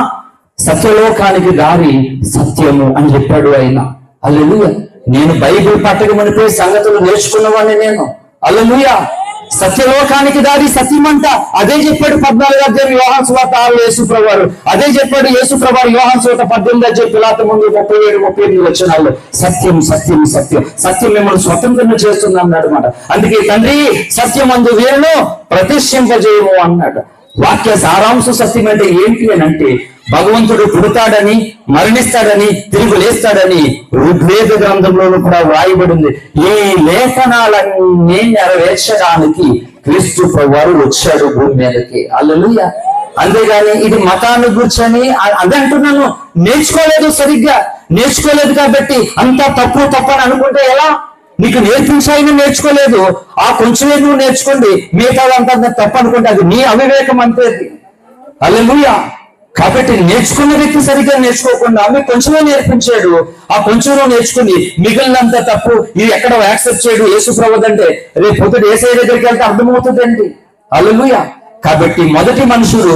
Speaker 1: సత్యలోకానికి దారి సత్యము అని చెప్పాడు ఆయన. హల్లెలూయా. నేను బైబిల్ పట్టకమనిపై సంగతులు నేర్చుకున్నవాడిని నేను. హల్లెలూయా. సత్యలోకానికి దారి సత్యమంట. అదే చెప్పాడు 14వ అధ్యాయం యోహాను సువార్త 6 యేసుప్రభు వారు. అదే చెప్పాడు యేసుప్రభు వారు యోహాను సువార్త 18వ అధ్యాయం పిలాతు ముందు 37-38 వచనాల్లో. సత్యం సత్యం సత్యం సత్యం మిమ్మల్ని స్వతంత్రం చేస్తుంది అన్నాడు మాట. అందుకే తండ్రి సత్యమందు వీరును ప్రతిష్ఠింపజేయము అన్నాడు. వాక్య సారాంశ సత్యం అంటే ఏంటి అని అంటే, భగవంతుడు పుడతాడని, మరణిస్తాడని, తిరిగి లేస్తాడని ఋగ్వేద గ్రంథంలోనూ కూడా వ్రాయబడింది. ఈ లేఖనాలన్నీ నెరవేర్చడానికి క్రీస్తు ప్రభువారు వచ్చాడు భూమి మీదకి. హల్లెలూయా. అంతేగాని ఇది మతాన్ని కూర్చొని అదంటున్నాను, సరిగ్గా నేర్చుకోలేదు కాబట్టి అంతా తప్పు అని అనుకుంటే ఎలా? నీకు నేర్పించాయినా నేర్చుకోలేదు, ఆ కొంచెమే నువ్వు నేర్చుకోండి, మిగతాదంతా తప్పు అనుకుంటే అది నీ అవివేకం అంతే. హల్లెలూయా. కాబట్టి నేర్చుకున్న వ్యక్తి సరిగ్గా నేర్చుకోకుండా ఆమె కొంచెమే నేర్పించాడు, ఆ కొంచెంలో నేర్చుకుని మిగిలినంత తప్పు. ఇది ఎక్కడ యాక్సెప్ట్ చేయడు యేసుప్రభు అంటే, రేపు పొద్దుట యేసయ్య దగ్గరికి వెళ్తే అర్థమవుతుందండి. హల్లెలూయా. కాబట్టి మొదటి మనుషుడు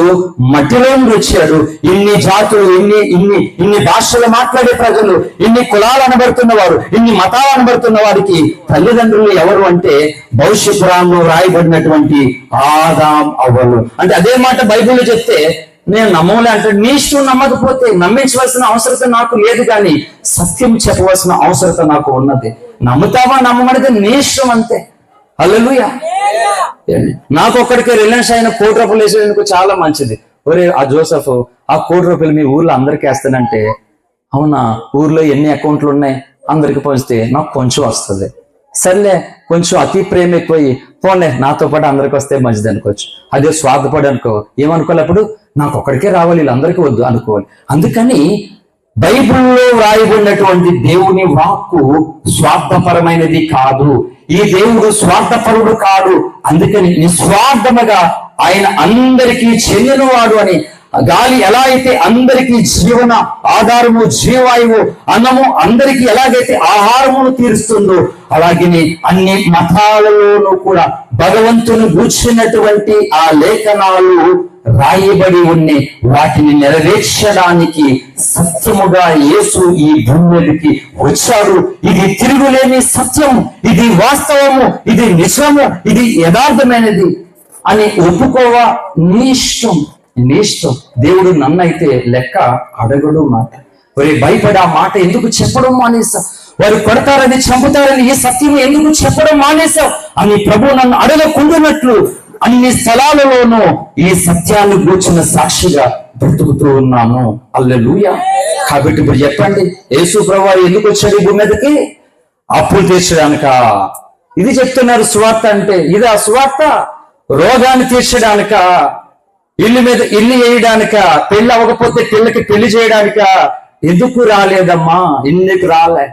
Speaker 1: మట్టిలో నుండి వచ్చాడు. ఇన్ని జాతులు, ఇన్ని భాషలు మాట్లాడే ప్రజలు, ఇన్ని కులాలు అనబడుతున్న వారు, ఇన్ని మతాలు అనబడుతున్న వారికి తల్లిదండ్రులు ఎవరు అంటే భవిష్య పురాణంలో రాయబడినటువంటి ఆదాం అవ్వలు. అంటే అదే మాట బైబిల్లో చెప్తే నేను నమ్మలే అంటే, నీ ఇష్టం నమ్మకపోతే నమ్మించవలసిన అవసరత నాకు లేదు, కానీ సత్యం చెప్పవలసిన అవసరత నాకు ఉన్నది. నమ్ముతావా నమ్మమనేది నీ ఇష్టం అంతే. హల్లెలూయా. నాకు ఒక్కడికి రిలయన్స్ అయిన ₹1,00,00,000 వేసేందుకు చాలా మంచిది. ఒరే ఆ జోసెఫ్, ఆ ₹1,00,00,000 మీ ఊర్లో అందరికి వేస్తానంటే, అవునా ఊర్లో ఎన్ని అకౌంట్లు ఉన్నాయి అందరికి పంచితే నాకు కొంచెం వస్తుంది. సర్లే, కొంచెం అతి ప్రేమ ఎక్కువయ్యి పోన్లే నాతో పాటు అందరికి వస్తే మంచిది అనుకోవచ్చు. అదే స్వార్థపడి అనుకో, ఏమనుకోవాలి, అప్పుడు నాకు ఒక్కడికే రావాలి వీళ్ళందరికీ వద్దు అనుకోవాలి. అందుకని బైబిల్లో వ్రాయబడినటువంటి దేవుని వాక్కు స్వార్థపరమైనది కాదు. ఈ దేవుడు స్వార్థపరుడు కాదు. అందుకని నిస్వార్థముగా ఆయన అందరికీ చెందినవాడు అని. గాలి ఎలా అయితే అందరికీ జీవన ఆధారము, జీవాయువు, అన్నము అందరికీ ఎలాగైతే ఆహారమును తీరుస్తుందో, అలాగే అన్ని మతాలలోనూ కూడా భగవంతుని గూర్చినటువంటి ఆ లేఖనాలు రాయబడి ఉన్నాయి. వాటిని నెరవేర్చడానికి సత్యముగా యేసు ఈ భూమి మీదకి వచ్చాడు. ఇది తిరుగులేని సత్యం, ఇది వాస్తవము, ఇది నిజము, ఇది యథార్థమైనది అని ఒప్పుకోవా నీ ఇష్టం. దేవుడు నన్నైతే లెక్క అడగడు మాట. ఒరే భయపడి ఆ మాట ఎందుకు చెప్పడం అనేసా? వారు కొడతారని చంపుతారని ఈ సత్యం ఎందుకు చెప్పడం మానేశావు అని ప్రభు నన్ను అడగకుండానట్లు అన్ని స్థలాలలోనూ ఈ సత్యాన్ని కూర్చున్న సాక్షిగా బ్రతుకుతూ ఉన్నాము. హల్లెలూయా. కాబట్టి ఇప్పుడు చెప్పండి, యేసు ప్రభువు ఎందుకు వచ్చాడు ఈ భూమి మీదకి? అప్పులు తీర్చడానిక? ఇది చెప్తున్నారు సువార్త అంటే. ఇది ఆ సువార్త? రోగాన్ని తీర్చడానిక? ఇల్లు మీద ఇల్లు వేయడానిక? పెళ్లి అవ్వకపోతే పిల్లకి పెళ్లి చేయడానిక? ఎందుకు రాలేదమ్మా? ఎందుకు రాలే?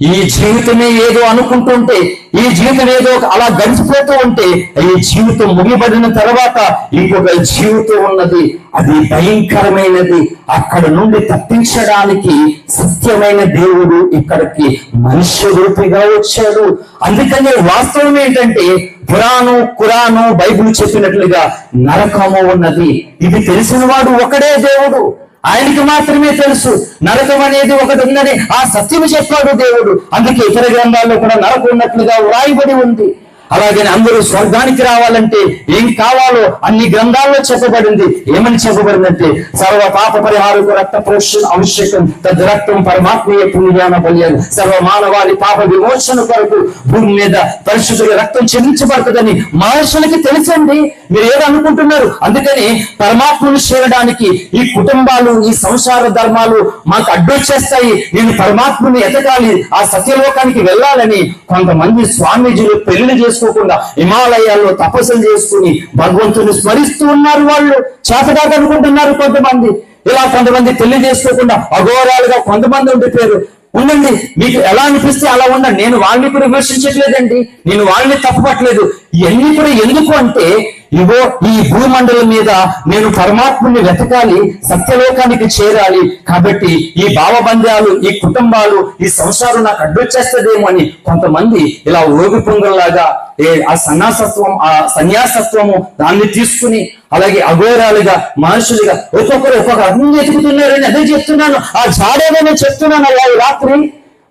Speaker 1: ఈ జీవితమే ఏదో అనుకుంటుంటే, ఈ జీవితం ఏదో అలా గడిచిపోతూ ఉంటే, ఈ జీవితం ముగిబడిన తర్వాత ఇంకొక జీవితం ఉన్నది, అది భయంకరమైనది. అక్కడ నుండి తప్పించడానికి సత్యమైన దేవుడు ఇక్కడికి మనుష్య రూపిగా వచ్చాడు. అందుకని వాస్తవం ఏంటంటే, ఖురాను బైబిల్ చెప్పినట్లుగా నరకము ఉన్నది. ఇది తెలిసిన వాడు ఒకడే దేవుడు, ఆయనకి మాత్రమే తెలుసు. నరకం అనేది ఒకటి ఉందని ఆ సత్యము చెప్పాడు దేవుడు. అందుకే ఇతర గ్రంథాల్లో కూడా నరకం ఉన్నట్లుగా వ్రాయబడి ఉంది. అలాగే అందరూ స్వర్గానికి రావాలంటే ఏం కావాలో అన్ని గ్రంథాల్లో చెప్పబడింది. ఏమని చెప్పబడిందంటే, సర్వ పాప పరిహారకు రక్త ప్రోక్షణ ఆవశ్యకం, తద్ రక్తం పరమాత్మీయ పుణ్యాన బల్యాలు, సర్వ మానవాళి పాప విమోచన కొరకు భూమి మీద పరిశుద్ధుల రక్తం చెల్లించబడుతుందని మనుషులకి తెలుసండి. మీరు ఏదో అనుకుంటున్నారు? అందుకని పరమాత్మను చేరడానికి ఈ కుటుంబాలు, ఈ సంసార ధర్మాలు మాకు అడ్డొచ్చేస్తాయి. నేను పరమాత్మని ఎతకాలి, ఆ సత్యలోకానికి వెళ్ళాలని కొంతమంది స్వామీజీలు పెళ్లి చేసుకోకుండా హిమాలయాల్లో తపస్సులు చేసుకుని భగవంతుని స్మరిస్తూ ఉన్నారు. వాళ్ళు చేతగాక అనుకుంటున్నారు కొంతమంది. ఇలా కొంతమంది పెళ్లి చేసుకోకుండా అఘోరాలుగా కొంతమంది ఉండిపోయారు. ఉండండి, మీకు ఎలా అనిపిస్తే అలా ఉండండి. నేను వాళ్ళని కూడా విమర్శించట్లేదండి, నేను వాళ్ళని తప్పుపట్టలేదు. ఇవన్నీ కూడా ఎందుకు అంటే, ఇగో ఈ భూమండలం మీద నేను పరమాత్ముని వెతకాలి, సత్యలోకానికి చేరాలి. కాబట్టి ఈ భావబంధాలు, ఈ కుటుంబాలు, ఈ సంసారం నాకు అడ్డొచ్చేస్తుందేమో అని కొంతమంది ఇలా ఓగి పొంగల్లాగా ఆ సన్యాసత్వము దాన్ని తీసుకుని అలాగే అఘోరాలుగా మనుషులుగా ఒక్కొక్కరు ఒక్కొక్క అన్ని ఎదుగుతున్నారని అదే చెప్తున్నాను. ఆ జాడేదని చెప్తున్నాను. అలా రాత్రి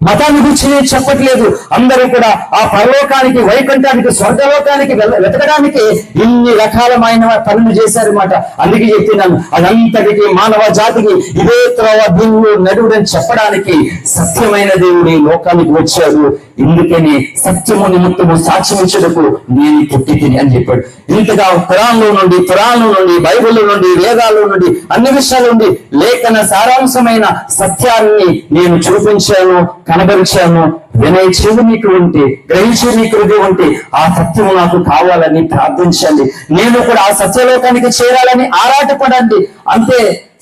Speaker 1: మతాన్ని గురించి నేను చెప్పట్లేదు. అందరూ కూడా ఆ పరలోకానికి, వైకుంఠానికి, స్వర్గలోకానికి వెతకడానికి ఇన్ని రకాలమైన పనులు చేశారన్నమాట. అందుకే చెప్తున్నాను, అదంతటికి మానవ జాతికి ఇదే త్రోవ దీన్ని నడువుడని చెప్పడానికి సత్యమైన దేవుడు ఈ లోకానికి వచ్చాడు. ఇందుకని సత్యము నిమిత్తము సాక్ష్యమిచ్చుటకు నేను పుట్టి తిని అని చెప్పాడు. ఇంతగా పురాణంలో నుండి బైబిల్లో నుండి, వేదాల్లో నుండి, అన్ని విషయాల నుండి లేఖన సారాంశమైన సత్యాన్ని నేను చూపించాను, కనబరిచాను. వినయ చెవి నీకు ఉంటే, గ్రహించే నీకు హృదయం ఉంటే ఆ సత్యము నాకు కావాలని ప్రార్థించండి. నేను కూడా ఆ సత్యలోకానికి చేరాలని ఆరాటపడండి. అంతే.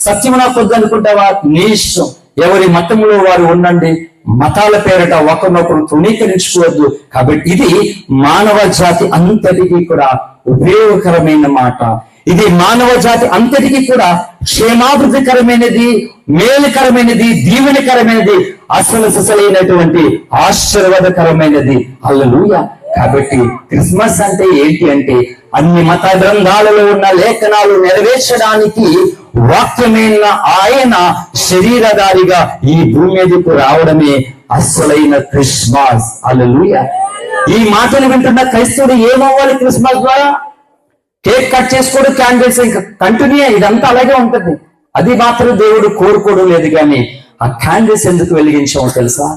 Speaker 1: సత్యము నాకు వద్దనుకుంటావా? నీ ఇష్టం. ఎవరి మతంలో వారు ఉండండి. మతాల పేరట ఒకరినొకరు తృణీకరించుకోవద్దు. కాబట్టి ఇది మానవ జాతి అంతటికీ కూడా ఉపయోగకరమైన మాట. ఇది మానవ జాతి అంతటికీ కూడా క్షేమాభివృద్ధికరమైనది, మేలుకరమైనది, దీవెనకరమైనది, అసలు సిసలైనటువంటి ఆశీర్వాదకరమైనది. హల్లెలూయా. కాబట్టి క్రిస్మస్ అంటే ఏంటి అంటే, అన్ని మత గ్రంథాలలో ఉన్న లేఖనాలు నెరవేర్చడానికి వాక్యమైన ఆయన శరీరధారిగా ఈ భూమి మీదకు రావడమే అసలైన క్రిస్మస్. హల్లెలూయా. ఈ మాటలు వింటున్న క్రైస్తవుడు ఏమవ్వాలి? క్రిస్మస్ ద్వారా కేక్ కట్ చేసుకోడు, క్యాండిల్స్ ఇంకా కంటిన్యూ, ఇదంతా అలాగే ఉంటుంది. అది మాత్రం దేవుడు కోరుకోవడం లేదు. కానీ ఆ క్యాండిల్స్ ఎందుకు వెలిగించామో తెలుసా?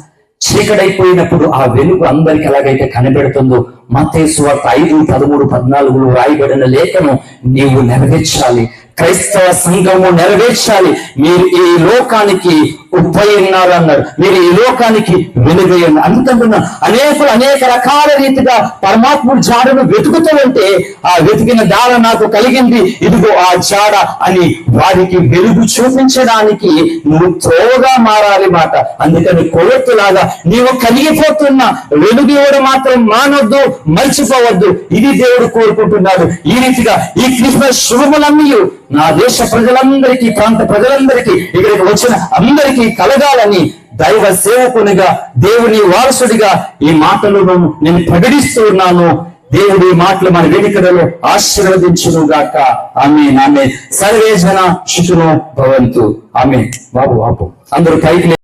Speaker 1: చీకటైపోయినప్పుడు ఆ వెలుగు అందరికి ఎలాగైతే కనిపెడుతుందో, మత్తయి సువార్త 5:13-14 రాయబడిన లేఖను నీవు నెరవేర్చాలి. క్రైస్తవ సంఘము నెరవేర్చాలి. మీరు ఈ లోకానికి ఉప్పై ఉన్నారు అన్నారు, మీరు ఈ లోకానికి వెలుగై ఉన్నారు. అందుకంటున్నా అనేక రకాల రీతిగా పరమాత్ముడి జాడను వెతుకుతూ ఉంటే, ఆ వెతికిన దాడ నాకు కలిగింది, ఇదిగో ఆ జాడ అని వారికి వెలుగు చూపించడానికి నువ్వు త్రోవగా మారాలి మాట. అందుకని కొవ్వొత్తులాగా నీవు కలిగిపోతున్న వెలుగు ఇవ్వడం మాత్రం మానొద్దు, మర్చిపోవద్దు. ఇది దేవుడు కోరుకుంటున్నాడు. ఈ రీతిగా ఈ క్రిస్మస్ శుభములన్నీ నా దేశ ప్రజలందరికీ, ప్రాంత ప్రజలందరికీ, ఇక్కడికి వచ్చిన అందరికీ కలగాలని దైవ సేవకునిగా, దేవుని వారసుడిగా ఈ మాటలను నేను ప్రకటిస్తూ ఉన్నాను. దేవుడి మాటలు మన వేదికలలో ఆశీర్వదించును గాక. ఆమేన్. ఆమేన్. సర్వే జన సుఖినో భవంతు. ఆమేన్. బాబు అందరూ పైకి